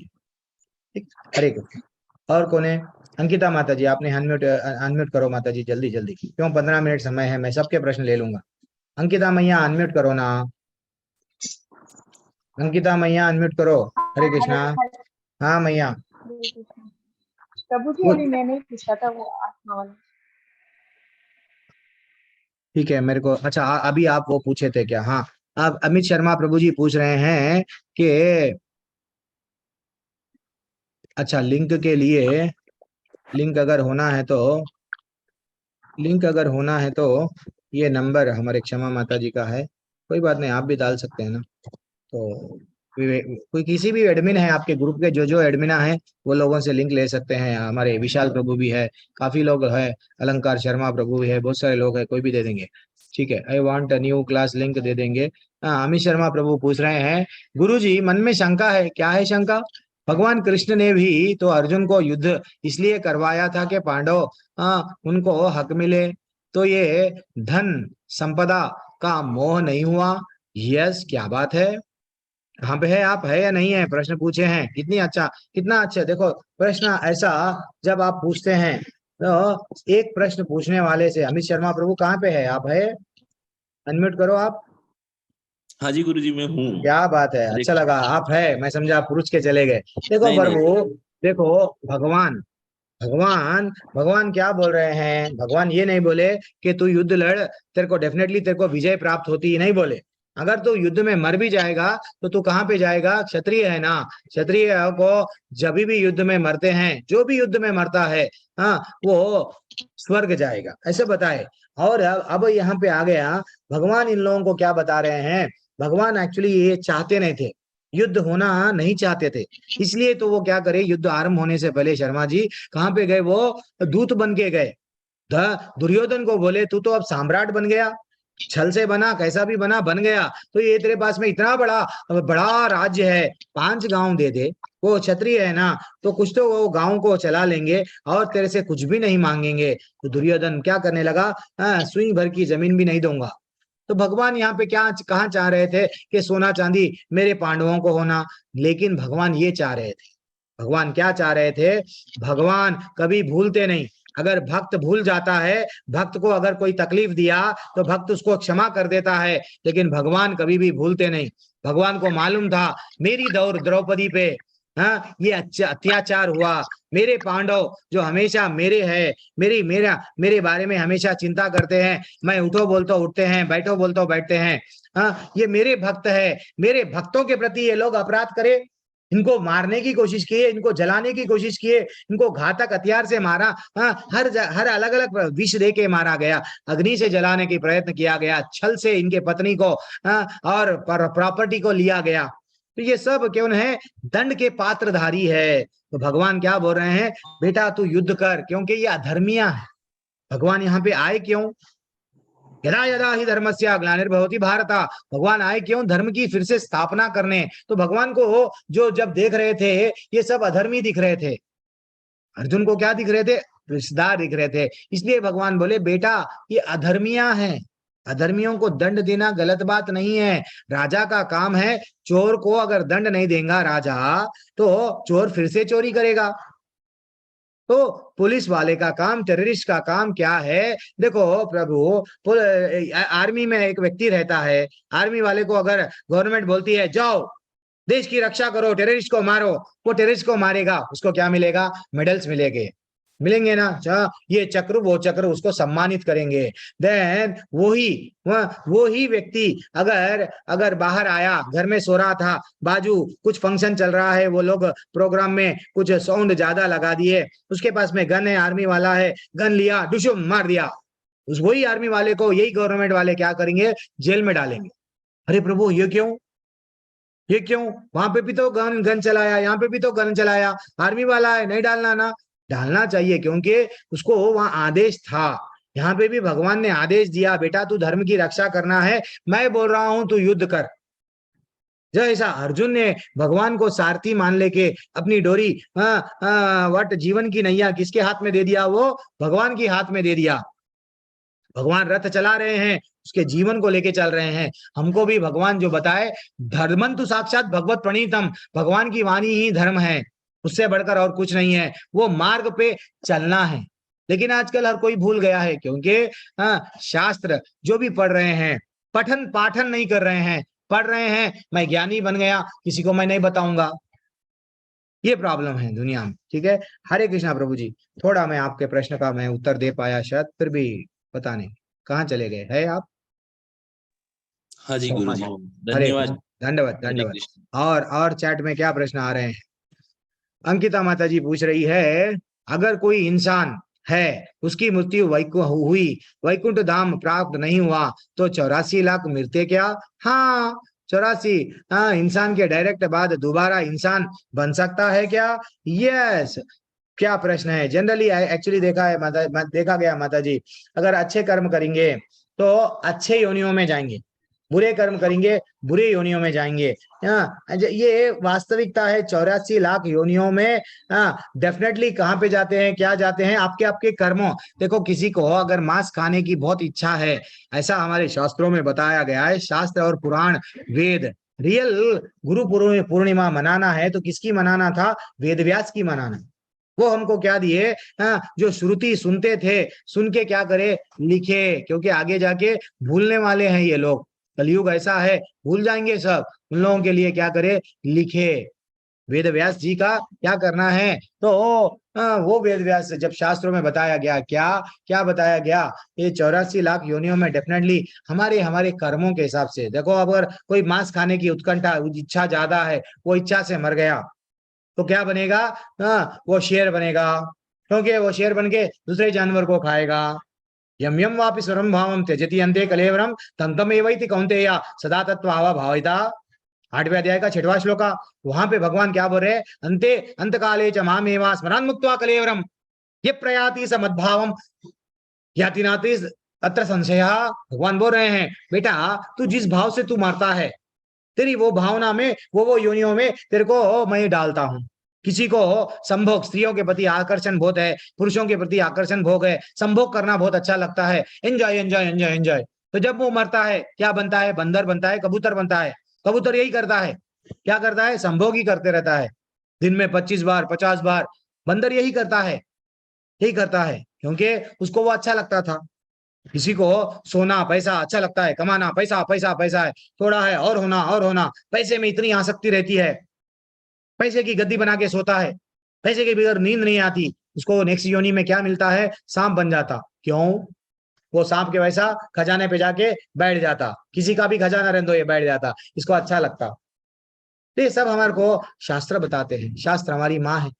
ठीक, हरे कृष्ण। और कौन है? अंकिता माता जी, आपने अनम्यूट करो माता जी, जल्दी जल्दी, क्यों 15 मिनट समय है, मैं सबके प्रश्न ले लूंगा। अंकिता मैया अनम्यूट करो ना, अंकिता मैया अनम्यूट करो। हरे कृष्णा। हाँ मैया। प्रभु जी, अभी मैंने पूछा था वो आत्मा वाला। ठीक है, मेरे को अच्छा अभी आप वो पूछे थे क्या? हाँ, अब अमित शर्मा प्रभु जी पूछ रहे हैं कि अच्छा लिंक के लिए, लिंक अगर होना है तो ये नंबर हमारे क्षमा माता जी का है, कोई बात नहीं, आप भी डाल सकते हैं ना। तो कोई किसी भी एडमिन है आपके ग्रुप के, जो एडमिना है वो लोगों से लिंक ले सकते हैं। हमारे विशाल प्रभु भी है, काफी लोग है, अलंकार शर्मा प्रभु भी है, बहुत सारे लोग है, कोई भी दे देंगे। ठीक है, I want a new class link दे देंगे। अमित शर्मा प्रभु पूछ रहे हैं, गुरुजी मन में शंका है, क्या है शंका? भगवान कृष्ण ने भी तो अर्जुन को युद्ध इसलिए करवाया था कि पांडव उनको हक मिले, तो ये धन संपदा का मोह नहीं हुआ? यस, क्या बात है, कहाँ पे है आप, है या नहीं है? प्रश्न पूछे हैं, कितनी अच्छा, कितना अच्छा। देखो प्रश्न ऐसा जब आप पूछते हैं, तो एक प्रश्न पूछने वाले से, अमित शर्मा प्रभु कहाँ पे है आप? है, अनम्यूट करो आप। हाँ जी गुरुजी, मैं हूँ। क्या बात है, अच्छा लगा आप है, मैं समझा आप पुरुष के चले गए। देखो प्रभु, देखो भगवान भगवान भगवान क्या बोल रहे हैं? भगवान ये नहीं बोले कि तू युद्ध लड़, तेरे को डेफिनेटली तेरे को विजय प्राप्त होती ही नहीं बोले। अगर तू युद्ध में मर भी जाएगा तो तू कहाँ पे जाएगा? क्षत्रिय है ना, क्षत्रिय को जब भी युद्ध में मरते हैं, जो भी युद्ध में मरता है वो स्वर्ग जाएगा, ऐसे बताए। और अब यहाँ पे आ गया, भगवान इन लोगों को क्या बता रहे हैं? भगवान एक्चुअली ये चाहते नहीं थे, युद्ध होना नहीं चाहते थे, इसलिए तो वो क्या करे, युद्ध आरंभ होने से पहले शर्मा जी कहाँ पे गए? वो दूत बन के गए। दुर्योधन को बोले तू तो अब सम्राट बन गया, छल से बना, कैसा भी बना, बन गया, तो ये तेरे पास में इतना बड़ा राज्य है, 5 गांव दे दे, वो क्षत्रिय है ना, तो कुछ तो वो गांव को चला लेंगे और तेरे से कुछ भी नहीं मांगेंगे। तो दुर्योधन क्या करने लगा? सुई भर की जमीन भी नहीं दूंगा। तो भगवान यहाँ पे क्या कहाँ चाह रहे थे कि सोना चांदी मेरे पांडवों को होना, लेकिन भगवान ये चाह रहे थे, भगवान क्या चाह रहे थे? भगवान कभी भूलते नहीं। अगर भक्त भूल जाता है, भक्त को अगर कोई तकलीफ दिया तो भक्त उसको क्षमा कर देता है, लेकिन भगवान कभी भी भूलते नहीं। भगवान को मालूम था मेरी द्रौपदी पे ये अत्याचार हुआ, मेरे पांडव जो हमेशा मेरे बारे में हमेशा चिंता करते हैं, मैं उठो बोलता उठते हैं, बैठो बोलता बैठते हैं, ये मेरे भक्त है, मेरे भक्तों के प्रति ये लोग अपराध करे, इनको मारने की कोशिश किए, इनको जलाने की कोशिश किए, इनको घातक हथियार से मारा, हर अलग अलग विष दे के मारा गया, अग्नि से जलाने की प्रयत्न किया गया, छल से इनके पत्नी को और प्रॉपर्टी को लिया गया, तो ये सब क्यों है? दंड के पात्रधारी है। तो भगवान क्या बोल रहे हैं? बेटा तू युद्ध कर, क्योंकि ये अधर्मिया है। भगवान यहाँ पे आए क्यों? यदा यदा ही धर्मस्य ग्लानिर्भवति भारत, भगवान आए क्यों? धर्म की फिर से स्थापना करने। तो भगवान को जो जब देख रहे थे, ये सब अधर्मी दिख रहे थे। अर्जुन को क्या दिख रहे थे? रिश्तेदार दिख रहे थे। इसलिए भगवान बोले बेटा ये अधर्मिया है, अधर्मियों को दंड देना गलत बात नहीं है। राजा का काम है, चोर को अगर दंड नहीं देगा राजा, तो चोर फिर से चोरी करेगा। तो पुलिस वाले का काम, टेररिस्ट का काम क्या है? देखो प्रभु, आर्मी में एक व्यक्ति रहता है, आर्मी वाले को अगर गवर्नमेंट बोलती है जाओ देश की रक्षा करो, टेररिस्ट को मारो, वो टेररिस्ट को मारेगा, उसको क्या मिलेगा? मेडल्स मिलेंगे ना। ये चक्र वो चक्र उसको सम्मानित करेंगे। देन वही व्यक्ति अगर बाहर आया, घर में सो रहा था, बाजू कुछ फंक्शन चल रहा है, वो लोग प्रोग्राम में कुछ साउंड ज्यादा लगा दिए, उसके पास में गन है, आर्मी वाला है, गन लिया, डुशुम मार दिया, वही आर्मी वाले को यही गवर्नमेंट वाले क्या करेंगे? जेल में डालेंगे। अरे प्रभु, ये क्यों? वहां पे भी तो गन चलाया, यहाँ पे भी तो गन चलाया, आर्मी वाला है, नहीं डालना ना? डालना चाहिए, क्योंकि उसको वहां आदेश था। यहाँ पे भी भगवान ने आदेश दिया, बेटा तू धर्म की रक्षा करना है, मैं बोल रहा हूं तू युद्ध कर। जैसा अर्जुन ने भगवान को सारथी मान लेके अपनी डोरी जीवन की नैया किसके हाथ में दे दिया? वो भगवान के हाथ में दे दिया। भगवान रथ चला रहे हैं, उसके जीवन को लेके चल रहे हैं। हमको भी भगवान जो बताए, धर्मंतु साक्षात भगवत प्रणीतम, भगवान की वाणी ही धर्म है, उससे बढ़कर और कुछ नहीं है। वो मार्ग पे चलना है। लेकिन आजकल हर कोई भूल गया है, क्योंकि शास्त्र जो भी पढ़ रहे हैं, पठन पाठन नहीं कर रहे हैं, पढ़ रहे हैं मैं ज्ञानी बन गया, किसी को मैं नहीं बताऊंगा। ये प्रॉब्लम है दुनिया में। ठीक है, हरे कृष्णा प्रभु जी। थोड़ा मैं आपके प्रश्न का मैं उत्तर दे पाया शायद, फिर भी पता नहीं कहाँ चले गए है आप। हाँ जी गुरु जी, हरे धन्यवाद। धन्यवाद। और चैट में क्या प्रश्न आ रहे हैं? अंकिता माता जी पूछ रही है, अगर कोई इंसान है, उसकी मृत्यु वैकुंठ धाम प्राप्त नहीं हुआ, तो 84 लाख मिलते क्या? हाँ, 84 इंसान के डायरेक्ट बाद दोबारा इंसान बन सकता है क्या? यस। क्या प्रश्न है? जनरली एक्चुअली देखा गया माता जी, अगर अच्छे कर्म करेंगे तो अच्छे योनियों में जाएंगे, बुरे कर्म करेंगे बुरे योनियों में जाएंगे। ये वास्तविकता है। 84 लाख योनियों में डेफिनेटली कहाँ पे जाते हैं, क्या जाते हैं? आपके कर्मों। देखो, किसी को अगर मांस खाने की बहुत इच्छा है, ऐसा हमारे शास्त्रों में बताया गया है, शास्त्र और पुराण वेद, रियल गुरु पूर्णिमा मनाना है तो किसकी मनाना था? वेद व्यास की मनाना। वो हमको क्या दिए? जो श्रुति सुनते थे, सुन के क्या करे? लिखे, क्योंकि आगे जाके भूलने वाले हैं ये लोग। कलयुग ऐसा है, भूल जाएंगे सब। उन लोगों के लिए क्या करे? लिखे। वेद व्यास जी का क्या करना है? तो वो वेद व्यास जब शास्त्रों में बताया गया, क्या बताया गया? ये 84 लाख योनियों में डेफिनेटली हमारे कर्मों के हिसाब से। देखो, अगर कोई मांस खाने की उत्कंठा इच्छा ज्यादा है, वो इच्छा से मर गया, तो क्या बनेगा? वो शेर बनेगा, क्योंकि वो शेर बन के दूसरे जानवर को खाएगा। यम यम वापि स्वरम भावम त्यजति अंते कलेवरम तम तम एवैति कौन्तेय सदा तत्त्वावा भाविता। 8वें अध्याय का 6वां श्लोका। वहां पे भगवान क्या बोल रहे हैं? अंते अंत काले च मामेवा स्मरान मुक्त्वा कलेवरम ये प्रयाति स मद्भावम याति नाति अत्र संशयः। भगवान बोल रहे हैं, बेटा तू जिस भाव से तू मरता है, तेरी वो भावना में, वो योनियों में तेरे को मैं डालता हूं। किसी को संभोग, स्त्रियों के प्रति आकर्षण बहुत है, पुरुषों के प्रति आकर्षण भोग है, संभोग करना बहुत अच्छा लगता है, एंजॉय एंजॉय एंजॉय एंजॉय। तो जब वो मरता है, क्या बनता है? बंदर बनता है, कबूतर बनता है। कबूतर यही करता है, क्या करता है? संभोग ही करते रहता है, दिन में 25 बार 50 बार। बंदर यही करता है, क्योंकि उसको वो अच्छा लगता था। किसी को सोना पैसा अच्छा लगता है, कमाना पैसा पैसा पैसा है, थोड़ा है और होना, पैसे में इतनी आसक्ति रहती है, पैसे की गद्दी बना के सोता है, पैसे के बगैर नींद नहीं आती। उसको नेक्स्ट योनि में क्या मिलता है? सांप बन जाता। क्यों? वो सांप के वैसा खजाने पे जाके बैठ जाता, किसी का भी खजाना रहने दो, ये बैठ जाता, इसको अच्छा लगता। ये सब हमारे को शास्त्र बताते हैं। शास्त्र हमारी माँ है,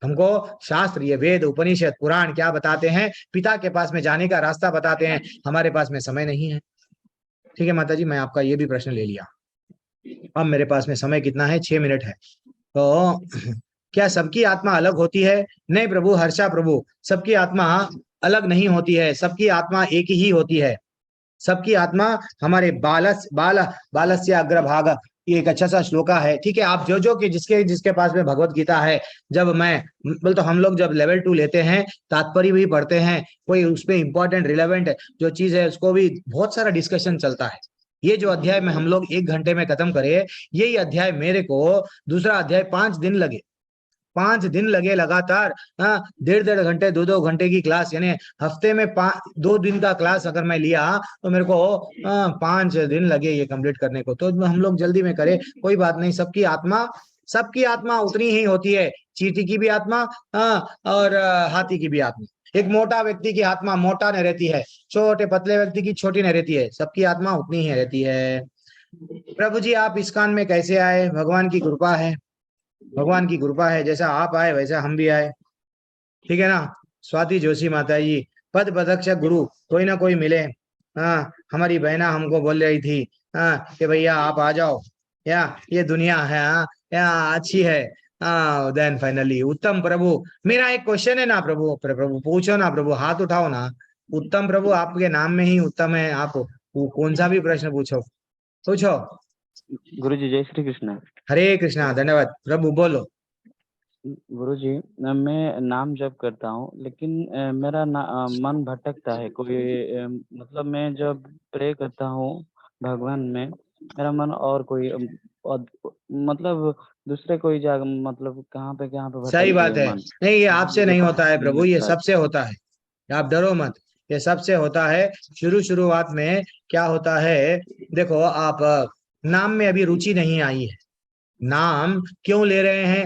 हमको शास्त्र, ये वेद उपनिषद पुराण क्या बताते हैं? पिता के पास में जाने का रास्ता बताते हैं। हमारे पास में समय नहीं है। ठीक है माता जी, मैं आपका ये भी प्रश्न ले लिया। अब मेरे पास में समय कितना है? 6 मिनट है। तो क्या सबकी आत्मा अलग होती है? नहीं प्रभु, हर्षा प्रभु, सबकी आत्मा अलग नहीं होती है, सबकी आत्मा एक ही होती है। सबकी आत्मा हमारे बालस्य अग्रभाग, ये एक अच्छा सा श्लोका है। ठीक है, आप जो के जिसके पास में भगवत गीता है, जब मैं तो हम लोग जब लेवल 2 लेते हैं, तात्पर्य भी पढ़ते हैं, कोई उसमें इंपॉर्टेंट रिलेवेंट जो चीज है उसको भी बहुत सारा डिस्कशन चलता है। ये जो अध्याय में हम लोग 1 घंटे में खत्म करे, यही अध्याय मेरे को दूसरा अध्याय 5 दिन लगे। 5 दिन लगे लगातार, 1.5 घंटे 2 घंटे की क्लास, यानी हफ्ते में 2 दिन का क्लास अगर मैं लिया तो मेरे को 5 दिन लगे ये कंप्लीट करने को। तो हम लोग जल्दी में करें, कोई बात नहीं, सबकी आत्मा उतनी ही होती है, चींटी की भी आत्मा और हाथी की भी आत्मा। एक मोटा व्यक्ति की आत्मा मोटा नहीं रहती है, छोटे पतले व्यक्ति की छोटी नहीं रहती है, सबकी आत्मा उतनी ही रहती है। प्रभु जी आप इस्कॉन में कैसे आए? भगवान की कृपा है, भगवान की कृपा है, जैसा आप आए वैसा हम भी आए, ठीक है ना। स्वाति जोशी माता जी, पद प्रदक्षक गुरु कोई ना कोई मिले। हमारी बहना हमको बोल रही थी कि भैया आप आ जाओ, या ये दुनिया है या अच्छी है। देन फाइनली उत्तम प्रभु, मेरा एक क्वेश्चन है ना प्रभु, प्रभु पूछो ना प्रभु, हाथ उठाओ ना। उत्तम प्रभु आपके नाम में ही उत्तम है, आप कौन सा भी प्रश्न पूछो। गुरुजी जय श्री कृष्ण। हरे कृष्णा, धन्यवाद प्रभु, बोलो। गुरुजी मैं नाम जप करता हूँ, लेकिन मेरा मन भटकता है। कोई मतलब मैं जब प्रे करता हूँ भगवान में, मेरा मन और कोई मतलब दूसरे कोई जगह, मतलब कहाँ पे सही बात है। नहीं, ये आपसे नहीं होता है प्रभु, ये सबसे होता है, आप डरो मत, ये सबसे होता है। शुरुआत में क्या होता है, देखो आप नाम में अभी रुचि नहीं आई है, नाम क्यों ले रहे हैं?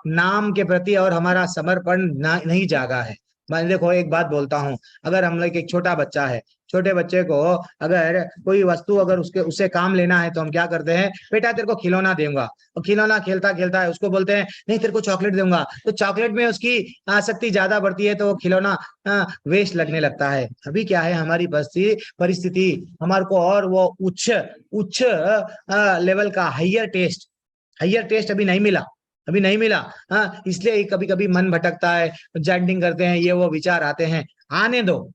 नाम के प्रति और हमारा समर्पण नहीं जागा है। मैं देखो एक बात बोलता हूँ, अगर हम लोग एक छोटा बच्चा है, छोटे बच्चे को अगर कोई वस्तु अगर उससे काम लेना है तो हम क्या करते हैं, बेटा तेरे को खिलौना दूंगा, और खिलौना खेलता खेलता है उसको बोलते हैं नहीं तेरे को चॉकलेट दूंगा, तो चॉकलेट में उसकी आसक्ति ज्यादा बढ़ती है, तो वो खिलौना वेस्ट लगने लगता है। अभी क्या है हमारी परिस्थिति, हमारे को और वो उच्च लेवल का हायर टेस्ट अभी नहीं मिला। इसलिए कभी कभी मन भटकता है, चैंटिंग करते हैं, ये वो विचार आते हैं, आने दो,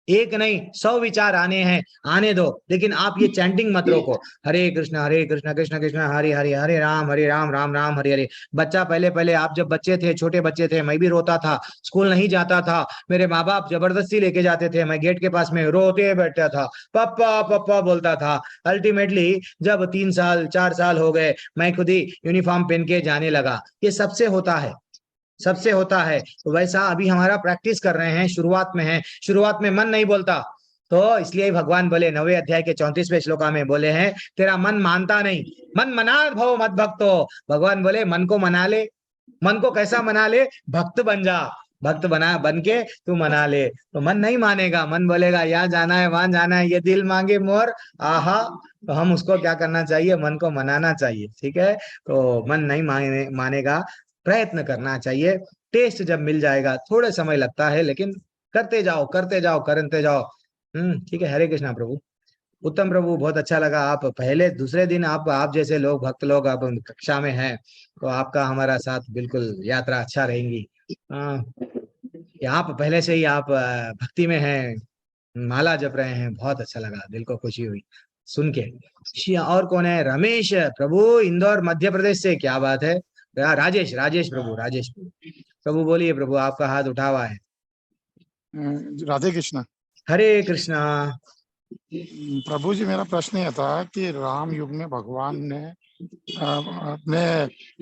एक नहीं 100 विचार आने दो, लेकिन आप ये चैंटिंग मत रोको। हरे कृष्णा कृष्ण कृष्ण हरे हरे, हरे राम राम राम हरे हरे। बच्चा पहले आप जब बच्चे थे, छोटे बच्चे थे, मैं भी रोता था, स्कूल नहीं जाता था, मेरे माँ बाप जबरदस्ती लेके जाते थे, मैं गेट के पास में रोते बैठता था, पापा पापा बोलता था। अल्टीमेटली जब 3 साल 4 साल हो गए, मैं खुद ही यूनिफॉर्म पहन के जाने लगा। ये सबसे होता है। तो वैसा अभी हमारा प्रैक्टिस कर रहे हैं, शुरुआत में मन नहीं बोलता, तो इसलिए भगवान बोले 9वें अध्याय के 34वें श्लोका में बोले हैं, तेरा मन मानता नहीं, मन मना भव मत भक्तो। भगवान बोले मन को मना ले। मन को कैसा मना ले? भक्त बन जा, भक्त बन के तू मना ले। तो मन नहीं मानेगा, मन बोलेगा यहाँ जाना है वहां जाना है, ये दिल मांगे मोर आहा। तो हम उसको क्या करना चाहिए? मन को मनाना चाहिए, ठीक है। तो मन नहीं मानेगा, प्रयत्न करना चाहिए। टेस्ट जब मिल जाएगा, थोड़ा समय लगता है, लेकिन करते जाओ ठीक है। हरे कृष्णा प्रभु। उत्तम प्रभु, बहुत अच्छा लगा। आप पहले दूसरे दिन आप जैसे लोग, भक्त लोग आप कक्षा में हैं, तो आपका हमारा साथ बिल्कुल यात्रा अच्छा रहेंगी। आप पहले से ही आप भक्ति में हैं, माला जप रहे हैं, बहुत अच्छा लगा, दिल को खुशी हुई सुन के। और कौन है? रमेश प्रभु, इंदौर मध्य प्रदेश से, क्या बात है। राजेश प्रभु बोलिए प्रभु, आपका हाथ उठा हुआ है। राधे कृष्णा। हरे कृष्णा। प्रभु जी, मेरा प्रश्न यह था कि राम युग में भगवान ने अपने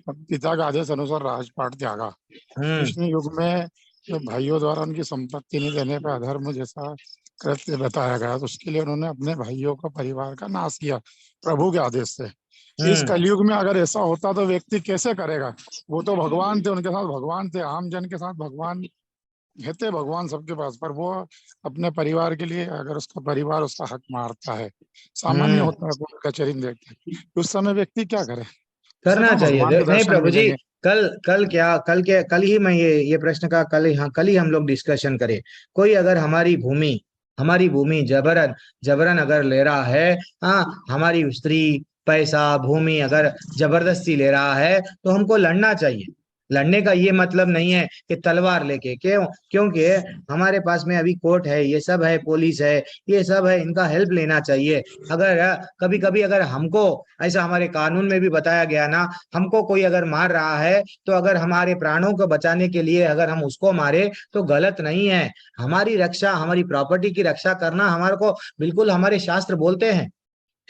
पिता के आदेश अनुसार राजपाट त्यागा। कृष्ण युग में भाइयों द्वारा उनकी संपत्ति नहीं देने पर अधर्म जैसा कृत्य बताया गया, तो उसके लिए उन्होंने अपने भाइयों का, परिवार का नाश किया प्रभु के आदेश से। इस कलयुग में अगर ऐसा होता तो व्यक्ति कैसे करेगा? वो तो भगवान थे, उनके साथ भगवान थे, आम जन के साथ भगवान थे, भगवान सबके पास, पर वो अपने परिवार के लिए, अगर उसका परिवार उसका हक मारता है, सामान्य होता है, कोई कचहरी में देखते हैं, उस समय व्यक्ति क्या करे? करना चाहिए। नहीं प्रभु जी, कल ही मैं ये प्रश्न का कल ही हम लोग डिस्कशन करें। कोई अगर हमारी भूमि जबरन अगर ले रहा है, हमारी स्त्री, पैसा, भूमि अगर जबरदस्ती ले रहा है, तो हमको लड़ना चाहिए। लड़ने का ये मतलब नहीं है कि तलवार लेके, क्योंकि हमारे पास में अभी कोर्ट है, ये सब है, पुलिस है, ये सब है, इनका हेल्प लेना चाहिए। अगर कभी कभी अगर हमको ऐसा हमारे कानून में भी बताया गया ना, हमको कोई अगर मार रहा है, तो अगर हमारे प्राणों को बचाने के लिए अगर हम उसको मारे तो गलत नहीं है। हमारी रक्षा, हमारी प्रॉपर्टी की रक्षा करना हमारे को बिल्कुल हमारे शास्त्र बोलते हैं,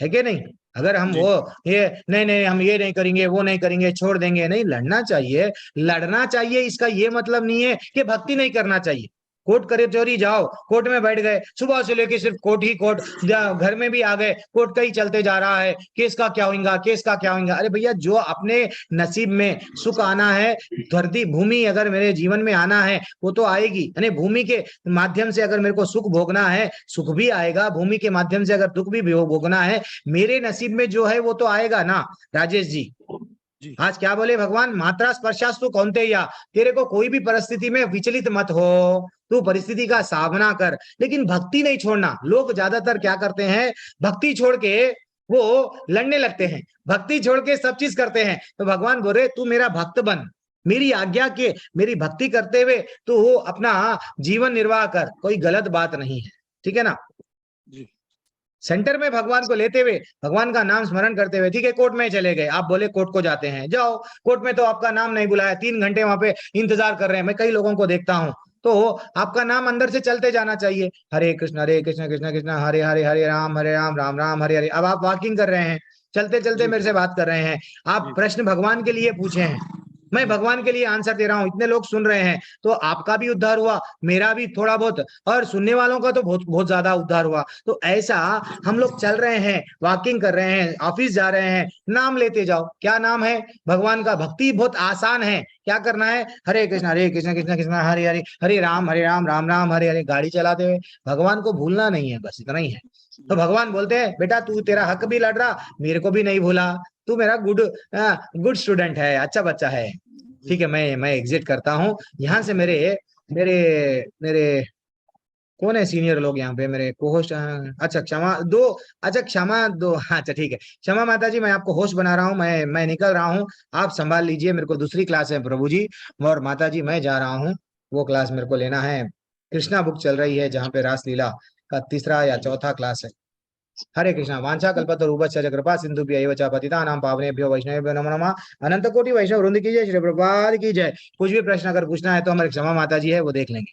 है कि नहीं? अगर हम वो ये नहीं हम ये नहीं करेंगे, वो नहीं करेंगे, छोड़ देंगे, नहीं, लड़ना चाहिए, लड़ना चाहिए। इसका ये मतलब नहीं है कि भक्ति नहीं करना चाहिए। कोर्ट कचहरी जाओ, कोर्ट में बैठ गए, सुबह से लेके सिर्फ कोर्ट ही कोर्ट, घर में भी आ गए, कोर्ट का ही चलते जा रहा है, केस का क्या होगा, केस का क्या होगा। अरे भैया, जो अपने नसीब में सुख आना है, धरती भूमि अगर मेरे जीवन में आना है वो तो आएगी, यानी भूमि के माध्यम से अगर मेरे को सुख भोगना है, सुख भी आएगा, भूमि के माध्यम से अगर दुख भी भोगना है, मेरे नसीब में जो है वो तो आएगा ना। राजेश जी आज क्या बोले भगवान, मात्रा स्पर्शास्तु कौन्तेय, तेरे को कोई भी परिस्थिति में विचलित मत हो, तू परिस्थिति का सामना कर, लेकिन भक्ति नहीं छोड़ना। लोग ज्यादातर क्या करते हैं, भक्ति छोड़ के वो लड़ने लगते हैं, भक्ति छोड़ के सब चीज करते हैं। तो भगवान बोल रहे तू मेरा भक्त बन, मेरी आज्ञा के, मेरी भक्ति करते हुए तू अपना जीवन निर्वाह कर, कोई गलत बात नहीं है, ठीक है ना। सेंटर में भगवान को लेते हुए, भगवान का नाम स्मरण करते हुए, ठीक है, कोर्ट में चले गए, आप बोले कोर्ट को जाते हैं, जाओ, कोर्ट में तो आपका नाम नहीं बुलाया, 3 घंटे वहां पे इंतजार कर रहे हैं, मैं कई लोगों को देखता हूं, तो आपका नाम अंदर से चलते जाना चाहिए, हरे कृष्ण कृष्ण कृष्ण हरे हरे, हरे राम राम राम हरे हरे। अब आप वॉकिंग कर रहे हैं, चलते चलते मेरे से बात कर रहे हैं, आप प्रश्न भगवान के लिए पूछे हैं, मैं भगवान के लिए आंसर दे रहा हूं, इतने लोग सुन रहे हैं, तो आपका भी उद्धार हुआ, मेरा भी थोड़ा बहुत, और सुनने वालों का तो बहुत बहुत ज्यादा उद्धार हुआ। तो ऐसा हम लोग चल रहे हैं, वॉकिंग कर रहे हैं, ऑफिस जा रहे हैं, नाम लेते जाओ। क्या नाम है भगवान का? भक्ति बहुत आसान है, क्या करना है, हरे कृष्ण कृष्ण कृष्ण हरे हरे, हरे राम राम राम हरे हरे। गाड़ी चलाते हुए भगवान को भूलना नहीं है, बस इतना ही है। तो भगवान बोलते हैं बेटा तू तेरा हक भी लड़ रहा, मेरे को भी नहीं भूला, तू मेरा गुड स्टूडेंट है, अच्छा बच्चा है, ठीक है, मैं एग्जिट करता हूँ यहाँ से। मेरे मेरे मेरे कौन है सीनियर लोग यहाँ पे, मेरे को होस्ट, अच्छा क्षमा दो, अच्छा ठीक है, क्षमा माता जी, मैं आपको होस्ट बना रहा हूँ, मैं निकल रहा हूँ, आप संभाल लीजिए, मेरे को दूसरी क्लास है प्रभु जी, और माता जी मैं जा रहा हूँ, वो क्लास मेरे को लेना है। कृष्णा बुक चल रही है जहाँ पे रासलीला का 3रा या 4था क्लास है। हरे कृष्णा। वांछा कल्पतरुभ्यश्च कृपा सिंधुभ्यैव च पतितानां पावनेभ्यो वैष्णवेभ्यो नमो नमः। अनंत कोटि वैष्णव वृंद की जय, श्री प्रभुपाद की जय। कुछ भी प्रश्न अगर पूछना है तो हमारे क्षमा माता जी है, वो देख लेंगे।